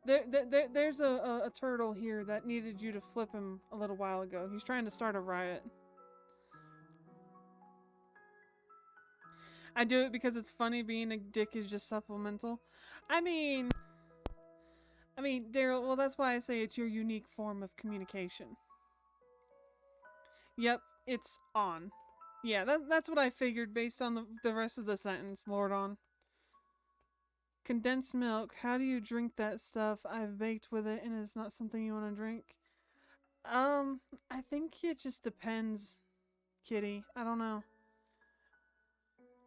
There's a turtle here that needed you to flip him a little while ago. He's trying to start a riot. I do it because it's funny. Being a dick is just supplemental. I mean, Daryl, well, that's why I say it's your unique form of communication. Yep, it's on. Yeah, that's what I figured based on the rest of the sentence, Lord on. Condensed milk. How do you drink that stuff? I've baked with it and it's not something you want to drink. I think it just depends, Kitty. I don't know.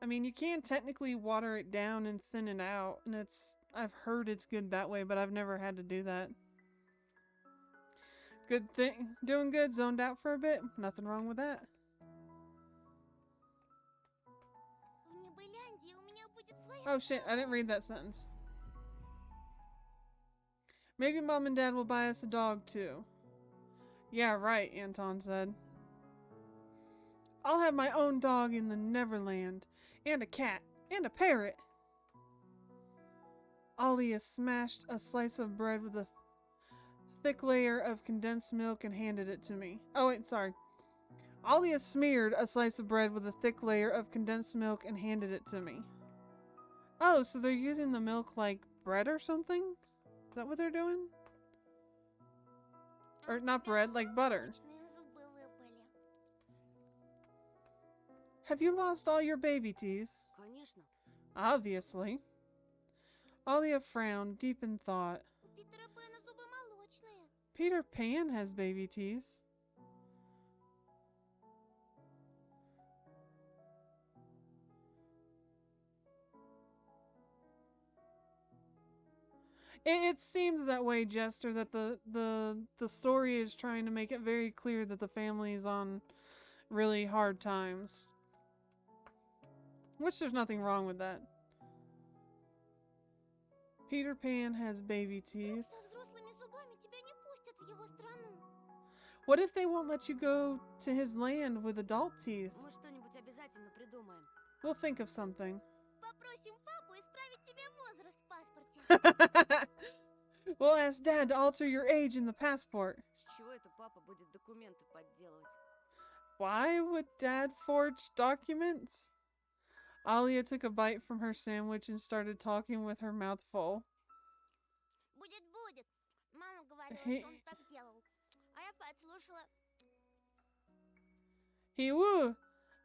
I mean, you can technically water it down and thin it out, and I've heard it's good that way, but I've never had to do that. Good thing. Doing good. Zoned out for a bit. Nothing wrong with that. В Небыляндии у меня будет своя Oh shit, I didn't read that sentence. Maybe Mom and Dad will buy us a dog too. Yeah, right, Anton said. I'll have my own dog in the Neverland. And a cat. And a parrot. Alia smashed a slice of bread with a thick layer of condensed milk and handed it to me. Oh wait, sorry. Alia smeared a slice of bread with a thick layer of condensed milk and handed it to me. Oh, so they're using the milk like bread or something? Is that what they're doing? Or not bread, like butter. молочные зубы выпали. Have you lost all your baby teeth? Конечно. Obviously. Alia frowned, deep in thought. У Питера Пэна зубы молочные. Peter Pan has baby teeth. It seems that way, Jester, that the story is trying to make it very clear that the family is on really hard times. Which there's nothing wrong with that. Peter Pan has baby teeth. Со взрослыми зубами тебя не пустят в его страну. What if they won't let you go to his land with adult teeth? Мы что-нибудь обязательно придумаем. We'll think of something. Попросим папу исправить тебе возраст в паспорте. We'll ask Dad to alter your age in the passport. С чего это папа будет документы подделывать? Why would Dad forge documents? Alia took a bite from her sandwich and started talking with her mouth full. Будет. Мама говорила, Hey. что он так делал. А я подслушала. He woo!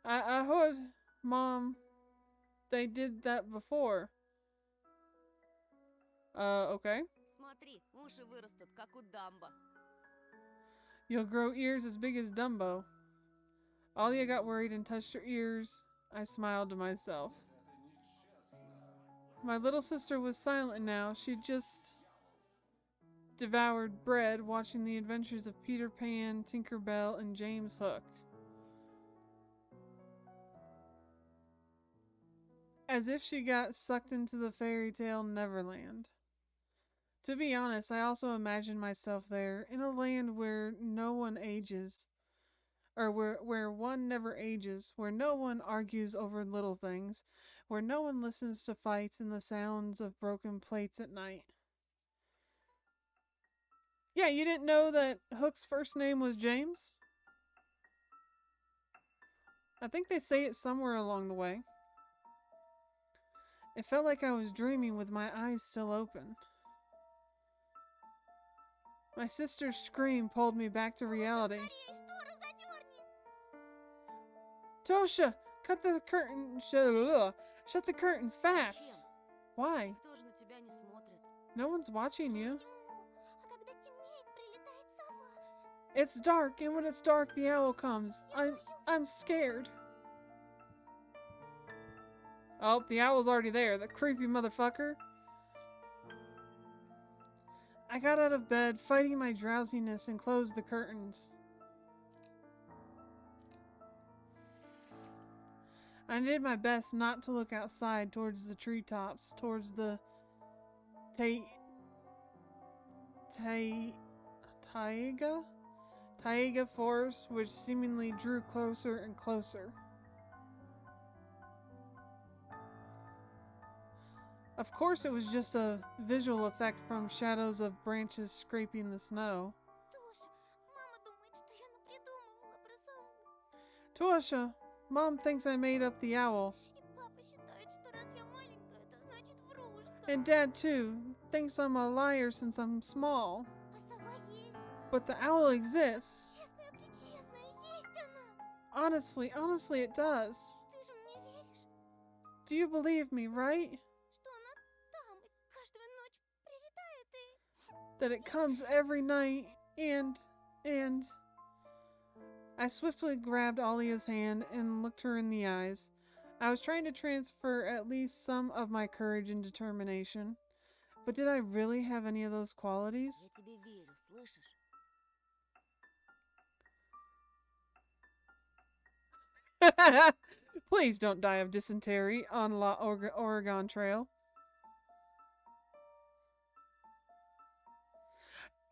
I heard, Mom, they did that before. Okay. Смотри, уши вырастут, как у Дамбо. You'll grow ears as big as Dumbo. Alia got worried and touched her ears. I smiled to myself. My little sister was silent now. She just devoured bread, watching the adventures of Peter Pan, Tinker Bell, and James Hook. As if she got sucked into the fairy tale Neverland. To be honest, I also imagine myself there, in a land where no one ages. Or where one never ages, where no one argues over little things, where no one listens to fights and the sounds of broken plates at night. Yeah, you didn't know that Hook's first name was James? I think they say it somewhere along the way. It felt like I was dreaming with my eyes still open. My sister's scream pulled me back to reality. Скорее, шторы задерни. Tosha, cut the curtain. Shut the curtains fast. Why? Никто же на тебя не смотрит. No one's watching you. Темно. А когда темнеет, прилетает сова. It's dark, and when it's dark, the owl comes. I'm scared. Oh, the owl's already there. That creepy motherfucker. I got out of bed, fighting my drowsiness, and closed the curtains. I did my best not to look outside towards the treetops, towards the taiga forest, which seemingly drew closer and closer. Of course, it was just a visual effect from shadows of branches scraping the snow. Тоша, мама думает, что я напридумывала про сову. Tuasha, Mom thinks I made up the owl. И папа считает, что раз я маленькая, это значит врушка. And Dad, too, thinks I'm a liar since I'm small. А сова есть. But the owl exists. Честная-пречестная, есть она. Honestly, it does. Ты же мне веришь, Do you believe me, right? что она там и каждую ночь прилетает и... That it comes every night and... I swiftly grabbed Alia's hand and looked her in the eyes. I was trying to transfer at least some of my courage and determination. But did I really have any of those qualities? Я тебе верю, слышишь? Please don't die of dysentery on La Oregon Trail.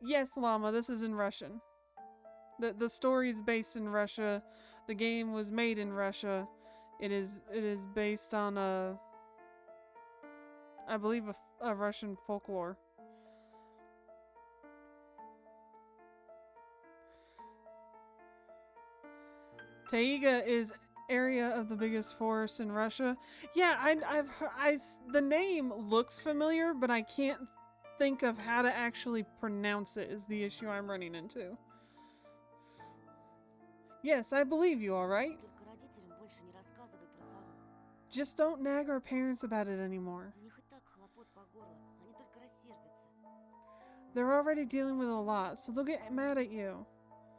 Yes, Llama, this is in Russian. The story is based in Russia. The game was made in Russia. It is based on I believe a Russian folklore. Taiga is area of the biggest forest in Russia. Yeah, the name looks familiar, but I can't think of how to actually pronounce it is the issue I'm running into. Yes, I believe you, alright? Только родителям больше не рассказывай про сову. Just don't nag our parents about it anymore. У них и так хлопот по горло, они только рассердятся. They're already dealing with a lot, so they'll get mad at you.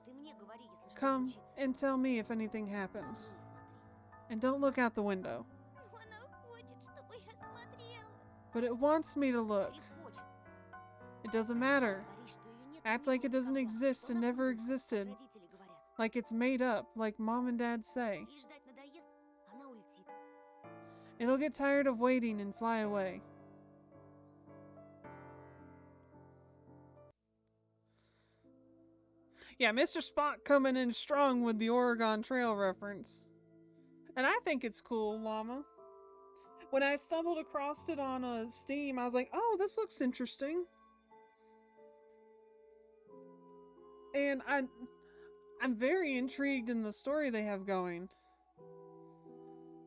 Ты мне говори, если что Come случится. and tell me if anything На happens. окно смотри. And don't look out the window. Но она хочет, чтобы я смотрела. But it wants me to look. Говори, хочет. It doesn't matter. Говори, что ее нет, Act и like it не doesn't было. exist and Она never будет, как existed. родители говорят. Like it's made up, like Mom and Dad say. Ей ждать надоест, она улетит. It'll get tired of waiting and fly away. Yeah, Mr. Spock coming in strong with the Oregon Trail reference. And I think it's cool, Llama. When I stumbled across it on Steam, I was like, oh, this looks interesting. And I'm very intrigued in the story they have going.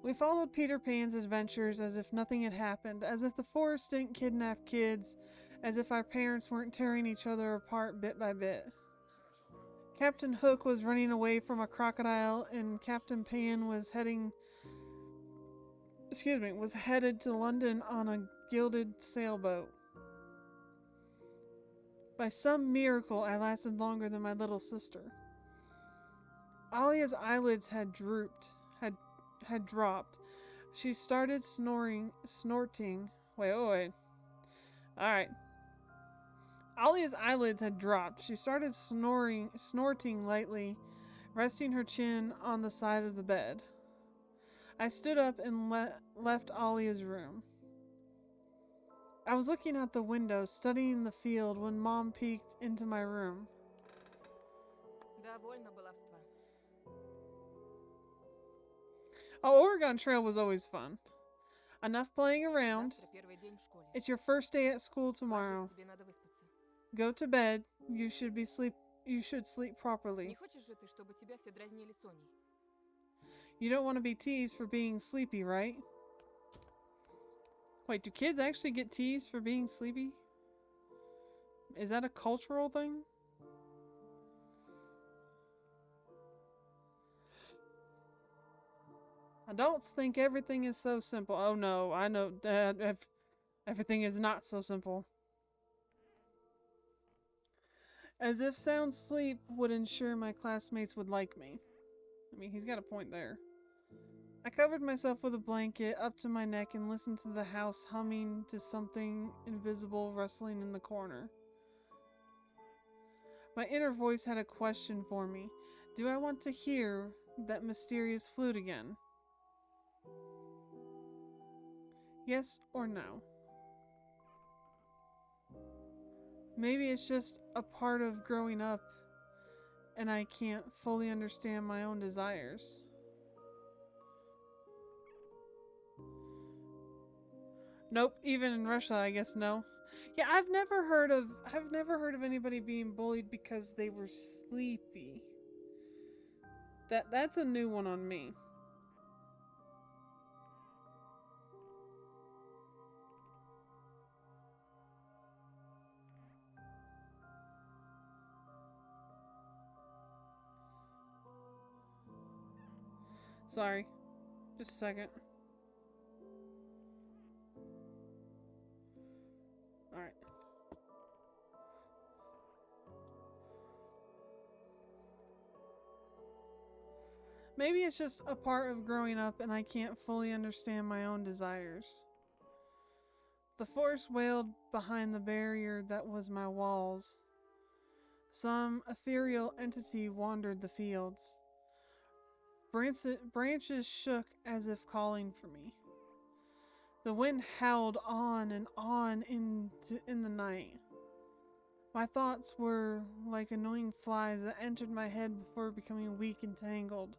We followed Peter Pan's adventures as if nothing had happened, as if the forest didn't kidnap kids, as if our parents weren't tearing each other apart bit by bit. Captain Hook was running away from a crocodile, and Captain Pan was headed to London on a gilded sailboat. By some miracle, I lasted longer than my little sister. Alia's eyelids had dropped. She started snorting. Wait. Alright. Alia's eyelids had dropped. She started snorting lightly, resting her chin on the side of the bed. I stood up and left Alia's room. I was looking out the window, studying the field, when Mom peeked into my room. Довольно баловства. Oh, Oregon Trail was always fun. Enough playing around. Завтра первый день в школе. It's your first day at school tomorrow. Ложись, тебе надо выспаться. Go to bed. You should sleep properly. Не хочешь же ты, чтобы тебя все дразнили Соней? You don't want to be teased for being sleepy, right? Wait, do kids actually get teased for being sleepy? Is that a cultural thing? Adults think everything is so simple. Oh no, I know everything is not so simple. As if sound sleep would ensure my classmates would like me. I mean, he's got a point there. I covered myself with a blanket up to my neck and listened to the house humming to something invisible rustling in the corner. My inner voice had a question for me. Do I want to hear that mysterious flute again? Yes or no? Maybe it's just a part of growing up and I can't fully understand my own desires. Nope, even in Russia, I guess no. Yeah, I've never heard of anybody being bullied because they were sleepy. That's a new one on me. Sorry. Just a second. Alright. Maybe it's just a part of growing up and I can't fully understand my own desires. The forest wailed behind the barrier that was my walls. Some ethereal entity wandered the fields. Branches shook as if calling for me. The wind howled on and on in the night. My thoughts were like annoying flies that entered my head before becoming weak and tangled.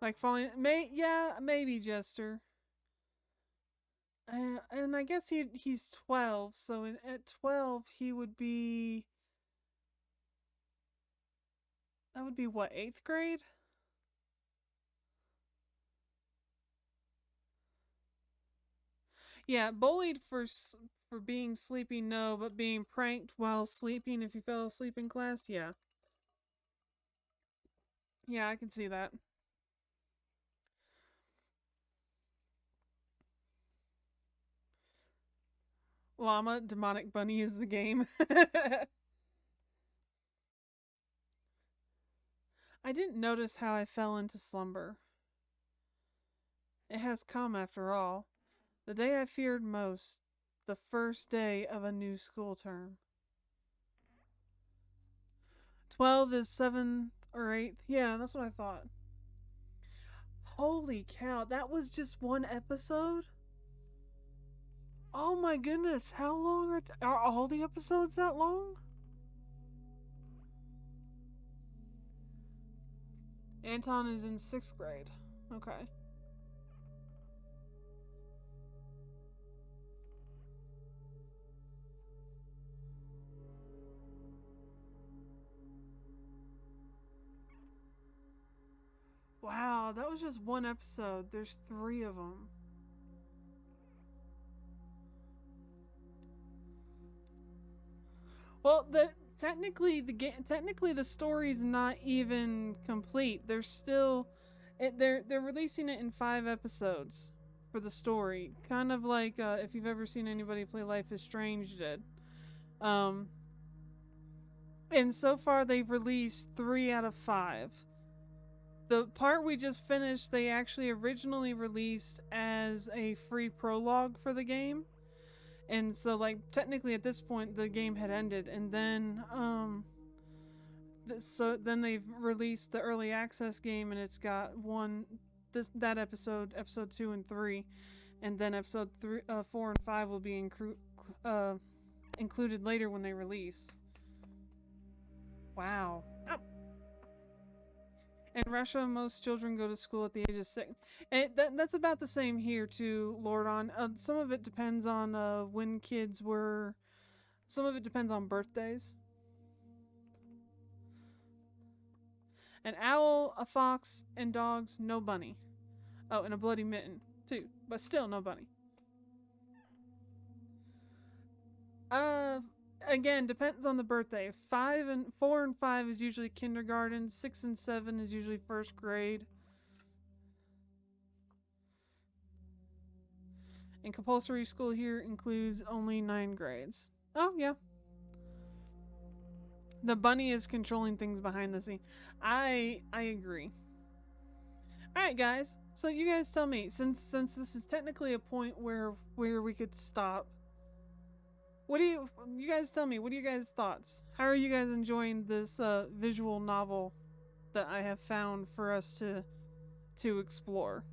Like falling... maybe, Jester. And I guess he's 12, so at 12 he would be... That would be what, 8th grade? Yeah, bullied for being sleepy, no, but being pranked while sleeping if you fell asleep in class, yeah. Yeah, I can see that. Llama, Demonic Bunny is the game. I didn't notice how I fell into slumber. It has come after all. The day I feared most. The first day of a new school term. 12 is 7th or 8th. Yeah, that's what I thought. Holy cow, that was just one episode? Oh my goodness, how long are all the episodes that long? Anton is in 6th grade. Okay. Wow, that was just one episode. There's 3 of them. Well, technically the story's not even complete. There's still they're releasing it in 5 episodes for the story. Kind of like if you've ever seen anybody play Life is Strange did. And so far they've released 3 out of 5. The part we just finished, they actually originally released as a free prologue for the game. And so, like, technically at this point, the game had ended. And then, so then they've released the early access game, and it's got that episode 2 and 3. And then episode 4 and 5 will be included later when they release. Wow. Oh. In Russia, most children go to school at the age of 6. And that's about the same here too, Lordon. Some of it depends on when kids were. Some of it depends on birthdays. An owl, a fox, and dogs, no bunny. Oh, and a bloody mitten too, but still no bunny. Again, depends on the birthday. 4 and 5 is usually kindergarten. 6 and 7 is usually 1st grade. And compulsory school here includes only 9 grades. Oh, yeah. The bunny is controlling things behind the scene. I agree. Alright guys, so you guys tell me, since this is technically a point where we could stop, what do you guys tell me, what are you guys' thoughts? How are you guys enjoying this visual novel that I have found for us to explore?